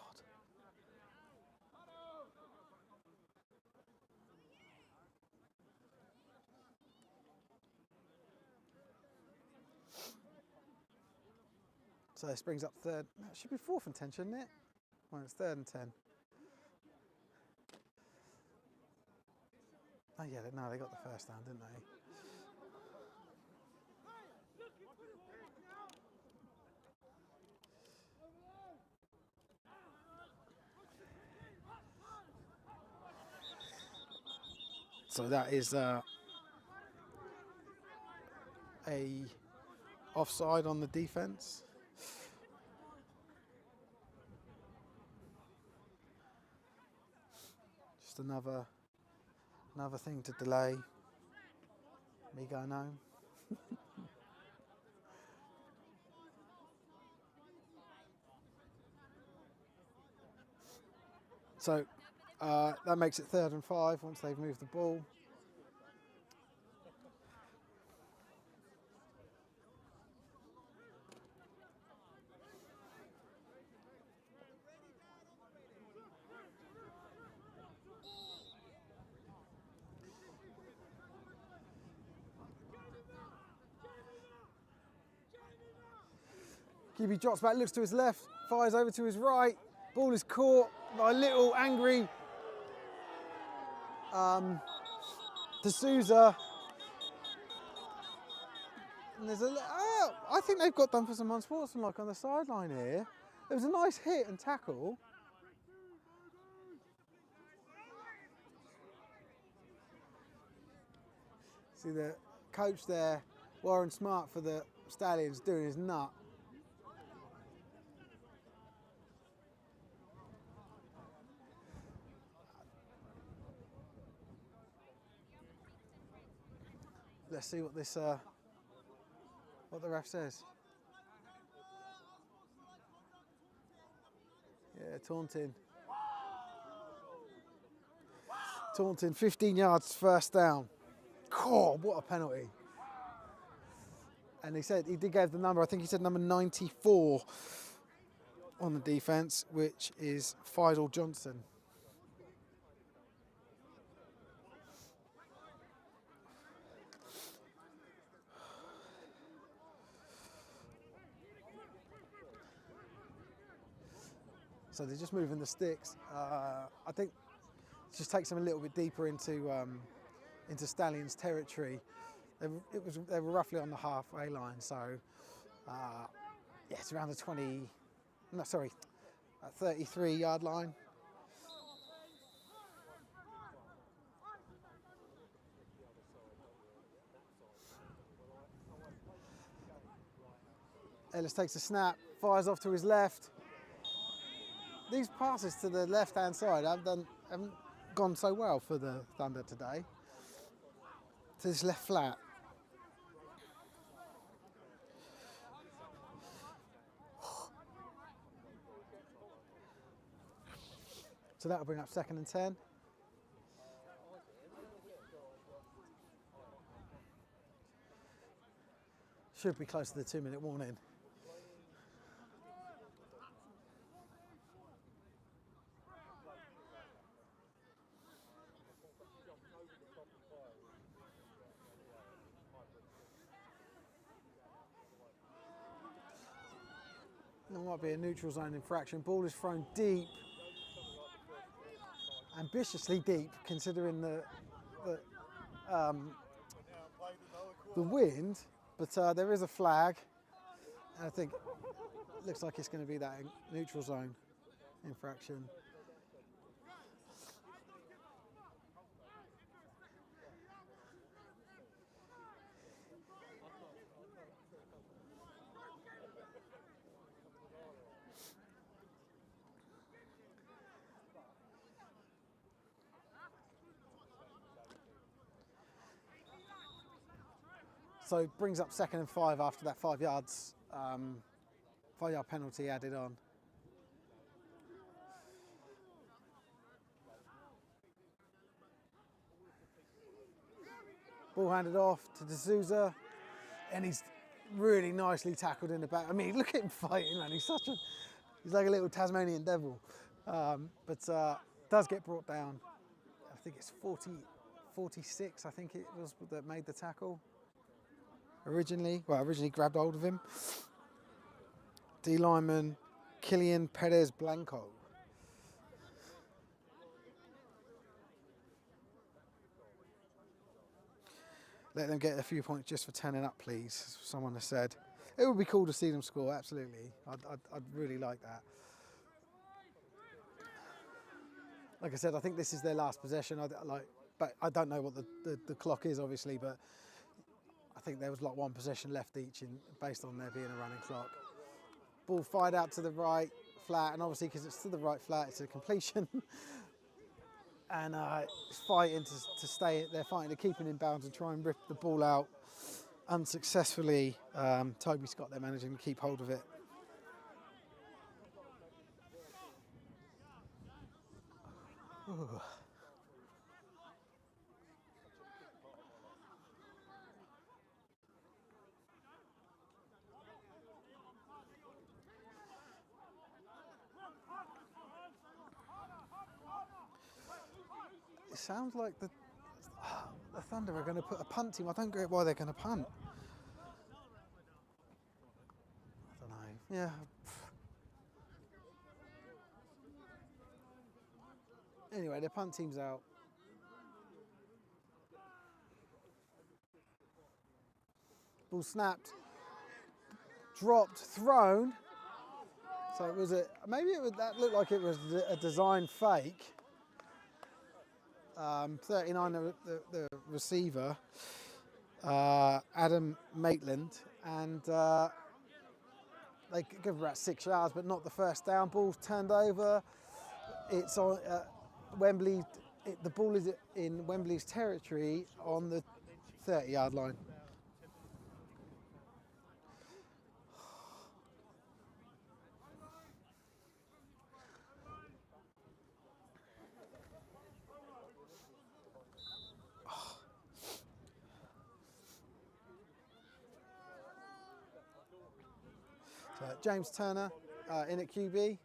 So this brings up third. No, it should be 4th and 10, shouldn't it? Well, it's 3rd and 10. Oh yeah, no, they got the first down, didn't they? So that is a offside on the defence. Just another thing to delay me going home. So that makes it 3rd and 5 once they've moved the ball. QB drops back, looks to his left, fires over to his right. Ball is caught by a little angry D'Souza. And there's I think they've got done for some unsportsmanlike on the sideline here. It was a nice hit and tackle. See the coach there, Warren Smart for the Stallions, doing his nut. Let's see what this what the ref says. Yeah, taunting. Taunting, 15 yards, first down. Oh, what a penalty. And he did give the number, I think he said number 94 on the defence, which is Faisal Johnson. So they're just moving the sticks. I think it just takes them a little bit deeper into Stallions territory. They were roughly on the halfway line, so yeah, it's around the 33-yard line. Ellis takes a snap, fires off to his left. These passes to the left-hand side haven't gone so well for the Thunder today. To this left flat. So that'll bring up 2nd and 10. Should be close to the 2-minute warning. There might be a neutral zone infraction. Ball is thrown deep, ambitiously deep, considering the wind. But there is a flag, and I think it looks like it's going to be that neutral zone infraction. So it brings up 2nd and 5 after that 5 yards, 5-yard penalty added on. Ball handed off to D'Souza, and he's really nicely tackled in the back. I mean, look at him fighting, man. He's like a little Tasmanian devil. But does get brought down. I think it's 46, I think it was, that made the tackle. Originally grabbed hold of him. D lineman Kilian Perez Blanco. Let them get a few points just for turning up, please, someone has said. It would be cool to see them score, absolutely. I'd really like that. Like I said, I think this is their last possession. But I don't know what the clock is, obviously, but I think there was like 1 possession left each based on there being a running clock. Ball fired out to the right flat, and obviously because it's to the right flat, it's a completion. And it's fighting to stay. They're fighting to keep it in bounds and try and rip the ball out unsuccessfully. Toby Scott, they're managing to keep hold of it. Ooh. It sounds like the Thunder are going to put a punt team. I don't get why they're going to punt. I don't know. Yeah. Anyway, their punt team's out. Ball snapped, dropped, thrown. So it was that looked like it was a design fake. 39, the receiver, Adam Maitland, and they give about 6 yards, but not the first down. Ball's turned over. It's on Wembley. The ball is in Wembley's territory on the 30-yard line. James Turner in at QB.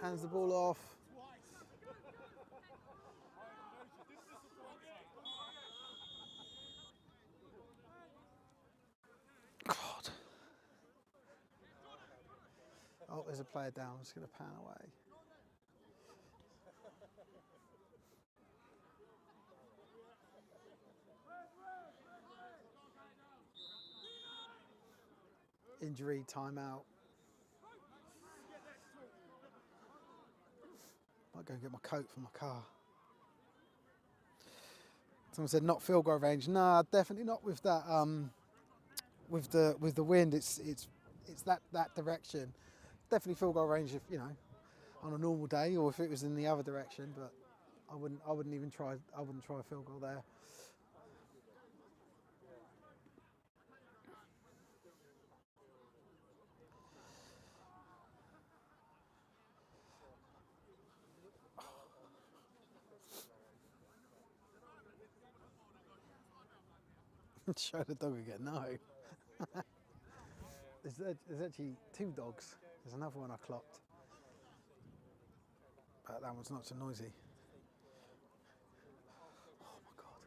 Hands the ball off. God. Oh, there's a player down. I'm just going to pan away. Injury, timeout. Might go and get my coat for my car. Someone said not field goal range. Nah, definitely not with that. With the wind, it's that direction. Definitely field goal range if on a normal day, or if it was in the other direction. But I wouldn't even try. I wouldn't try a field goal there. Show the dog again. No. There's actually 2 dogs. There's another one I clocked, but that one's not so noisy. Oh my God.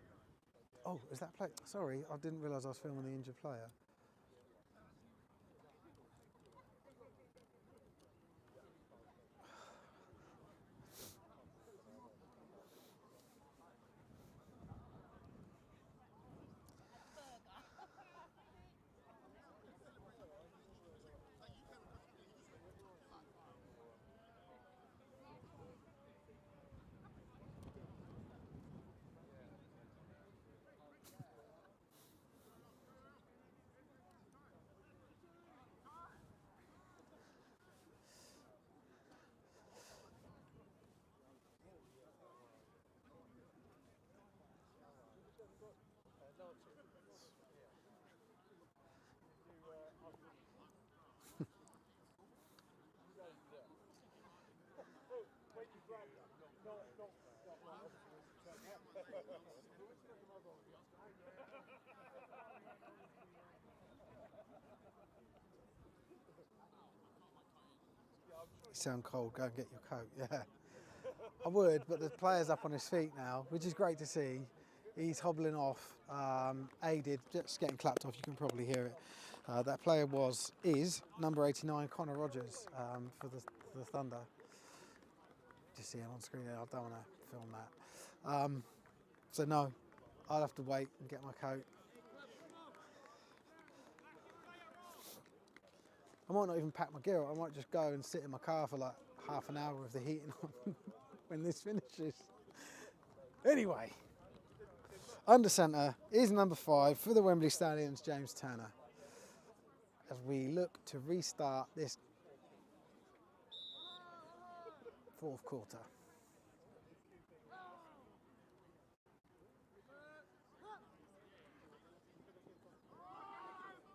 Oh, is that play? Sorry, I didn't realise I was filming the injured player. You sound cold, go and get your coat, yeah. I would, but the player's up on his feet now, which is great to see. He's hobbling off, aided, just getting clapped off, you can probably hear it. That player is number 89, Connor Rogers, for the Thunder. Just see him on screen there, I don't want to film that. So no, I'll have to wait and get my coat. I might not even pack my gear up, I might just go and sit in my car for like half an hour with the heating on when this finishes. Anyway, under centre is number 5 for the Wembley Stallions, James Turner, as we look to restart this fourth quarter.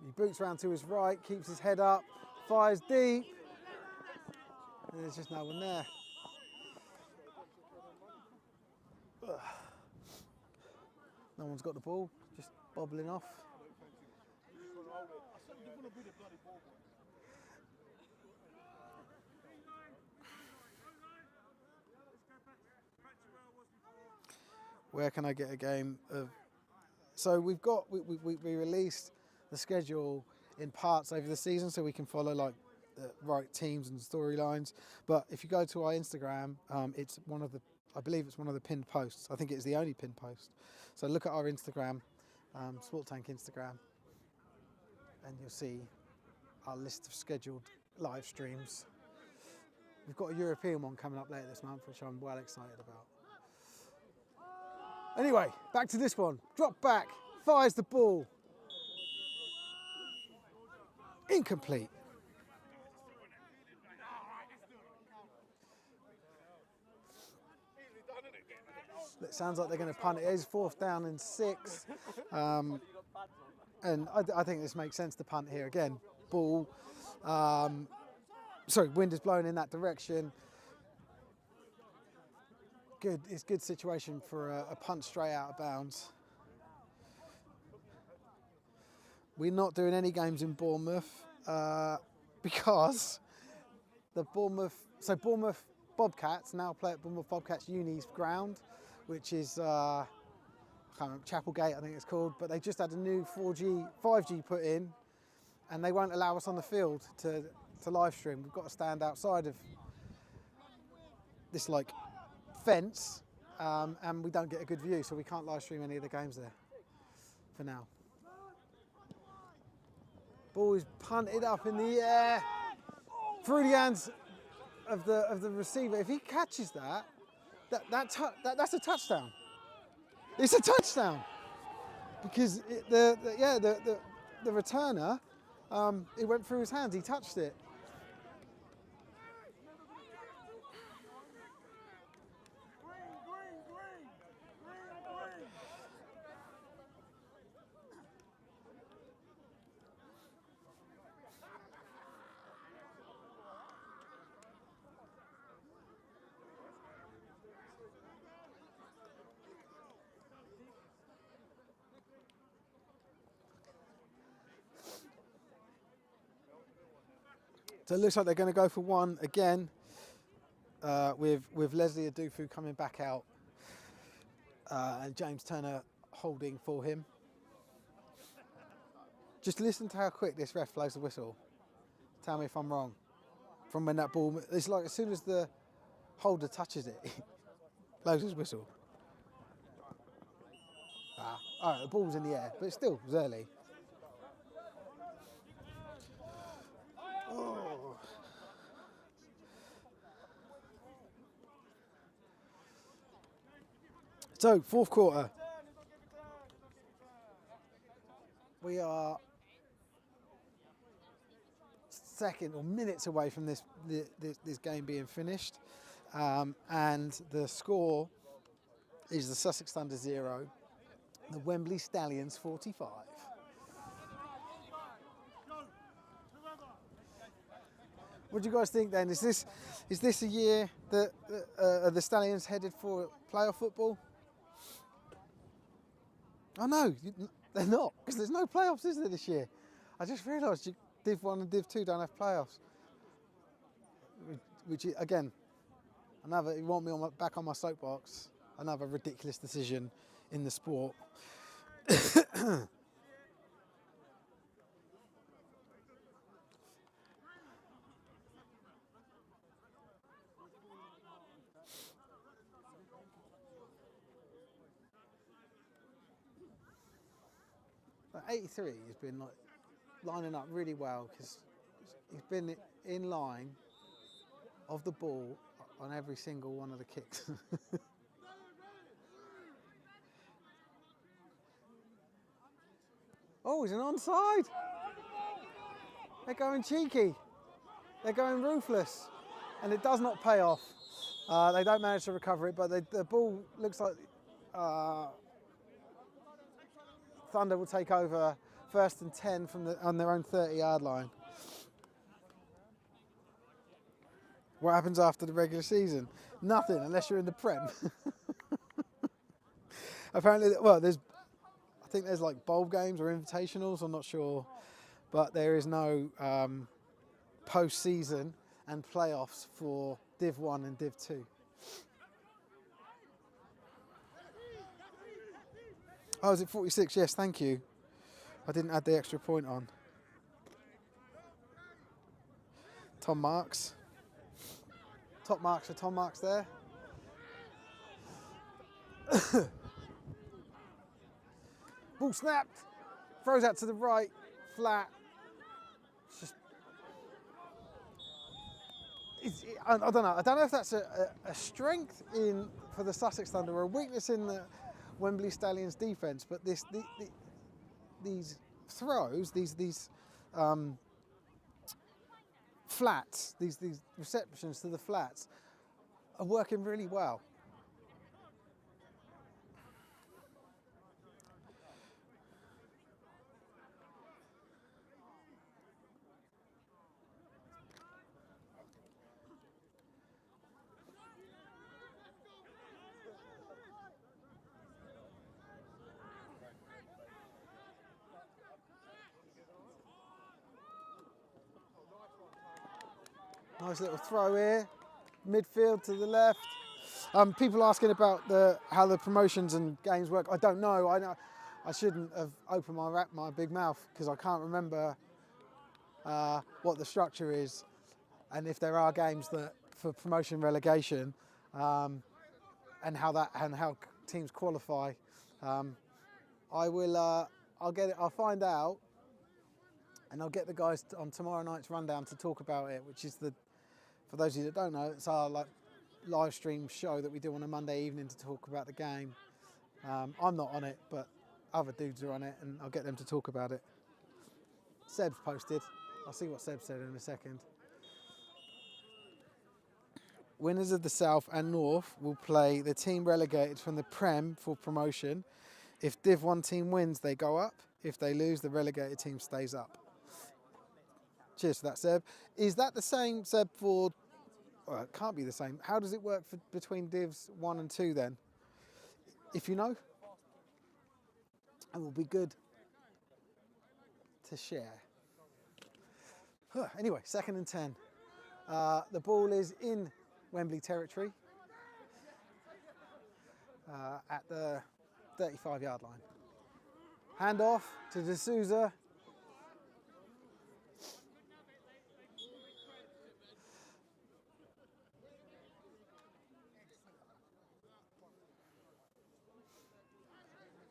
He boots round to his right, keeps his head up, fires deep, and there's just no one there. Ugh. No one's got the ball, just bobbling off. Where can I get a game of? So we released the schedule in parts over the season, so we can follow like the right teams and storylines. But if you go to our Instagram, I believe it's one of the pinned posts. I think it's the only pinned post. So look at our Instagram, Sport Tank Instagram, and you'll see our list of scheduled live streams. We've got a European one coming up later this month, which I'm well excited about. Anyway, back to this one. Drop back, fires the ball. Incomplete. It sounds like they're going to punt it. It is 4th down and 6. And I think this makes sense to punt here again. Ball. Wind is blowing in that direction. Good. It's a good situation for a punt straight out of bounds. We're not doing any games in Bournemouth because the Bournemouth Bobcats now play at Bournemouth Bobcats Uni's ground, which is I can't remember, Chapelgate I think it's called, but they just had a new 5G put in, and they won't allow us on the field to live stream. We've got to stand outside of this like fence, and we don't get a good view, so we can't live stream any of the games there for now. Ball is punted up in the air through the hands of the receiver. If he catches that's a touchdown. It's a touchdown because the returner, it went through his hands. He touched it. So it looks like they're going to go for one again, with Leslie Adufu coming back out and James Turner holding for him. Just listen to how quick this ref blows the whistle. Tell me if I'm wrong. From when that ball, it's like as soon as the holder touches it, he blows his whistle. All right, the ball's in the air, but it still was early. Oh. So, fourth quarter. We are second or minutes away from this game being finished, and the score is the Sussex Thunder 0, the Wembley Stallions 45. What do you guys think then? Is this a year that the Stallions headed for playoff football? Oh no, they're not, because there's no playoffs, is there, this year? I just realised Div 1 and Div 2 don't have playoffs. Which, again, you want me back on my soapbox, another ridiculous decision in the sport. But 83 has been like lining up really well because he's been in line of the ball on every single one of the kicks. Oh, he's an onside. They're going cheeky. They're going ruthless. And it does not pay off. They don't manage to recover it, but the ball looks like Thunder will take over 1st and 10 on their own 30-yard line. What happens after the regular season? Nothing, unless you're in the Prem. Apparently, well, I think there's like bowl games or invitationals, I'm not sure. But there is no post-season and playoffs for Div 1 and Div 2. Oh, is it 46? Yes, thank you. I didn't add the extra point on. Tom Marks. Top marks for Tom Marks there. Ball snapped. Throws out to the right. Flat. I don't know. I don't know if that's a strength for the Sussex Thunder or a weakness in the Wembley Stallions defence, but these throws, these flats, these receptions to the flats are working really well. Nice little throw here, midfield to the left. People asking about how the promotions and games work. I don't know. I shouldn't have opened my big mouth because I can't remember what the structure is and if there are games that for promotion relegation and how teams qualify. I'll find out, and I'll get the guys on tomorrow night's rundown to talk about it, which is for those of you that don't know, it's our live stream show that we do on a Monday evening to talk about the game. I'm not on it, but other dudes are on it, and I'll get them to talk about it. Seb's posted. I'll see what Seb said in a second. Winners of the South and North will play the team relegated from the Prem for promotion. If Div 1 team wins, they go up. If they lose, the relegated team stays up. Cheers for that, Seb. Is that the same, Seb, for... Well, it can't be the same. How does it work between Divs 1 and 2 then? If you know, it will be good to share. Anyway, 2nd and 10. The ball is in Wembley territory at the 35-yard line. Hand off to D'Souza.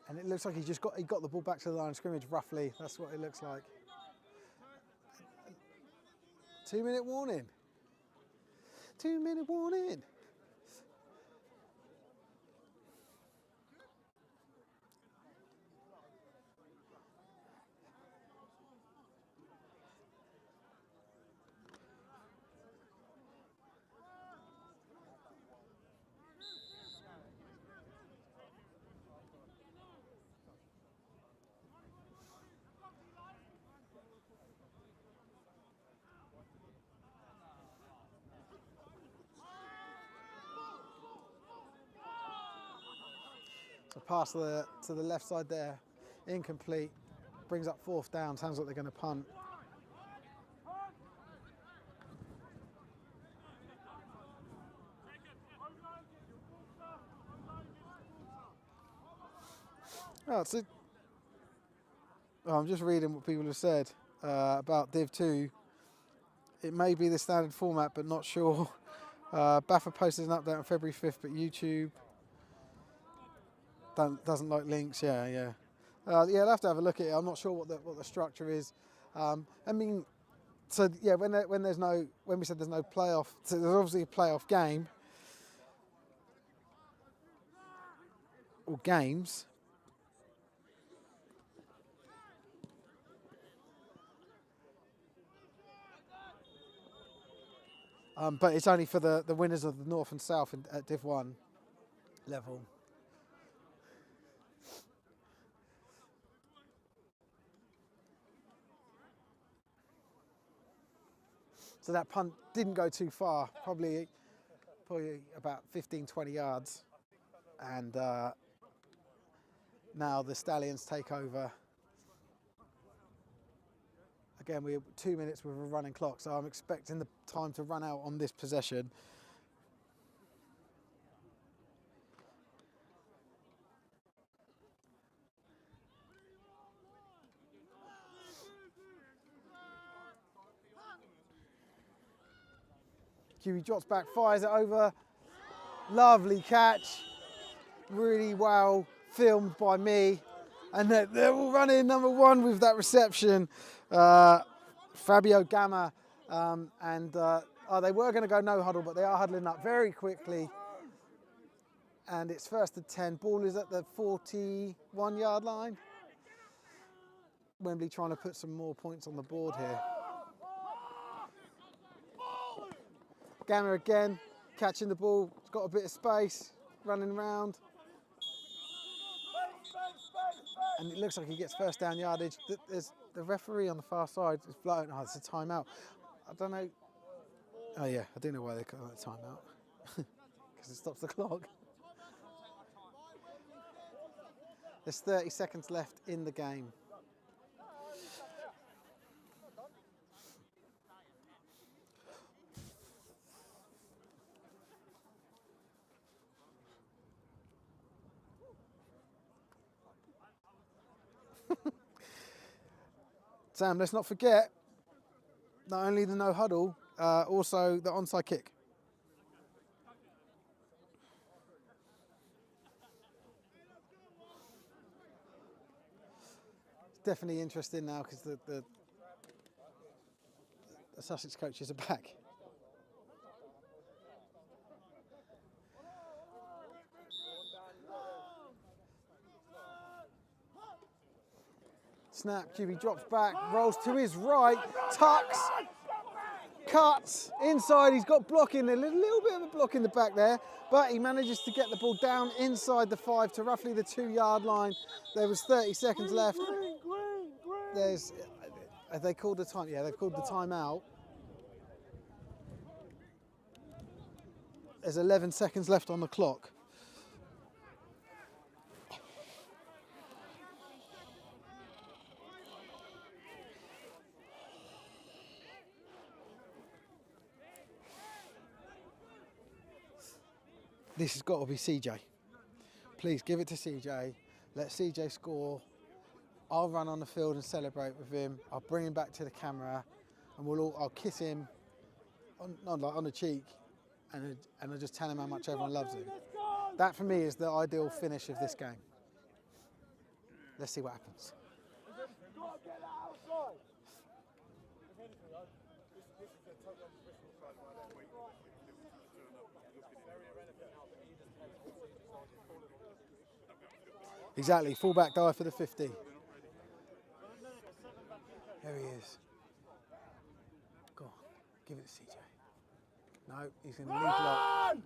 And it looks like he got the ball back to the line of scrimmage roughly. That's what it looks like. 2-minute warning. 2-minute warning. So pass to the left side there, incomplete, brings up 4th down, sounds like they're going to punt. Oh, I'm just reading what people have said about Div 2. It may be the standard format, but not sure. BAFA posted an update on February 5th, but YouTube doesn't like links. Yeah, I'll have to have a look at it. I'm not sure what the structure is. I mean, so yeah, when we said there's no playoff, so there's obviously a playoff game or games. But it's only for the winners of the North and South at Div 1 level. So that punt didn't go too far, probably about 15, 20 yards. And now the Stallions take over. Again, we're 2 minutes with a running clock, so I'm expecting the time to run out on this possession. QB drops back, fires it over. Lovely catch. Really well filmed by me. And they're all running number 1 with that reception. Fabio Gamma. They were going to go no huddle, but they are huddling up very quickly. And it's 1st and 10. Ball is at the 41-yard line. Wembley trying to put some more points on the board here. Gamma again, catching the ball. It's got a bit of space, running around. And it looks like he gets 1st down yardage. There's the referee on the far side is blowing. Oh, it's a timeout. I don't know. Oh yeah, I do know why they call it a timeout. Because it stops the clock. There's 30 seconds left in the game. Sam, let's not forget, not only the no huddle, also the onside kick. It's definitely interesting now because the Sussex coaches are back. Snap, QB drops back, rolls to his right, tucks, cuts, inside, he's got blocking, a little bit of a block in the back there, but he manages to get the ball down inside the 5 to roughly the 2-yard line. There was 30 seconds left. Have they called the time? Yeah, they've called the timeout. There's 11 seconds left on the clock. This has got to be CJ. Please give it to CJ. Let CJ score. I'll run on the field and celebrate with him. I'll bring him back to the camera, and I'll kiss him on the cheek, and I'll just tell him how much everyone loves him. That for me is the ideal finish of this game. Let's see what happens. Exactly, fullback dive for the 50. There he is. Go on, give it to CJ. No, he's going to lead block.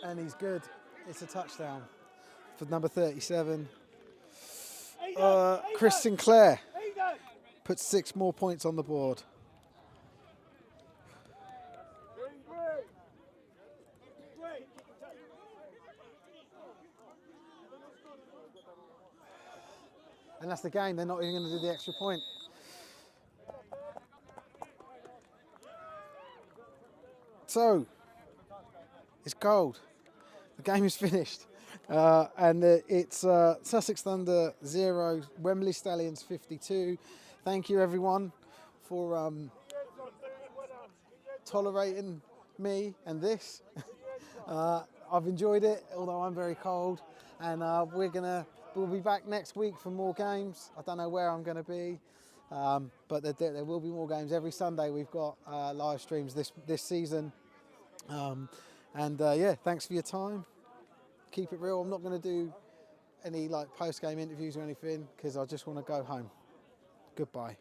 And he's good. It's a touchdown for number 37. Chris Sinclair puts 6 more points on the board. And that's the game. They're not even going to do the extra point. So, it's gold. The game is finished. And it's Sussex Thunder 0, Wembley Stallions 52. Thank you, everyone, for tolerating me and this. I've enjoyed it, although I'm very cold. And we'll be back next week for more games. I don't know where I'm going to be, but there will be more games. Every Sunday we've got live streams this season. Yeah, thanks for your time. Keep it real. I'm not going to do any like post-game interviews or anything because I just want to go home. Goodbye.